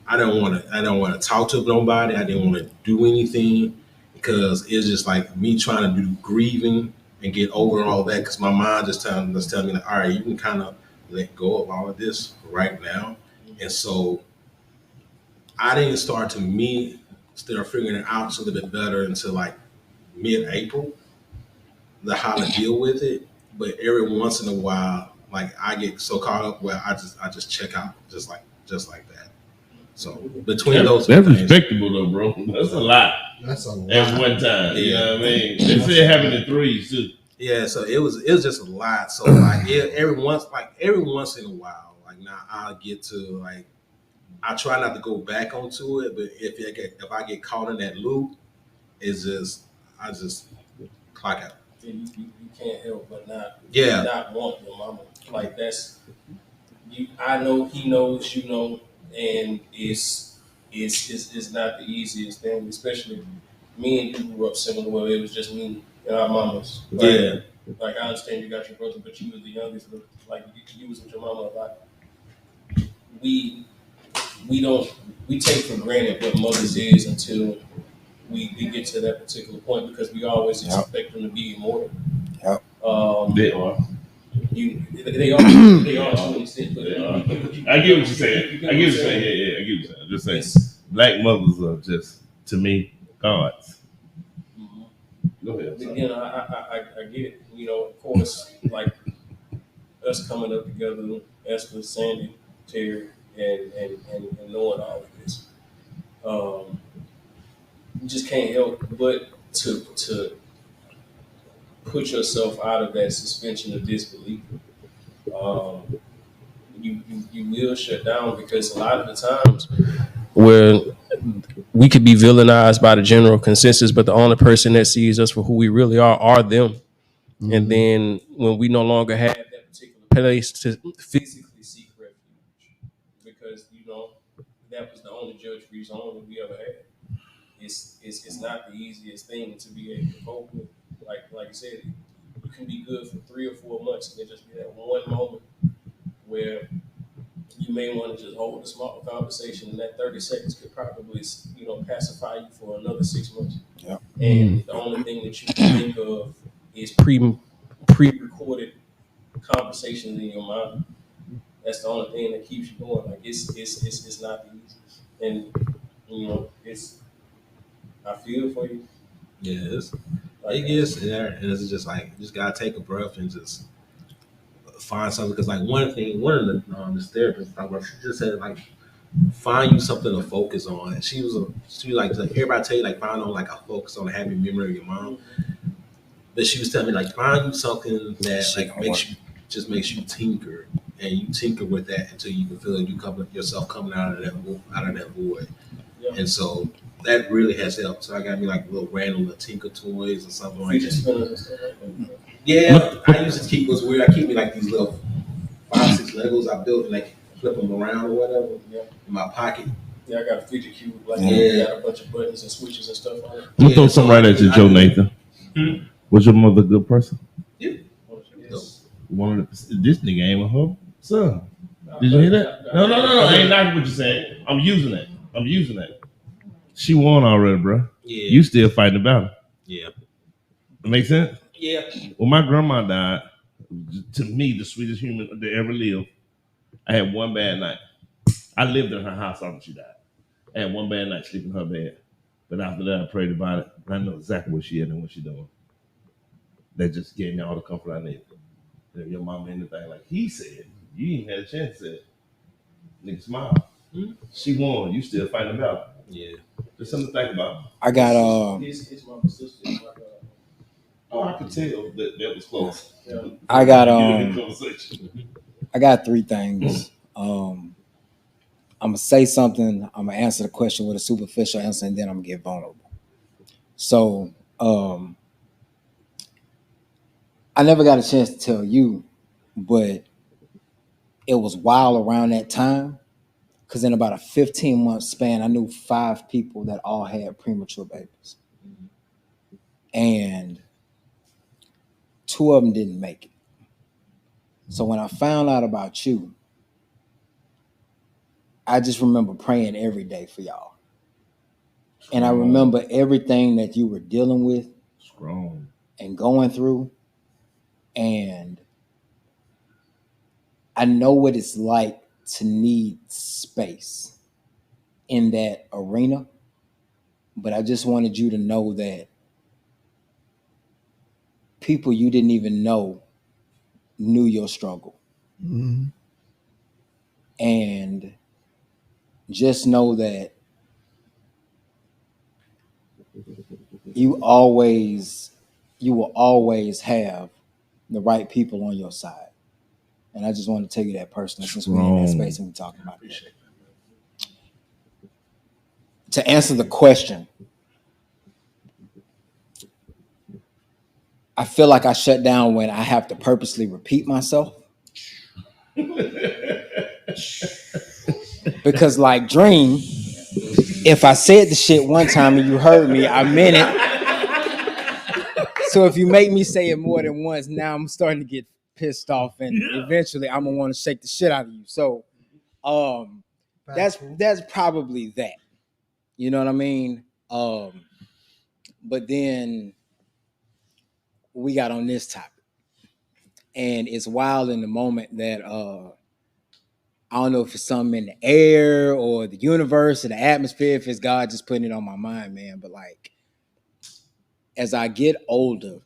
I don't want to talk to nobody. I didn't want to do anything because it's just like me trying to do grieving and get over all that because my mind just telling me like, all right, you can kind of let go of all of this right now. And so I didn't start figuring it out a little bit better until like mid-April, how to deal with it. But every once in a while, like I get so caught up where I just check out just like that. So between those that's things, respectable though, bro. That's a lot. That's a lot. At one time. You know what I mean? They say it happened in threes too. yeah. So it was just a lot. So like every once in a while, like now I'll get to like I try not to go back onto it, but if I get caught in that loop, I just clock out. You can't help but Yeah. not want your mama. Like that's you. I know he knows, you know, and it's not the easiest thing, especially me and you grew up similar. Well, it was just me and our mamas. Like, Yeah. Like I understand you got your brother, but you was the youngest. Like you was with your mama a lot. We take for granted what mothers is until we get to that particular point because we always expect them to be immortal. Yep. They are. They are to an extent, but I get what you're saying. Yeah, I get what you're saying. I'm just saying, black mothers are just, to me, gods. Go ahead. Again, I get it. You know, of course, like us coming up together, Esther, Sandy, Terry, and knowing all of this, you just can't help but to put yourself out of that suspension of disbelief. You will shut down because a lot of the times where we could be villainized by the general consensus, but the only person that sees us for who we really are them. Mm-hmm. And then when we no longer have that particular place to physically seek refuge, because you know that was the only judge free zone that we ever had. It's not the easiest thing to be able to cope with. Like I said, you can be good for 3 or 4 months, and there just be that one moment where you may want to just hold a small conversation, and that 30 seconds could probably, pacify you for another 6 months. Yeah. And the only thing that you can think of is pre-recorded conversations in your mind. That's the only thing that keeps you going. Like it's not the easiest, and I feel for you. Yeah, it gets there, and it's just like you just gotta take a breath and just find something. Because like one of the this therapist talked about, she just said like find you something to focus on. And she was like everybody tell you like find on like a focus on a happy memory of your mom. But she was telling me like find you something that like makes you tinker, and you tinker with that until you can feel yourself coming out of that void. Yeah. And so that really has helped. So I got me like little random little tinker toys or something like that. Yeah, I used to keep what's weird. I keep me like these little 5-6 Legos I built and like flip them around or whatever in my pocket. Yeah, I got a fidget cube. Like, Yeah. got a bunch of buttons and switches and stuff on it. I'm gonna throw something right at you, Johnathan. Was your mother a good person? Yeah. One of this nigga ain't with her son. Did you hear that? No. I ain't knocking what you're saying. I'm using that. She won already, bro. Yeah. You still fighting the battle. Yeah. That make sense? Yeah. When my grandma died, to me, the sweetest human that ever lived, I had one bad night. I lived in her house after she died. I had one bad night sleeping in her bed. But after that, I prayed about it. And I know exactly what she is and what she doing. That just gave me all the comfort I needed. If your mama anything like he said, you ain't had a chance to say it. Nigga, smile. She won. You still fighting the battle. Yeah. Just something to think about. I got His mama's sister. Oh, I could tell that was close. I got conversation. I got 3 things. I'm gonna say something. I'm gonna answer the question with a superficial answer, and then I'm gonna get vulnerable. So, I never got a chance to tell you, but it was wild around that time because in about a 15-month span, I knew 5 people that all had premature babies, and 2 of them didn't make it. So when I found out about you, I just remember praying every day for y'all. And I remember everything that you were dealing with and going through. And I know what it's like to need space in that arena. But I just wanted you to know that people you didn't even know knew your struggle. Mm-hmm. And just know that you will always have the right people on your side. And I just want to tell you that personally since we're in that space and we're talking about that. To answer the question, I feel like I shut down when I have to purposely repeat myself. Because like Dream, if I said the shit one time and you heard me, I meant it. So if you make me say it more than once, now I'm starting to get pissed off and eventually I'm gonna want to shake the shit out of you. So that's probably that. You know what I mean? But then we got on this topic. And it's wild in the moment that I don't know if it's something in the air or the universe or the atmosphere, if it's God just putting it on my mind, man. But like, as I get older,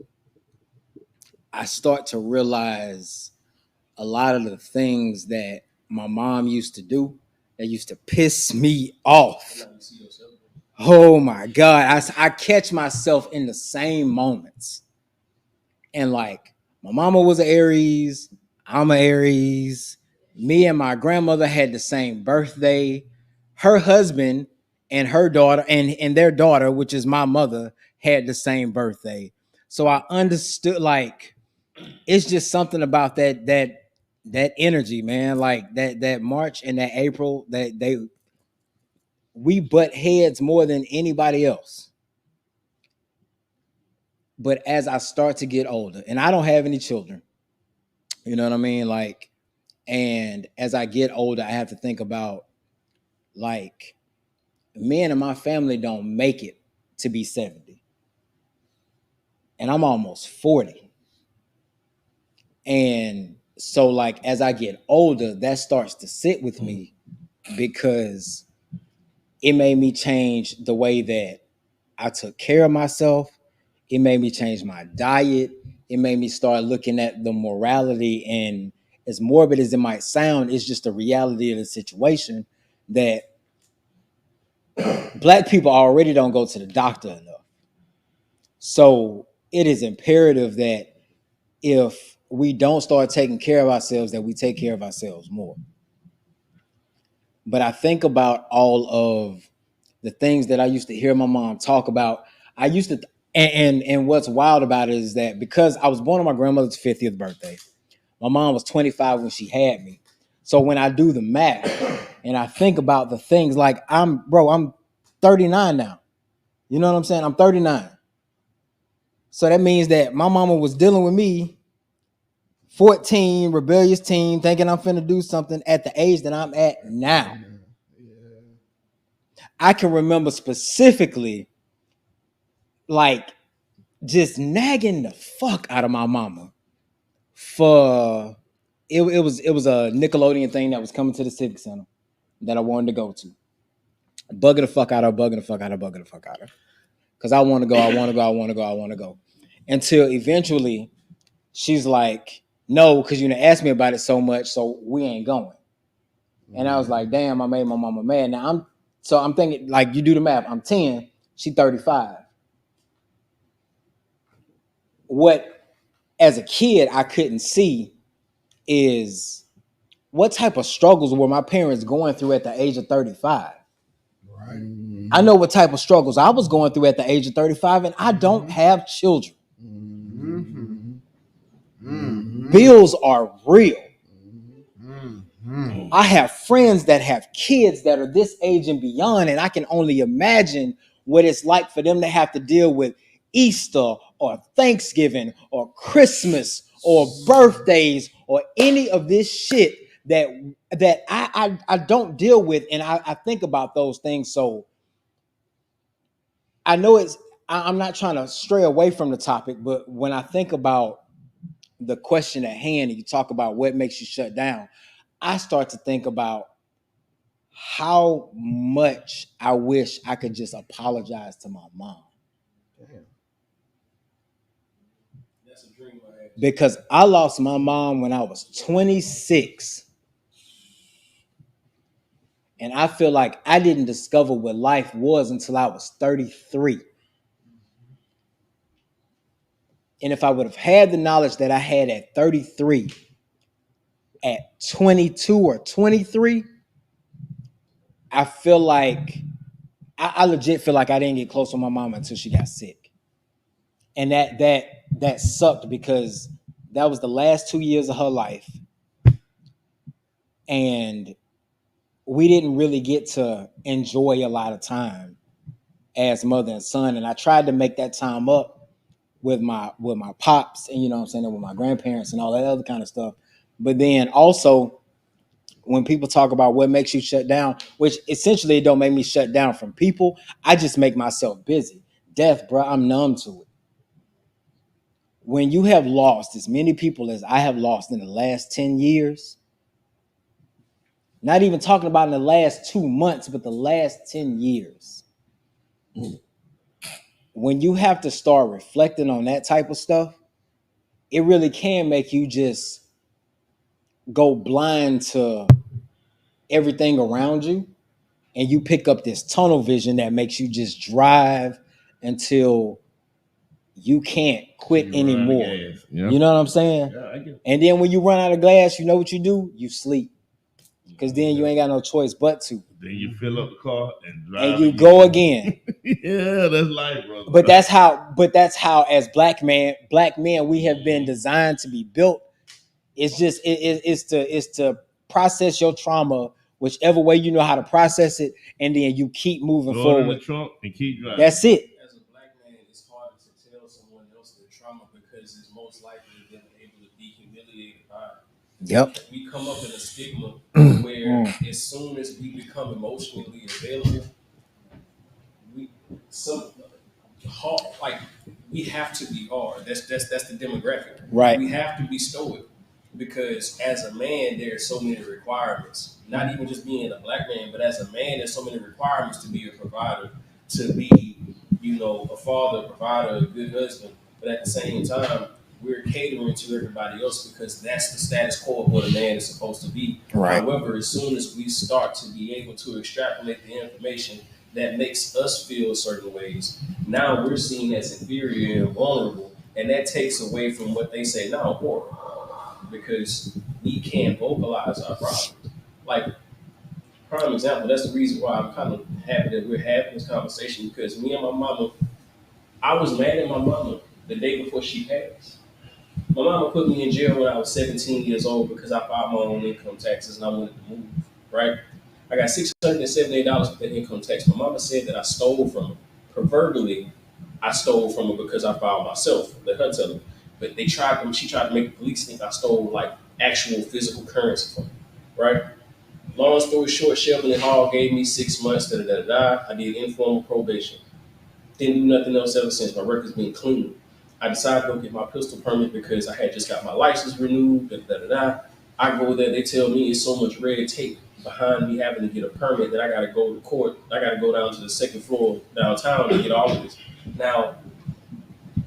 I start to realize a lot of the things that my mom used to do that used to piss me off. Oh my God. I catch myself in the same moments. And like, my mama was an Aries, I'm an Aries. Me and my grandmother had the same birthday. Her husband and her daughter and their daughter, which is my mother, had the same birthday. So I understood, like, it's just something about that energy, man. Like that March and that April, that we butt heads more than anybody else. But as I start to get older, and I don't have any children, you know what I mean? Like, and as I get older, I have to think about, like, men in my family don't make it to be 70. And I'm almost 40. And so, like, as I get older, that starts to sit with me because it made me change the way that I took care of myself. It made me change my diet. It made me start looking at the morality, and as morbid as it might sound, it's just the reality of the situation that Black people already don't go to the doctor enough. So it is imperative that if we don't start taking care of ourselves, that we take care of ourselves more. But I think about all of the things that I used to hear my mom talk about. I used to And what's wild about it is that because I was born on my grandmother's 50th birthday, my mom was 25 when she had me. So when I do the math and I think about the things like I'm 39 now. You know what I'm saying? I'm 39. So that means that my mama was dealing with me, 14, rebellious teen, thinking I'm finna do something at the age that I'm at now. I can remember specifically like just nagging the fuck out of my mama for it was a Nickelodeon thing that was coming to the Civic Center that I wanted to go to. Bugging the fuck out of her. Because I want to go. Until eventually she's like, no, because you done asked me about it so much, so we ain't going. And I was like, damn, I made my mama mad. Now I'm thinking, like, you do the math. I'm 10, she 35. What, as a kid, I couldn't see is what type of struggles were my parents going through at the age of 35. Right. I know what type of struggles I was going through at the age of 35, and I don't have children. Bills are real. I have friends that have kids that are this age and beyond, and I can only imagine what it's like for them to have to deal with Easter or Thanksgiving or Christmas or birthdays or any of this shit that I don't deal with, and I think about those things. So I know I'm not trying to stray away from the topic, but when I think about the question at hand and you talk about what makes you shut down, I start to think about how much I wish I could just apologize to my mom. Damn. That's a dream I had. Because I lost my mom when I was 26. And I feel like I didn't discover what life was until I was 33. And if I would have had the knowledge that I had at 33, at 22 or 23, I feel like I legit feel like I didn't get close with my mama until she got sick. And that sucked because that was the last 2 years of her life. And we didn't really get to enjoy a lot of time as mother and son. And I tried to make that time up with my pops and, you know what I'm saying, and with my grandparents and all that other kind of stuff. But then also when people talk about what makes you shut down, which essentially it don't make me shut down from people, I just make myself busy. Death, bro, I'm numb to it. When you have lost as many people as I have lost in the last 10 years, not even talking about in the last 2 months, but the last 10 years, when you have to start reflecting on that type of stuff, it really can make you just go blind to everything around you. And you pick up this tunnel vision that makes you just drive until you can't quit anymore. Yep. You know what I'm saying? Yeah, I get it. And then when you run out of gas, you know what you do? You sleep. Because then you ain't got no choice but to. Then you fill up the car and drive. And you go again. Yeah, that's life, brother. But that's how as black men, we have been designed to be built. It's just it's to process your trauma whichever way you know how to process it, and then you keep moving Throw it forward. in the trunk and keep driving. That's it. As a black man, it's harder to tell someone else their trauma because it's most likely they're able to be humiliated by it. Yep. We come up in a stigma where as soon as we become emotionally available, we have to be hard. That's the demographic. Right. We have to be stoic because as a man, there are so many requirements. Not even just being a black man, but as a man, there's so many requirements to be a provider, to be, a father, a provider, a good husband. But at the same time, we're catering to everybody else because that's the status quo of what a man is supposed to be. Right. However, as soon as we start to be able to extrapolate the information that makes us feel certain ways, now we're seen as inferior and vulnerable, and that takes away from what they say now, horror, because we can't vocalize our problems. Like, prime example, that's the reason why I'm kind of happy that we're having this conversation, because me and my mama, I was mad at my mama the day before she passed. My mama put me in jail when I was 17 years old because I filed my own income taxes and I wanted to move, right? I got $678 for the income tax. My mama said that I stole from her. Proverbially, I stole from her because I filed myself. Let her tell her. But she tried to make the police think I stole like actual physical currency from her, right? Long story short, Shelby and Hall gave me 6 months, I did informal probation. Didn't do nothing else ever since. My record's been clean. I decided to go get my pistol permit because I had just got my license renewed. I go there, they tell me it's so much red tape behind me having to get a permit that I got to go to court. I got to go down to the second floor downtown to get all of this. Now,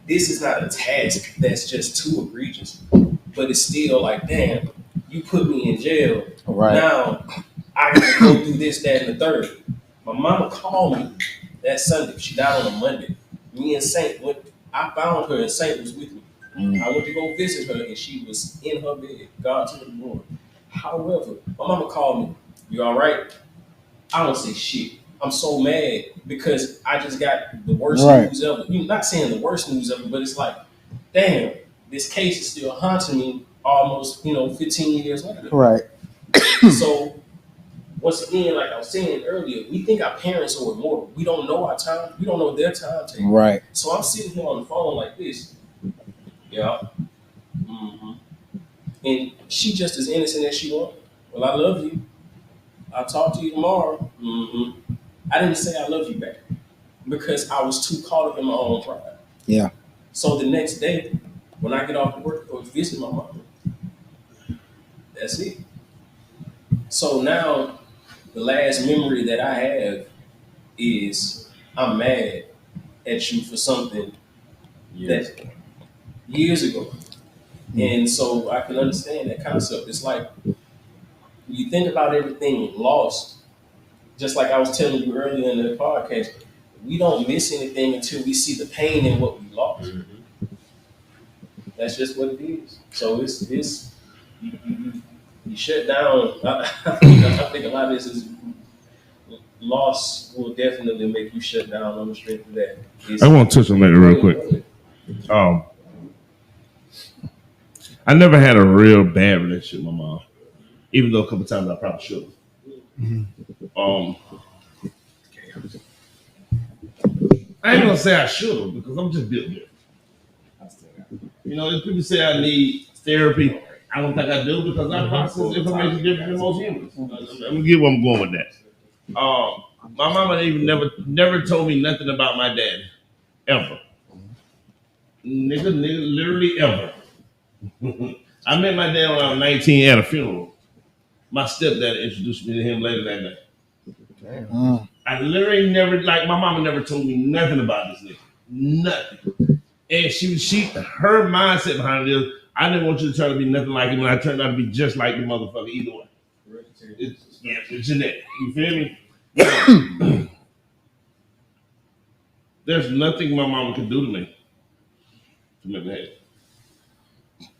this is not a task that's just too egregious, but it's still like, damn, you put me in jail. Right. Now, I got to go through this, that, and the third. My mama called me that Sunday. She died on a Monday. Me and Saint I found her and Saint was with me. I went to go visit her and she was in her bed. God to the glory. However, my mama called me. You all right? I don't say shit. I'm so mad because I just got the worst news ever. You're not saying the worst news ever, but it's like, damn, this case is still haunting me almost, 15 years later. Right. So once again, like I was saying earlier, we think our parents are immortal. We don't know our time. We don't know their timetable. Right. So I'm sitting here on the phone like this. Yeah. Mm-hmm. And she just as innocent as she wants. Well, I love you. I'll talk to you tomorrow. Mm-hmm. I didn't say I love you back because I was too caught up in my own pride. Yeah. So the next day, when I get off to work, go visit my mom. That's it. So now, the last memory that I have is I'm mad at you for something that years ago. And so I can understand that concept. It's like you think about everything lost, just like I was telling you earlier in the podcast, we don't miss anything until we see the pain in what we lost. Mm-hmm. That's just what it is. So it's you shut down. I think a lot of this is loss will definitely make you shut down on the strength of that. I want to touch on that real quick. I never had a real bad relationship with my mom, even though a couple times I probably should have. I ain't gonna say I should have because I'm just built different. If people say I need therapy, I don't think I do because I process information different than most humans. I'm gonna get where I'm going with that. My mama even never told me nothing about my daddy, ever. Nigga, literally ever. I met my dad when I was 19 at a funeral. My stepdad introduced me to him later that night. Damn. I literally never, my mama never told me nothing about this nigga. Nothing. And her mindset behind it is, I didn't want you to try to be nothing like him, and I turned out to be just like the motherfucker either way. It's genetic. You feel me? Now, there's nothing my mama could do to me to make me happy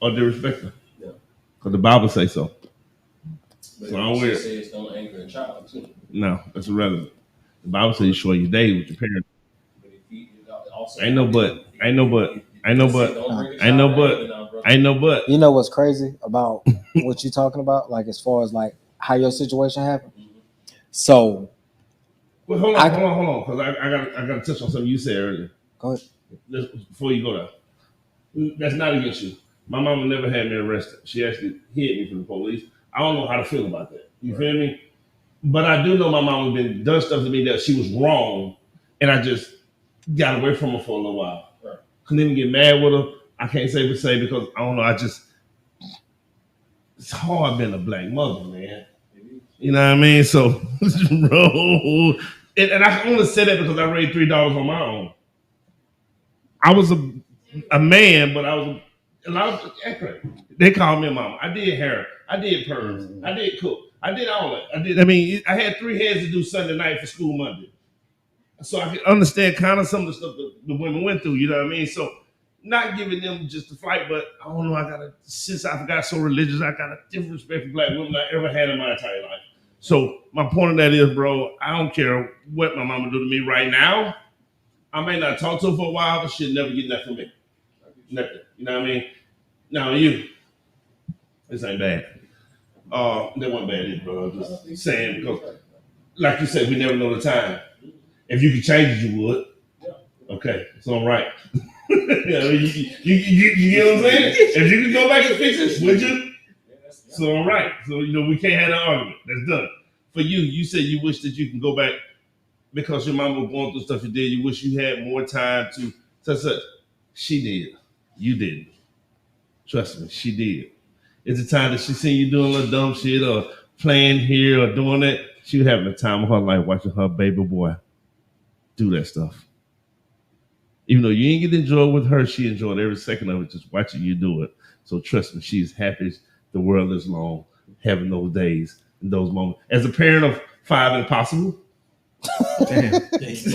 or disrespect her. Yeah. Because the Bible says so. But so I'm weird. Says don't anger a child too. No, that's irrelevant. The Bible says you share your day with your parents. Ain't no but. You know what's crazy about what you're talking about? Like as far as like how your situation happened. So well, hold on, because I gotta touch on something you said earlier. Go ahead. Before you go down. That's not against you. My mama never had me arrested. She actually hid me from the police. I don't know how to feel about that. You feel me? But I do know my mama done stuff to me that she was wrong, and I just got away from her for a little while. Right. Couldn't even get mad with her. I can't say because I don't know. It's hard being a black mother, man. You know what I mean? So, bro, and I can only say that because I raised $3 on my own. I was a man, but I was a lot of accurate. They called me a mama. I did hair. I did perms. I did cook. I did all that. I had 3 heads to do Sunday night for school Monday. So I can understand kind of some of the stuff that the women went through, you know what I mean? So not giving them just a flight, but I don't know, since I got so religious, I got a different respect for black women than I ever had in my entire life. So my point of that is, bro, I don't care what my mama do to me right now. I may not talk to her for a while, but she'll never get nothing from me. Nothing. You know what I mean? Now you, this ain't bad. That wasn't bad either, bro. I'm just saying because, like you said, we never know the time. If you could change it, you would. Okay, it's all right. You get what I'm saying? If you could go back and fix it, would you? So all right. So we can't have an argument. That's done. For you, you said you wish that you can go back because your mom was going through stuff you did. You wish you had more time to such. She did. You didn't. Trust me, she did. It's the time that she seen you doing a little dumb shit or playing here or doing that. She was having the time of her life watching her baby boy do that stuff. Even though you didn't get to enjoy it with her, she enjoyed every second of it just watching you do it. So trust me, she's happy as the world is long, having those days and those moments. As a parent of 5 impossible, damn.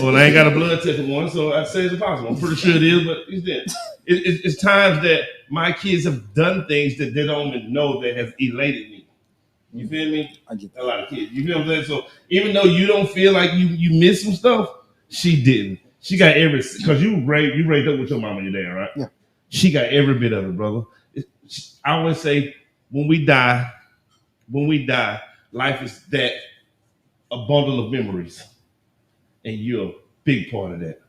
Well, I ain't got a blood test for one, so I say it's impossible. I'm pretty sure it is, but it's there. It's times that my kids have done things that they don't even know that has elated me. You feel me? I get that. A lot of kids. You feel what I'm saying? So even though you don't feel like you missed some stuff, she didn't. She got every, because you raised up with your mom and your dad, right? Yeah. She got every bit of it, brother. I always say, when we die, life is that a bundle of memories, and you're a big part of that.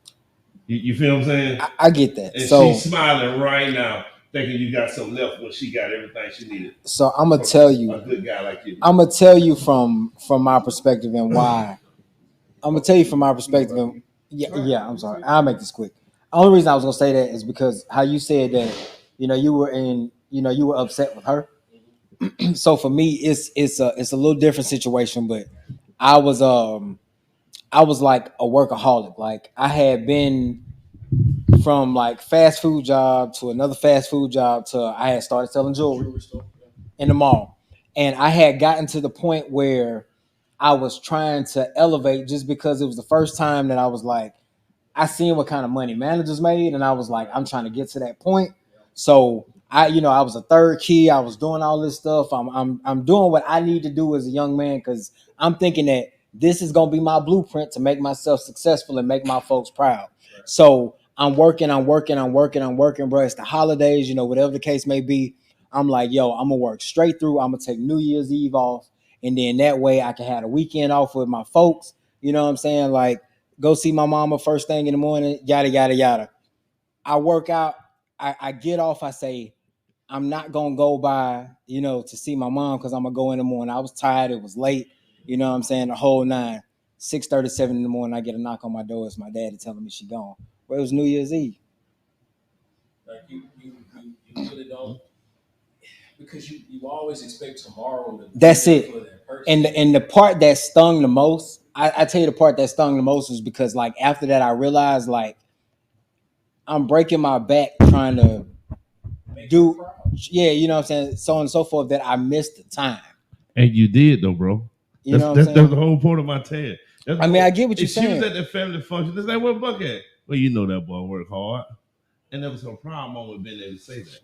You feel what I'm saying? I get that. And so she's smiling right now, thinking you got something left when she got everything she needed. So I'm gonna tell you, a good guy like you. I'm gonna tell you from my perspective and why. I'm gonna tell you from my perspective. And, yeah. I'm sorry. I'll make this quick. The only reason I was gonna say that is because how you said that, you were upset with her. So for me, it's a little different situation, but I was like a workaholic. Like I had been from like fast food job to another fast food job to I had started selling jewelry in the mall. And I had gotten to the point where I was trying to elevate just because it was the first time that I was like, I seen what kind of money managers made. And I was like, I'm trying to get to that point. So I was a third key. I was doing all this stuff. I'm doing what I need to do as a young man because I'm thinking that this is gonna be my blueprint to make myself successful and make my folks proud. So I'm working, bro. It's the holidays, whatever the case may be. I'm like, yo, I'm gonna work straight through. I'm gonna take New Year's Eve off, and then that way I can have a weekend off with my folks. You know what I'm saying? Like, go see my mama first thing in the morning, yada yada yada. I work out. I get off. I say, I'm not gonna go by, to see my mom because I'm gonna go in the morning. I was tired. It was late. You know what I'm saying? The whole 9. 6:37 in the morning, I get a knock on my door. It's my daddy telling me she gone. Well, it was New Year's Eve. Like you really don't, because you always expect tomorrow to. That's it. And the part that stung the most, I tell you the part that stung the most was because like after that I realized like I'm breaking my back trying to do, you know what I'm saying, so on and so forth, that I missed the time. And you did though, bro. That's the whole point of my tag. I get what you're saying. She was at the family function. It's like, where Buck at? Well, you know that boy work hard. And there was some problem moment being able to say that.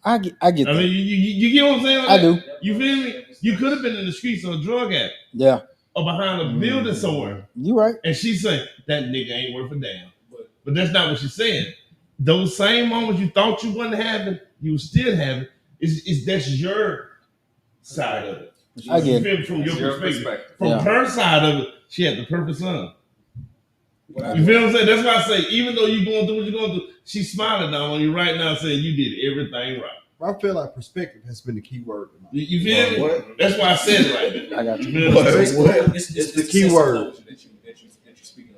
I get that. I mean, you get what I'm saying? I do. You feel me? You could have been in the streets or a drug addict. Yeah. Or behind a building somewhere. You right. And she said, that nigga ain't worth a damn. But that's not what she's saying. Those same moments you thought you wasn't having, you still having, that's your side of it. I get it. From your perspective. From her side of it, she had the perfect son. You feel what I'm saying? That's why I say, even though you're going through what you're going through, she's smiling now on you right now saying you did everything right. I feel like perspective has been the key word. You feel me? What? That's why I said it like that. I got you. It's the key word.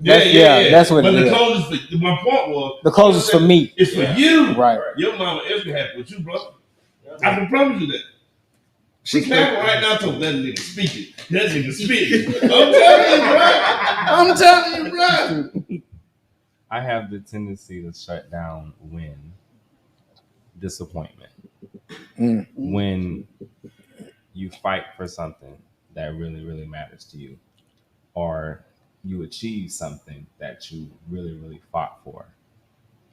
Yeah, that's what it is. But the closest for my point was the closest for me. It's for you. Right. Your mama is happy with you, brother. I can promise you that. She clapping right now to that nigga speaking. That nigga speaking. I'm telling you, bro. I have the tendency to shut down when disappointment. When you fight for something that really, really matters to you, or you achieve something that you really, really fought for,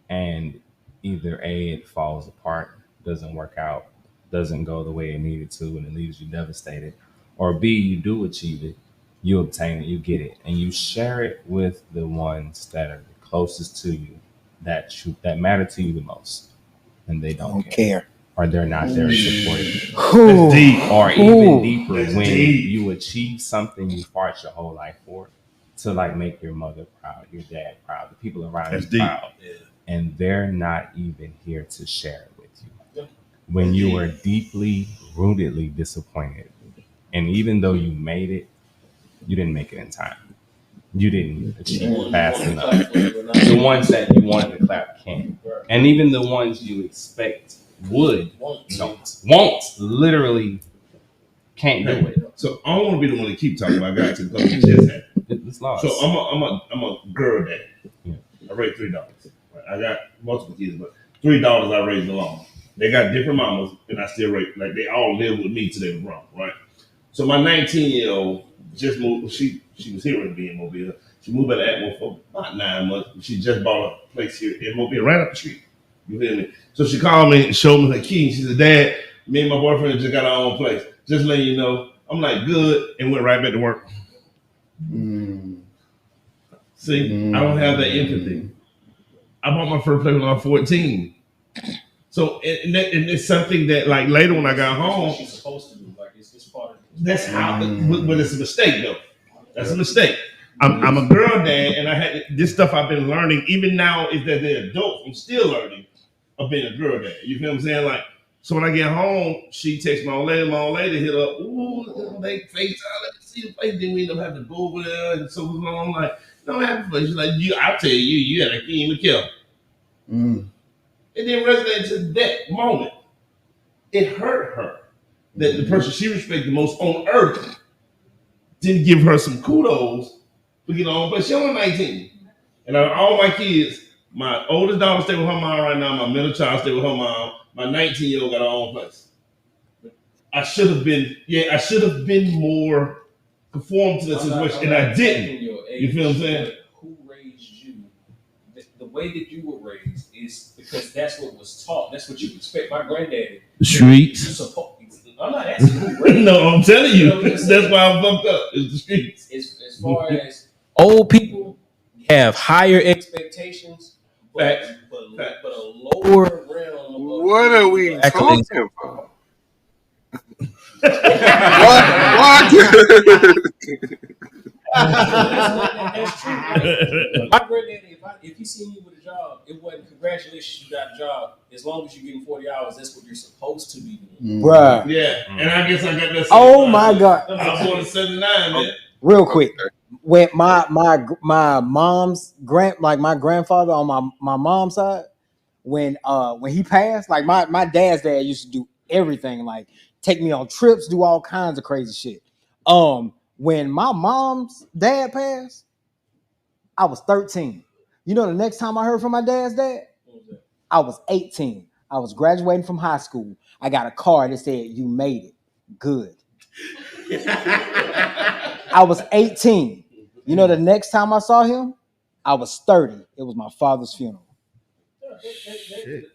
and either A, it falls apart, doesn't work out, doesn't go the way it needed to, and it leaves you devastated, or B, you do achieve it, you obtain it, you get it, and you share it with the ones that are the closest to you that matter to you the most, and they don't care. Or they're not there to support you. That's deep. Or even deeper, That's when deep. you achieve something you fought your whole life for, to like make your mother proud, your dad proud, the people around That's you deep. proud, and they're not even here to share it with you. When you are deeply, rootedly disappointed, and even though you made it, you didn't make it in time. You didn't achieve it fast enough. The ones that you wanted to clap can't, and even the ones you expect won't literally can't do it. So I don't want to be the one to keep talking about guys to come to chest. It's lost. So I'm a girl dad. Yeah. I raised 3 daughters. Right? I got multiple kids, but 3 daughters I raised alone. They got different mamas, and I still raised, like, they all live with me till they were grown, right? So my 19-year-old just moved. She was here in being Mobile. She moved out of Atmore for about 9 months. She just bought a place here in Mobile, right up the street. You feel me? So she called me and showed me her key. She said, "Dad, me and my boyfriend just got our own place. Just letting you know." I'm like, "Good," and went right back to work. See, I don't have that empathy. I bought my first place when I was 14. So, and it's something that, like, later when I got home, she's supposed to do. Like, it's part of it. that's how. But it's a mistake, though. That's a mistake. I'm a girl dad, and I had this stuff I've been learning. Even now, is that they're adults, I'm still learning of being a girl dad. You feel what I'm saying? Like, so when I get home, she texts my old lady hit up. Ooh, they FaceTime. Let me see the face. Then we end up having to go over there, and so I'm like, "Don't have fun." She's like, I'll tell you had a key in the kill. It didn't resonate to that moment. It hurt her that the person she respected the most on earth didn't give her some kudos for getting on. But she only 19. And out of all my kids, my oldest daughter stay with her mom right now. My middle child stay with her mom. My 19-year-old got her own place. I should have been more conformed to the situation, and I didn't. You feel what I'm saying? Who raised you? The way that you were raised is because that's what was taught. That's what you expect. My granddaddy. The streets. I'm not asking who raised you. No, I'm telling you. That's why I'm fucked up. It's the streets. As far as old people have higher expectations, but a lower realm of what are we talking about? What? That's true. Like, my granddaddy, if he seen you with a job, it wasn't congratulations, you got a job. As long as you're getting 40 hours, that's what you're supposed to be doing. Bruh. Yeah, and I guess I got that. Oh my God. I was born in 79, man. Real quick. When my mom's my grandfather on my mom's side, when he passed, like my dad's dad used to do everything, like take me on trips, do all kinds of crazy shit. When my mom's dad passed, I was 13. You know the next time I heard from my dad's dad? I was 18. I was graduating from high school. I got a card that said, "You made it. Good." I was 18. You know the next time I saw him, I was 30. It was my father's funeral.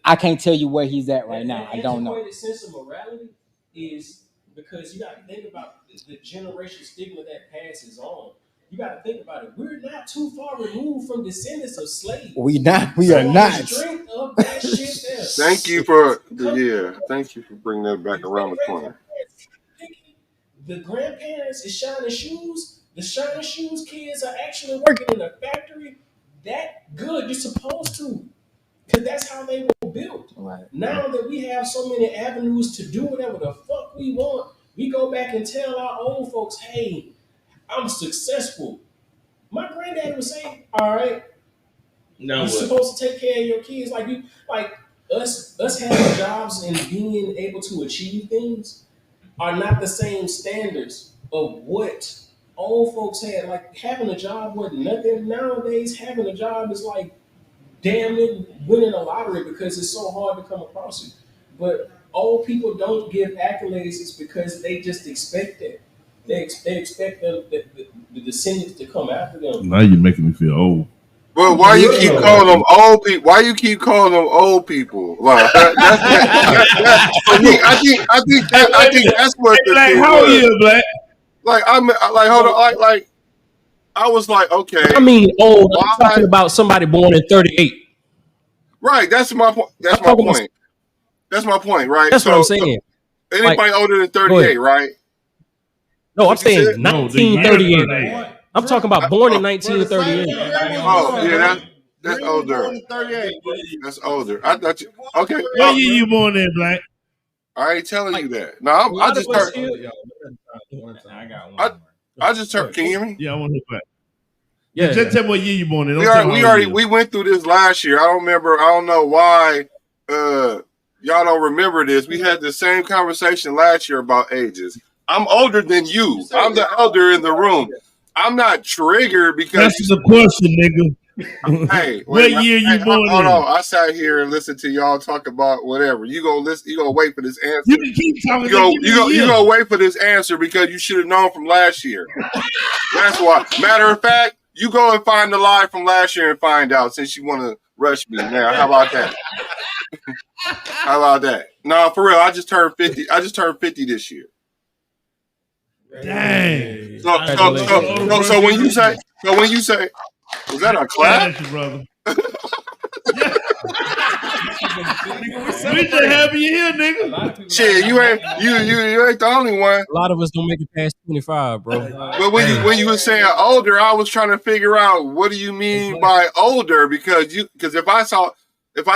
I can't tell you where he's at right now. I don't know. The sense of morality is because you got to think about the generation stigma that passes on. You got to think about it. We're not too far removed from descendants of slaves. We are not. Strength of that shit there. Thank you for bringing that back around the corner. The grandparents is shining shoes. The shining shoes kids are actually working in a factory. That good. You're supposed to. Because that's how they were built. Right. Now that we have so many avenues to do whatever the fuck we want, we go back and tell our old folks, "Hey, I'm successful." My granddad would say, "All right, you're supposed to take care of your kids." Like us having jobs and being able to achieve things are not the same standards of what old folks had. Like having a job wasn't nothing. Nowadays, having a job is like damn near winning a lottery because it's so hard to come across it. But old people don't give accolades. It's because they just expect that. They expect the descendants to come after them. Now you're making me feel old. Well, why you keep calling them old people? Why you keep calling them old people? Like I think that's what the like. How old are you, Black? Like hold on, I was like, okay. I mean, old. I'm talking about somebody born in 38. Right. That's my point. That's my point. That's my point, right? That's what I'm saying. Anybody older than 38, right? No, I'm saying 1938. I'm talking about born in 1938. Oh, yeah, that's older. That's older. I thought you. Okay. What year you born in, Black? I ain't telling you that. No, I just turned. I just turned. Can you hear me? Yeah, I want to hear Black. Yeah. Just tell me what year you born in. We went through this last year. I don't remember. I don't know why y'all don't remember this. We had the same conversation last year about ages. I'm older than you. I'm the elder in the room. I'm not triggered because that's the question, nigga. Hey, what year you born in? Hold on. I sat here and listened to y'all talk about whatever. You gonna listen? You gonna wait for this answer? You can keep talking. You gonna wait for this answer because you should have known from last year. That's why. Matter of fact, you go and find the lie from last year and find out since you want to rush me now. How about that? How about that? No, for real. I just turned 50. I just turned 50 this year. Dang. So when you say, was that a clap? Brother. We just happy you here, nigga. Shit, you ain't the only one. A lot of us don't make it past 25, bro. But when you were saying older, I was trying to figure out what do you mean by older because if I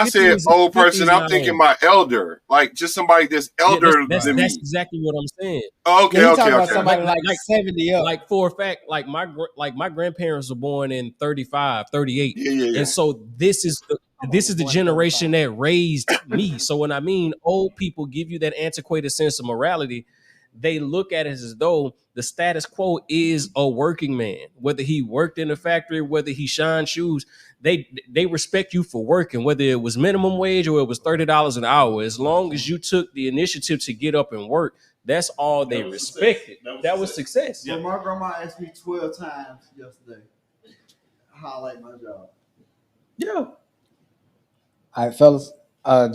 said old person, I'm thinking my elder, like just somebody that's elder than me. That's exactly what I'm saying. Okay, okay. About somebody like 70 up. Like for a fact, like my grandparents were born in 35, 38. Yeah. And so this is the generation that raised me. So when I mean old people give you that antiquated sense of morality, they look at it as though the status quo is a working man, whether he worked in a factory, whether he shined shoes. They respect you for working, whether it was minimum wage or it was $30 an hour. As long as you took the initiative to get up and work, that's all they respected. That was success. Yeah, my grandma asked me 12 times yesterday how I like my job. Yeah. All right, fellas.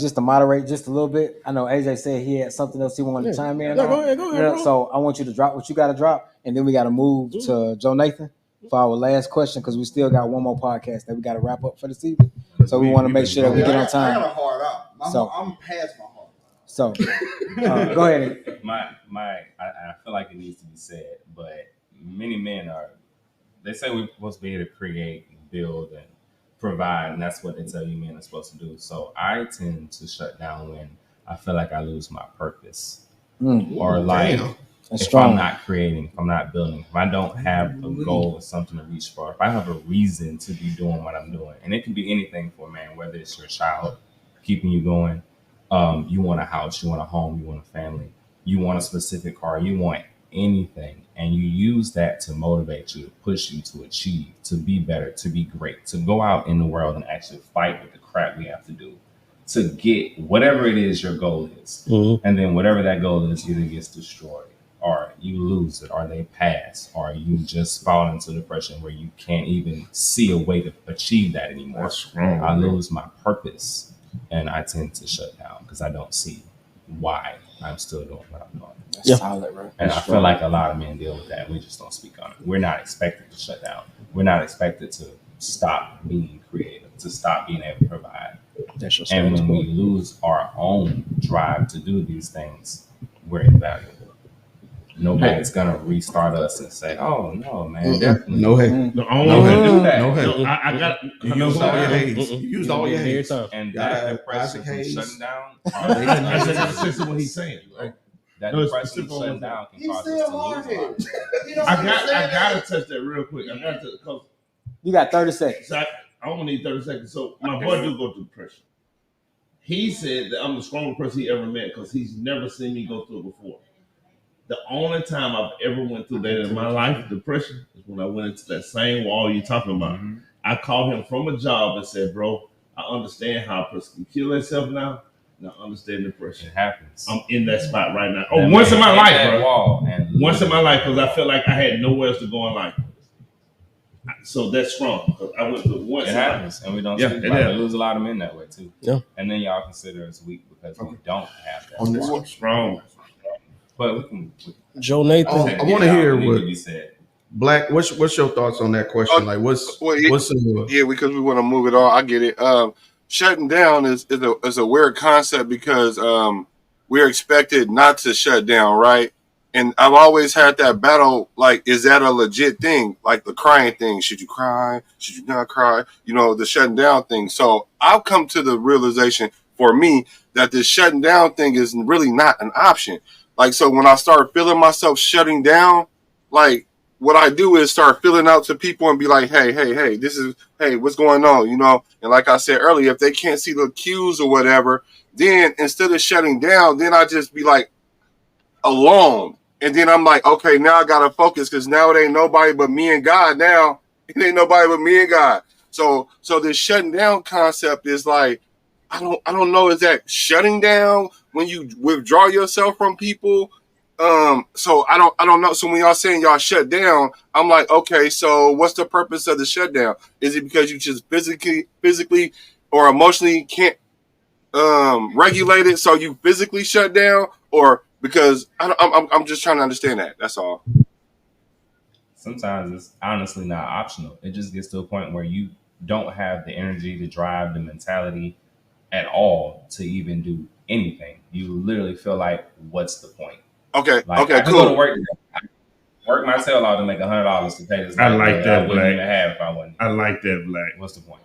Just to moderate just a little bit. I know AJ said he had something else he wanted to chime in. Go ahead. Bro. So I want you to drop what you got to drop, and then we got to move to Johnathan for our last question because we still got one more podcast that we got to wrap up for this evening. So we want to make sure that we get on time. I got a hard out. I'm past my heart. So go ahead. I feel like it needs to be said, but many men they say we're supposed to be able to create, build, and provide, and that's what they tell you men are supposed to do. So I tend to shut down when I feel like I lose my purpose, or like if I'm not creating, if I'm not building, if I don't have a goal or something to reach for, if I have a reason to be doing what I'm doing, and it can be anything for a man, whether it's your child keeping you going, you want a house, you want a home, you want a family, you want a specific car, you want anything, and you use that to motivate you, to push you to achieve, to be better, to be great, to go out in the world and actually fight with the crap we have to do to get whatever it is your goal is. And then whatever that goal is either gets destroyed or you lose it or they pass or you just fall into depression where you can't even see a way to achieve that anymore. That's wrong, I lose my purpose and I tend to shut down because I don't see why I'm still doing what I'm doing. That's solid, bro. And I feel like a lot of men deal with that. We just don't speak on it. We're not expected to shut down. We're not expected to stop being creative, to stop being able to provide. And when we lose our own drive to do these things, we're invaluable. Nobody's gonna restart us and say, "Oh no, man, definitely no hate, no hate, no hate." I got you used all your hates. You used all your hates, and that depression from shutting down. That's what he's saying. That depression from shutting down can cause us to lose a lot. I gotta touch that real quick. I got to because you got 30 seconds. So I only need 30 seconds. So my boy do go through depression. He said that I'm the strongest person he ever met because he's never seen me go through it before. The only time I've ever went through that in my life, depression, is when I went into that same wall you're talking about. I called him from a job and said, bro, I understand how a person can kill themselves now. And I understand depression. It happens. I'm in that spot right now. Oh, once in my life, bro. Once in my life, because I felt like I had nowhere else to go in life. So that's strong. I went through it once. It happens, and we don't speak about it. We lose a lot of men that way too. Yeah. And then y'all consider us weak because we don't have that. On this one, strong. But we can. Johnathan, I want to hear what. Black, what's your thoughts on that question? Like, because we want to move it on. I get it. Shutting down is a weird concept because we're expected not to shut down, right? And I've always had that battle. Like, is that a legit thing? Like the crying thing. Should you cry? Should you not cry? You know, the shutting down thing. So I've come to the realization for me that this shutting down thing is really not an option. Like, so when I start feeling myself shutting down, like, what I do is start filling out to people and be like, hey, what's going on? You know? And like I said earlier, if they can't see the cues or whatever, then instead of shutting down, then I just be like alone. And then I'm like, okay, now I got to focus because now it ain't nobody but me and God now. It ain't nobody but me and God. So this shutting down concept is like, I don't know, is that shutting down when you withdraw yourself from people? So I don't know. So when y'all saying y'all shut down, I'm like, okay, so what's the purpose of the shutdown? Is it because you just physically or emotionally can't regulate it, so you physically shut down, or because I'm just trying to understand that. That's all. Sometimes it's honestly not optional. It just gets to a point where you don't have the energy, the drive, the mentality at all to even do anything. You literally feel like, what's the point? Okay. Like, okay. I Cool. Go to work my tail off to make $100 to pay this. I like that, Black. I like that, Black. What's the point?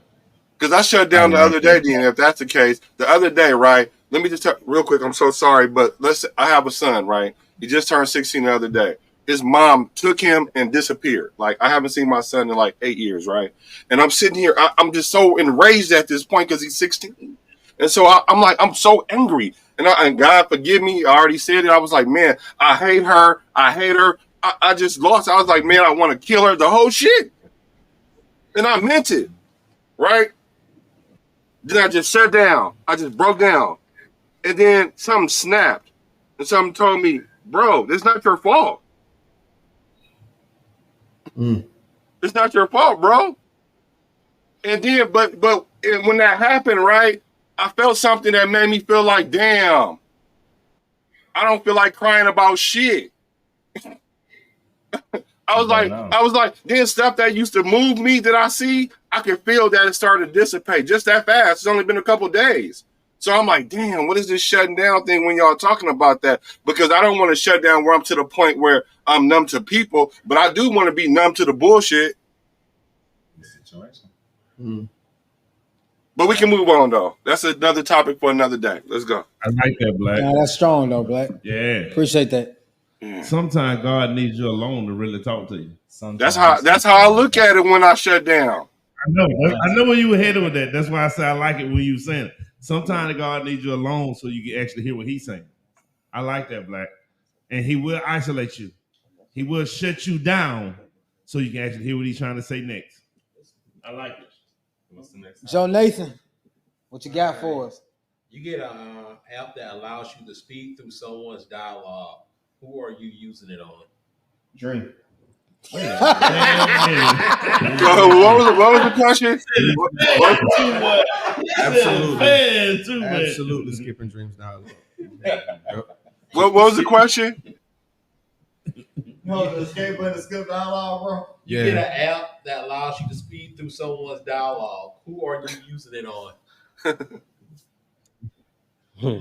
Because I shut down the other day, then, if that's the case. The other day, right? Let me just tell real quick. I'm so sorry, but I have a son, right? He just turned 16 the other day. His mom took him and disappeared. Like, I haven't seen my son in like 8 years, right? And I'm sitting here. I'm just so enraged at this point because he's 16. And so I'm like, I'm so angry. And God forgive me. I already said it. I was like, man, I hate her. I just lost. I was like, man, I want to kill her. The whole shit. And I meant it. Right? Then I just shut down. I just broke down. And then something snapped. And something told me, bro, it's not your fault. It's not your fault, bro. And then, but when that happened, right, I felt something that made me feel like, damn, I don't feel like crying about shit. I was like, then stuff that used to move me that I see, I can feel that it started to dissipate just that fast. It's only been a couple of days. So I'm like, damn, what is this shutting down thing when y'all talking about that? Because I don't want to shut down where I'm to the point where I'm numb to people, but I do want to be numb to the bullshit. Situation. But we can move on, though. That's another topic for another day. Let's go. I like that, Black. Yeah, that's strong, though, Black. Yeah. Appreciate that. Yeah. Sometimes God needs you alone to really talk to you. That's how I look at it when I shut down. I know where you were headed with that. That's why I say I like it when you saying it. Sometimes God needs you alone so you can actually hear what he's saying. I like that, Black. And he will isolate you. He will shut you down so you can actually hear what he's trying to say next. I like it. What's the next? Johnathan, what you got for us? You get an app that allows you to speed through someone's dialogue. Who are you using it on? Dream. What was the question? Absolutely skipping Dream's dialogue. What was the question? No, the escape button, skip dialogue, bro. You get an app that allows you to speed through someone's dialogue. Who are you using it on?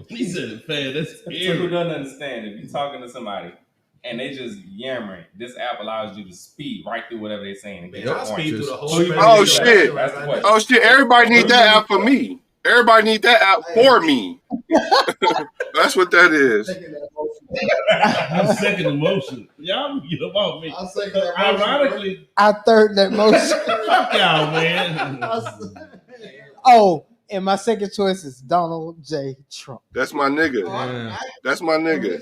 He said, "Man, that's So who doesn't understand? If you're talking to somebody and they just yammering, this app allows you to speed right through whatever they're saying. And get your point. Speed through the whole Oh shit! Oh shit! Everybody need that app for me. Everybody need that app for me. That's what that is. I'm second emotion. Y'all get up off me. I'll second that motion, Ironically, I third that motion. fuck y'all, man. Oh, and my second choice is Donald J. Trump. That's my nigga. That's my nigga.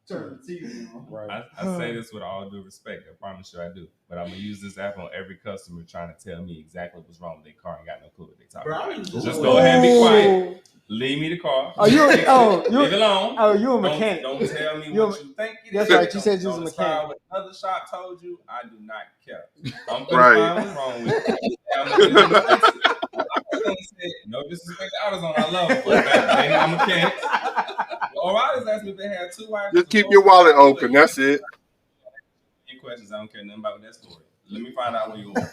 Turn the TV on. Right. I say this with all due respect. I promise you I do. But I'm going to use this app on every customer trying to tell me exactly what's wrong with their car and got no clue what they talking about. Just go ahead and be quiet. Leave me the car. Oh, leave it alone. Oh, you a mechanic. Don't tell me what you think it That's is. right. You said you was a mechanic. What another shop told you, I do not care. I'm Right. what's wrong with it. I'm gonna say, no disrespect to AutoZone. I love them. But they not mechanics. O'Reilly's asked me if they had two wires. Just keep your wallet open. That's it. Your question I don't care nothing about that story. Let me find out where you are.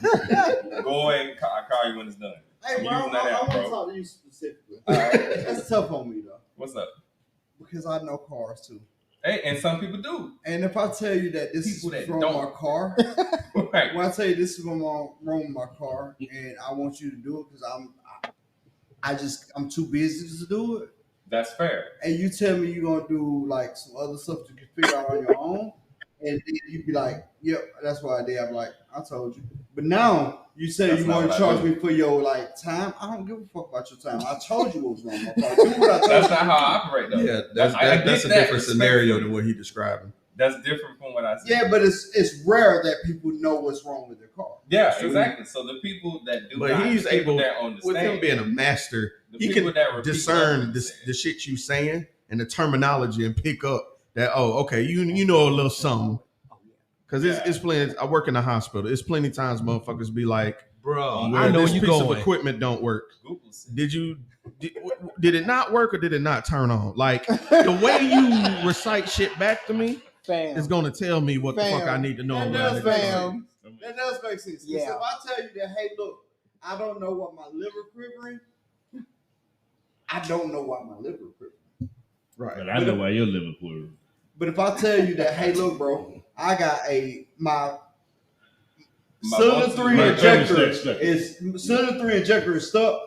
Go away. I'll call you when it's done. Hey, bro, I want to talk to you specifically. All right. That's tough on me, though. What's up? Because I know cars, too. Hey, and some people do. And if I tell you that this is what's wrong with my car, right. when I tell you this is what's wrong with my car, and I want you to do it because I'm too busy to do it. That's fair. And you tell me you're gonna do like some other stuff you can figure out on your own, and then you be like, "Yep, that's what I did." I'm like, "I told you." But now you say you want to charge me for your like time. I don't give a fuck about your time. I told you what was wrong with my car. Do what I told That's you. not how I operate, though. Yeah, that's a different scenario than what he describing. That's different from what I said. Yeah, but it's rare that people know what's wrong with their car. Yeah, exactly. So the people that do, but he's able, with him stand, being a master, he can discern the shit you saying and the terminology and pick up that, oh, okay, you know a little something. Because it's plenty. I work in the hospital. It's plenty times motherfuckers be like, bro, I know this piece of equipment don't work. Did it not work or did it not turn on? Like the way you recite shit back to me is gonna tell me what the fuck I need to know. That does make sense. Yeah. So if I tell you that, hey, look, I don't know what my liver quivering. I don't know why my liver quivering. Right. But I know why your liver quivering. But if I tell you that, hey, look, bro, I got my cylinder 3 injector is stuck.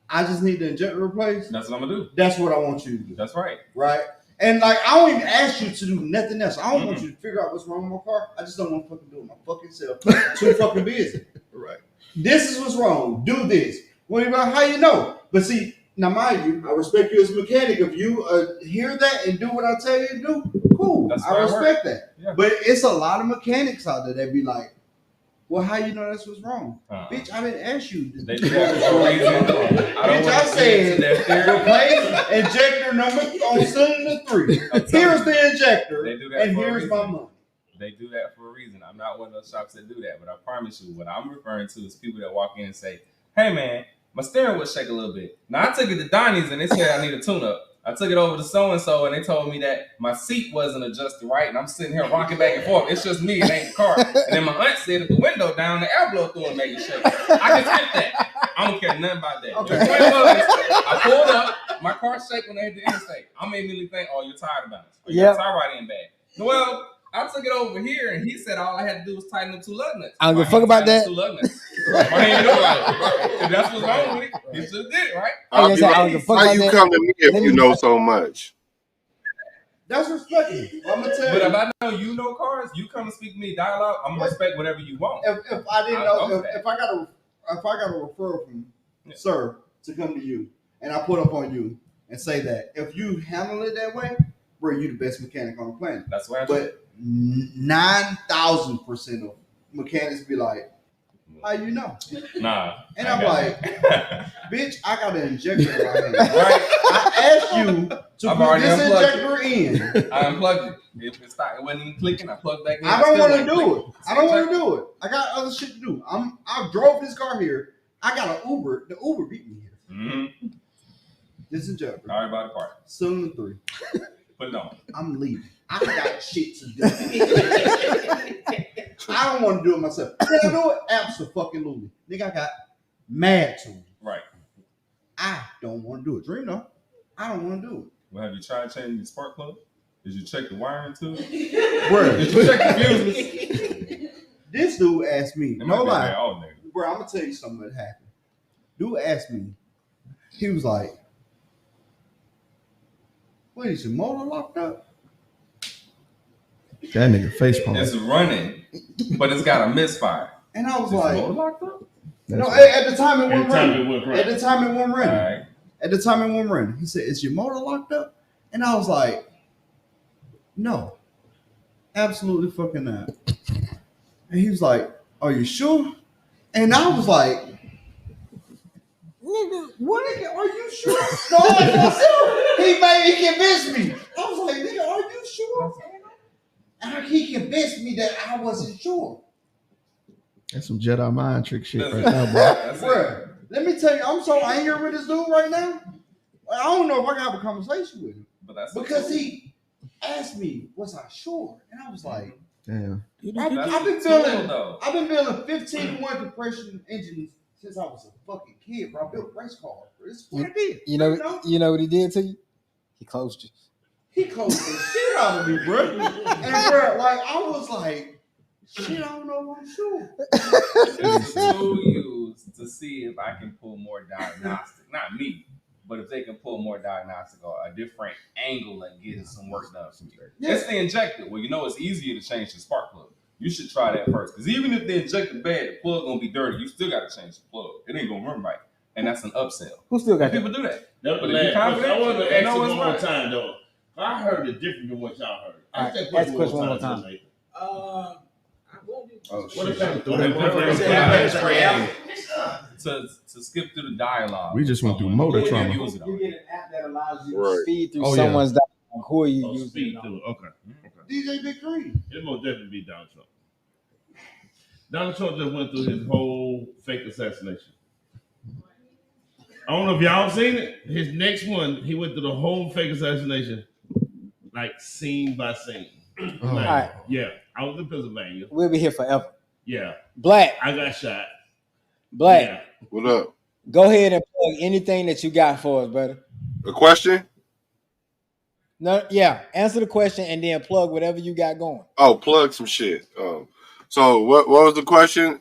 I just need the injector replaced. That's what I'm gonna do. That's what I want you to do. That's right. Right? And like I don't even ask you to do nothing else. I don't want you to figure out what's wrong with my car. I just don't want to fucking do it my fucking self. Too fucking busy. Right. This is what's wrong. Do this. Well, how you know? But see, now mind you, I respect you as a mechanic. If you hear that and do what I tell you to do, cool. I respect that. Yeah. But it's a lot of mechanics out there that be like, well, how you know that's what's wrong? Bitch, I didn't ask you. They do that for a reason. Bitch, I said replace injector number on cylinder 3. Here's the injector, and here's my money. They do that for a reason. I'm not one of those shops that do that, but I promise you, what I'm referring to is people that walk in and say, "Hey, man, my steering wheel shake a little bit." Now I took it to Donnie's and they said I need a tune-up. I took it over to so-and-so and they told me that my seat wasn't adjusted right and I'm sitting here rocking back and forth. It's just me, it ain't the car. And then my aunt said if the window down, the air blow through and make it shake. I can type that. I don't care nothing about that. Okay. I pulled up, my car shake when they hit the interstate. I immediately think, oh, you're tired about it. Your tie rod ain't bad. Well, I took it over here and he said all I had to do was tighten up 2 lug nuts. I don't give a fuck about that. 2 lug nuts. I ain't doing it. If that's what's wrong with it, he should have did it, right? Why you come to me if you know so much? That's respectful. I'm gonna tell you. But if I know you know cars, you come and speak to me, dialogue. I'm gonna respect whatever you want. If I didn't know, if I got a referral from sir to come to you, and I put up on you and say that if you handle it that way, bro, you the best mechanic on the planet. That's why. But 9,000% of mechanics be like, how you know? Nah. And I'm like, bitch, I got an injector right here. Right? I asked you to put this injector in. I unplugged it. If it wasn't even clicking, I plugged back in. I don't want to do it. I don't want to do it. I got other shit to do. I drove this car here. I got an Uber. The Uber beat me here. Mm-hmm. This injector. All right, by the part. Cylinder 3. Put it on. I'm leaving. I got shit to do. I don't want to do it myself. Can I do it? Absolutely. Nigga, I got mad to me. Right. I don't want to do it. Dream though. I don't want to do it. Well, have you tried changing the spark plug? Did you check the wiring to it? Bro, did you check the fuses? This dude asked me. No lie. Bro, I'm gonna tell you something that happened. Dude asked me. He was like, "What is your motor locked up?" That nigga facepalm. It's running, but it's got a misfire. And I was is like, the motor locked up? No, at the time it wasn't running. At the time it wasn't running. Right. At the time it wasn't running. He said, "Is your motor locked up?" And I was like, "No, absolutely fucking not." And he was like, "Are you sure?" And I was like, "Nigga, what? Are you sure?" No, he convinced me. I was like, "Nigga, are you sure?" And he convinced me that I wasn't sure. That's some Jedi mind trick shit right now, bro. Let me tell you, I'm so angry with this dude right now. I don't know if I can have a conversation with him. But that's because he asked me, "Was I sure?" And I was like, Damn. I've been building 15 to 1 compression engines since I was a fucking kid, bro. I built race cars. It's what I did. You know what he did to you? He closed you. He closed the shit out of me, bro. And bro, like I was like, shit, I don't know what I'm doing. It's to use to see if I can pull more diagnostic. Not me, but if they can pull more diagnostic or a different angle and get some work done for me. Yeah. It's the injector. Well, you know it's easier to change the spark plug. You should try that first. Because even if the injector bad, the plug gonna be dirty, you still gotta change the plug. It ain't gonna run right. And that's an upsell. Who still got People do that. But I want to ask you one more time, though. I heard it different than what y'all heard. Ask that question one more time. To skip through the dialogue. We just went through motor trauma. You get an app that allows you to speed through someone's dialogue. Who are you using? Speed through. Okay. DJ Big Dream. It most definitely be Donald Trump. Donald Trump just went through his whole fake assassination. I don't know if y'all seen it. His next one, he went through the whole fake assassination, like scene by scene. Oh. Like, All right. Yeah, I was in Pennsylvania. We'll be here forever. Yeah. Black. I got shot. Black. Yeah. What up? Go ahead and plug anything that you got for us, brother. A question? No, yeah. Answer the question and then plug whatever you got going. Oh, plug some shit. So what was the question?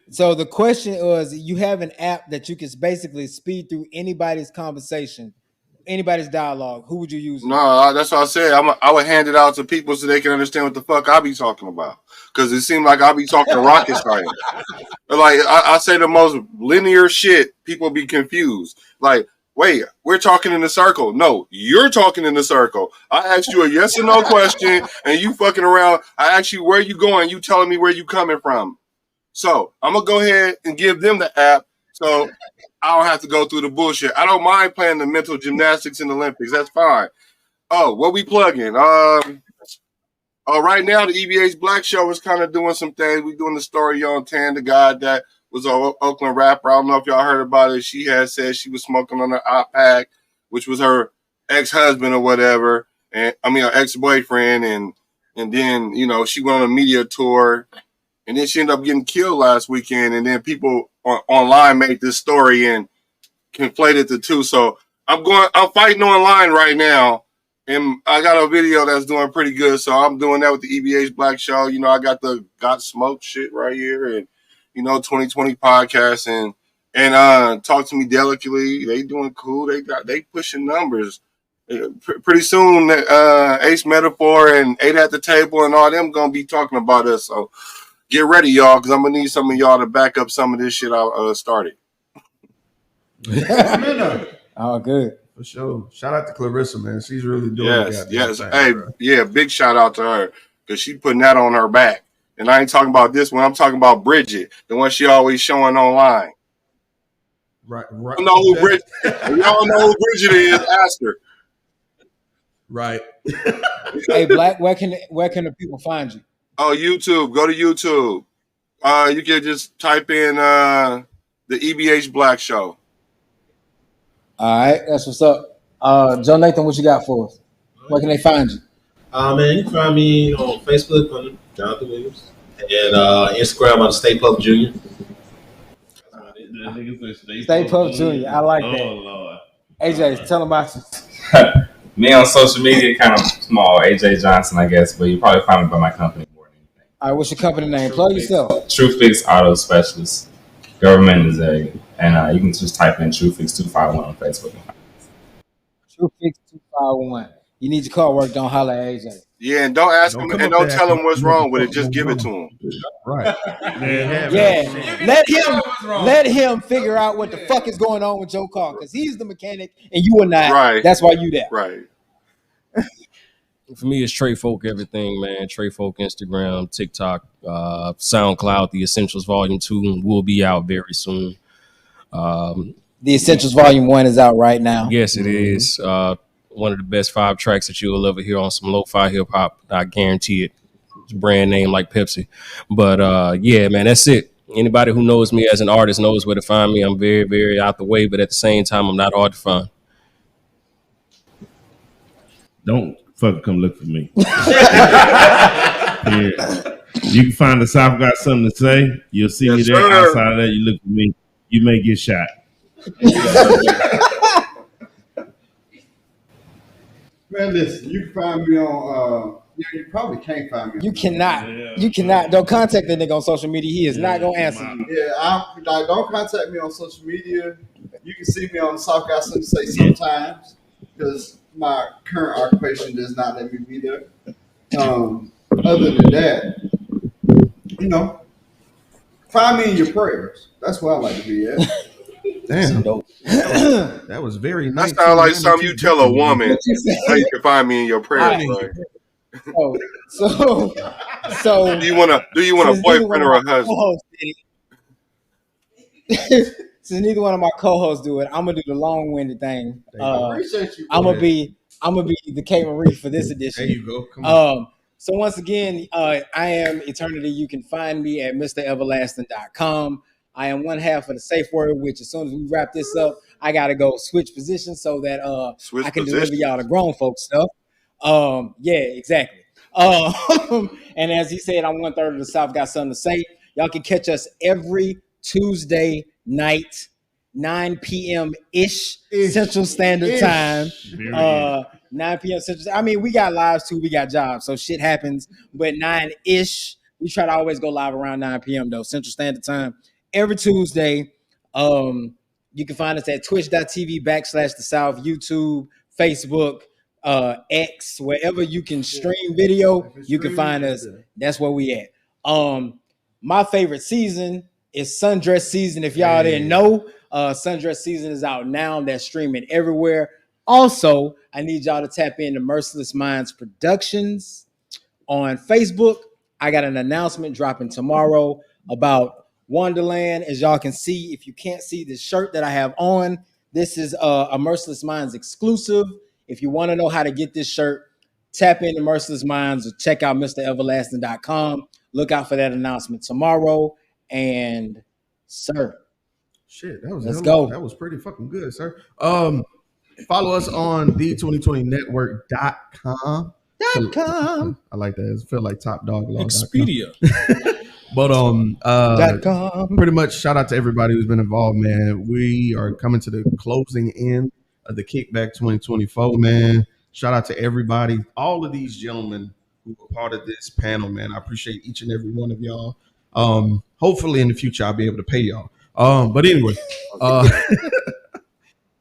So the question was, you have an app that you can basically speed through anybody's conversation, anybody's dialogue. Who would you use? No, that's what I said. I would hand it out to people so they can understand what the fuck I be talking about. Because it seemed like I be talking rocket science. Like I say the most linear shit, people be confused. Like, wait, we're talking in a circle. No, you're talking in a circle. I asked you a yes or no question, and you fucking around. I asked you where you going. You telling me where you coming from. So I'm gonna go ahead and give them the app, so I don't have to go through the bullshit. I don't mind playing the mental gymnastics in the Olympics. That's fine. Oh, what we plugging? Right now the EBH Black Show is kind of doing some things. We doing the story on Tan, the guy that was an Oakland rapper. I don't know if y'all heard about it. She had said she was smoking on her iPad, which was her ex-husband or whatever, and I mean her ex-boyfriend, and then she went on a media tour. And then she ended up getting killed last weekend. And then people online made this story and conflated the two. So I'm fighting online right now. And I got a video that's doing pretty good. So I'm doing that with the EBH Black Show. I got the Got Smoked shit right here. And, 2020 podcast and Talk to Me Delicately. They doing cool. They pushing numbers. Pretty soon, Ace Metaphor and 8 at the Table and all them going to be talking about us. So get ready, y'all, because I'm going to need some of y'all to back up some of this shit I started. Oh, good. For sure. Shout out to Clarissa, man. She's really doing Yes. thing, Hey, bro. yeah, big shout out to her because she putting that on her back. And I ain't talking about this one. I'm talking about Bridget, the one she always showing online. Right. Y'all know who Bridget is. Ask her. Right. Hey, Black, where can the people find you? Oh, YouTube. Go to YouTube. You can just type in the EBH Black Show. All right, that's what's up. Johnathan, what you got for us? Where can they find you? Man, you can find me on Facebook on Johnathan Williams and Instagram on Stay Puff Jr. Stay Puff Jr. I like that. Oh, Lord. AJ, tell them about you. Me on social media, kind of small, AJ Johnson, I guess, but you probably find me by my company more than anything. All right, what's your company name? Plug yourself. True Fix Auto Specialist, Government is a, and you can just type in True Fix 251 on Facebook. True Fix 251. You need your car worked on, holla at AJ. Yeah, and don't ask him and don't tell him what's wrong with it. Just give it to him. Right. Yeah. Let him figure out what the fuck is going on with your car, because he's the mechanic and you are not. Right. That's why you there. Right. For me, it's Tre Folk everything, man. Tre Folk Instagram, TikTok, SoundCloud. The Essentials Volume 2 will be out very soon. The Essentials Volume 1 is out right now. Yes, it is. One of the best 5 tracks that you will ever hear on some lo-fi hip-hop. I guarantee it. It's a brand name like Pepsi. But, yeah, man, that's it. Anybody who knows me as an artist knows where to find me. I'm very, very out the way, but at the same time, I'm not hard to find. Don't fucking come look for me. Yeah. You can find the Souf Got Something to Say. You'll see me there. sir. Outside of that, you look for me. You may get shot. Man, listen, you can find me on. You probably can't find me. You cannot. You cannot. Don't contact that nigga on social media. He is not gonna answer you. Yeah, don't contact me on social media. You can see me on Souf Got Something to Say sometimes because my current occupation does not let me be there. Other than that, find me in your prayers. That's where I like to be at. Damn. That was very nice. That sounds like something you tell a woman. How you can find me in your prayers, right? So do you want a boyfriend or a husband? Since neither one of my co-hosts do it, I'm gonna do the long-winded thing. Appreciate you. I'm gonna be the K Marie for this edition. There you go. Come on. So once again, I am Eterniti. You can find me at MrEverlasting.com. I am one half of the safe word, which as soon as we wrap this up, I gotta go switch positions so that I can deliver y'all the grown folks stuff. Yeah, exactly. And as he said, I'm 1/3 of the Souf Got Something to Say. Y'all can catch us every Tuesday night, 9 p.m. ish Central Standard Time. 9 p.m. Central. I mean, we got lives too. We got jobs, so shit happens. But 9 ish, we try to always go live around 9 p.m. though Central Standard Time every Tuesday. You can find us at twitch.tv/the-South, YouTube, Facebook, X, wherever you can stream video, you can find us. That's where we at. My favorite season is Sundress season. If y'all didn't know, Sundress season is out now. That's streaming everywhere. Also, I need y'all to tap into Merciless Minds Productions on Facebook. I got an announcement dropping tomorrow about Wonderland. As y'all can see, if you can't see the shirt that I have on, this is a Merciless Minds exclusive. If you want to know how to get this shirt, tap into Merciless Minds or check out MrEverlasting.com. Look out for that announcement tomorrow. And sir, shit, that was let's go. That was pretty fucking good, sir. Follow us on the2020network.com. I like that. It felt like Top Dog Law. Expedia. But pretty much shout out to everybody who's been involved, man. We are coming to the closing end of the Kickback 2024, man. Shout out to everybody, all of these gentlemen who were part of this panel, man. I appreciate each and every one of y'all. Hopefully in the future I'll be able to pay y'all. But anyway,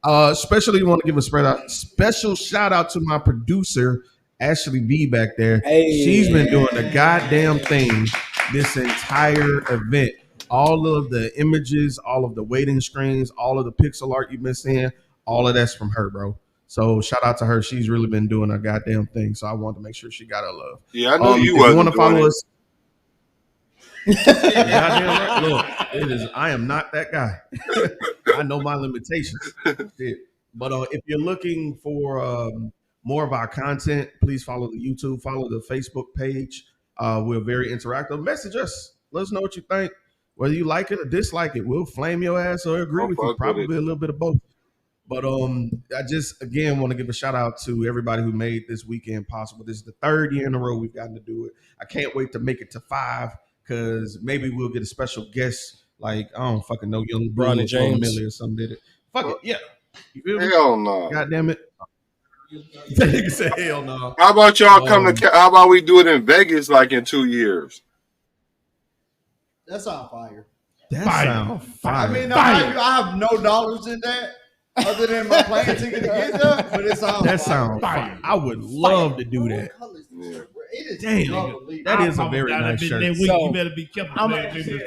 especially want to give a special shout out to my producer Ashley B back there. Hey. She's been doing the goddamn thing this entire event. All of the images, all of the waiting screens, all of the pixel art you've been seeing, all of that's from her, bro. So shout out to her. She's really been doing a goddamn thing. So I wanted to make sure she got her love. Yeah, I know you want to follow us. Goddamn right. Look, it is. I am not that guy. I know my limitations. But if you're looking for more of our content, please follow the YouTube, follow the Facebook page. We're very interactive. Message us. Let us know what you think. Whether you like it or dislike it, we'll flame your ass or agree with you. Probably a little bit of both. But I just, again, want to give a shout out to everybody who made this weekend possible. This is the 3rd year in a row we've gotten to do it. I can't wait to make it to 5 because maybe we'll get a special guest like, I don't fucking know, Young Bron and James Millie or something did it. Fuck it, yeah. You feel me? Hell no. God damn it. You say hell no. How about y'all come to? How about we do it in Vegas like in 2 years? That's on fire. That sounds fire. I mean, I have no dollars in that other than my plane ticket to get there, but it's on that fire. Sounds fire. I would love to do that. Yeah. It is Damn, that is a very nice shirt. So, you better be careful. I'm gonna stand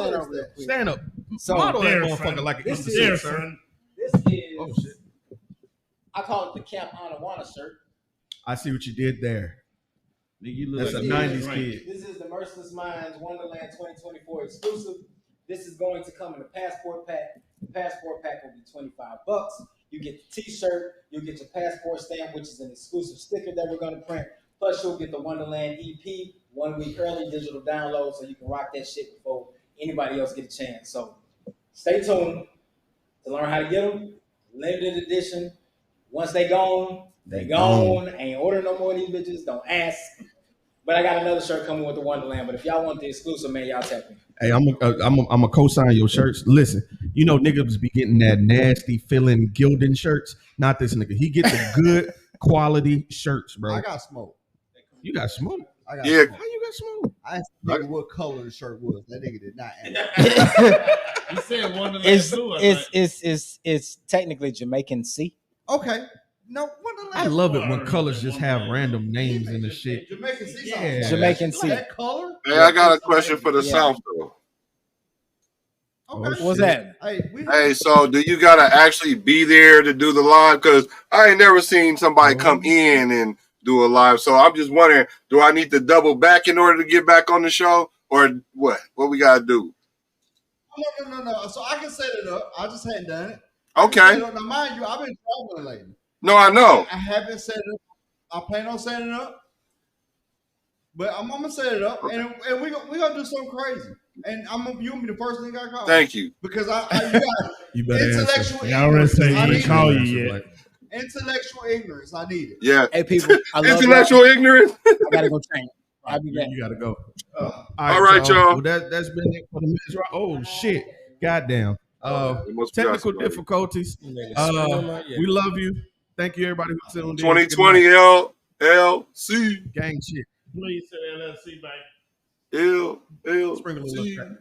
up real quick. Stand up. So model that motherfucker like an this son. This is oh shit. I call it the Camp Anawana shirt. I see what you did there. That's like a 90s kid. This is the Merciless Minds Wonderland 2024 exclusive. This is going to come in a passport pack. The passport pack will be $25. You get the t-shirt, you'll get your passport stamp, which is an exclusive sticker that we're going to print. Plus, you'll get the Wonderland EP 1 week early digital download so you can rock that shit before anybody else get a chance. So stay tuned to learn how to get them. Limited edition, Once they gone, they gone. Ain't order no more of these bitches. Don't ask. But I got another shirt coming with the Wonderland. But if y'all want the exclusive, man, y'all tap me. Hey, I'm a co-sign your shirts. Listen, you know niggas be getting that nasty feeling Gildan shirts. Not this nigga. He gets the good quality shirts, bro. I got smoke. You got smoke. I got Yeah. smoke. How you got smoke? I asked the nigga what color the shirt was. That nigga did not answer. You said Wonderland blue. It's technically Jamaican Sea. Okay. No, Wonderland. I love it when colors just have random names in the shit. Jamaican Sea. Yeah. Jamaican Sea. That color? Hey, I got a question for the South though. Okay. What's that? Hey, so do you gotta actually be there to do the live? Because I ain't never seen somebody come in and do a live. So I'm just wondering, do I need to double back in order to get back on the show, or what? What we gotta do? No. So I can set it up. I just hadn't done it. Okay. Now, mind you, I've been traveling lately. No, I know. I haven't set it up. I plan on setting it up. But I'm gonna set it up, and we're gonna do something crazy. And you're gonna be the first thing I call. Thank you. Because you got intellectual I already ignorance. say I he need didn't call it. you yet. Intellectual ignorance. I need it. Yeah. Hey, people. I love Intellectual ignorance. I gotta go train. I'll be back. You gotta go. All right, y'all. Well, that's been it for the minutes. Oh shit! Goddamn. Technical difficulties. We love you. Thank you, everybody who tuned in. 2020 LLC. Gang shit. Please say LLC, man. LLC. Sprinkle a little.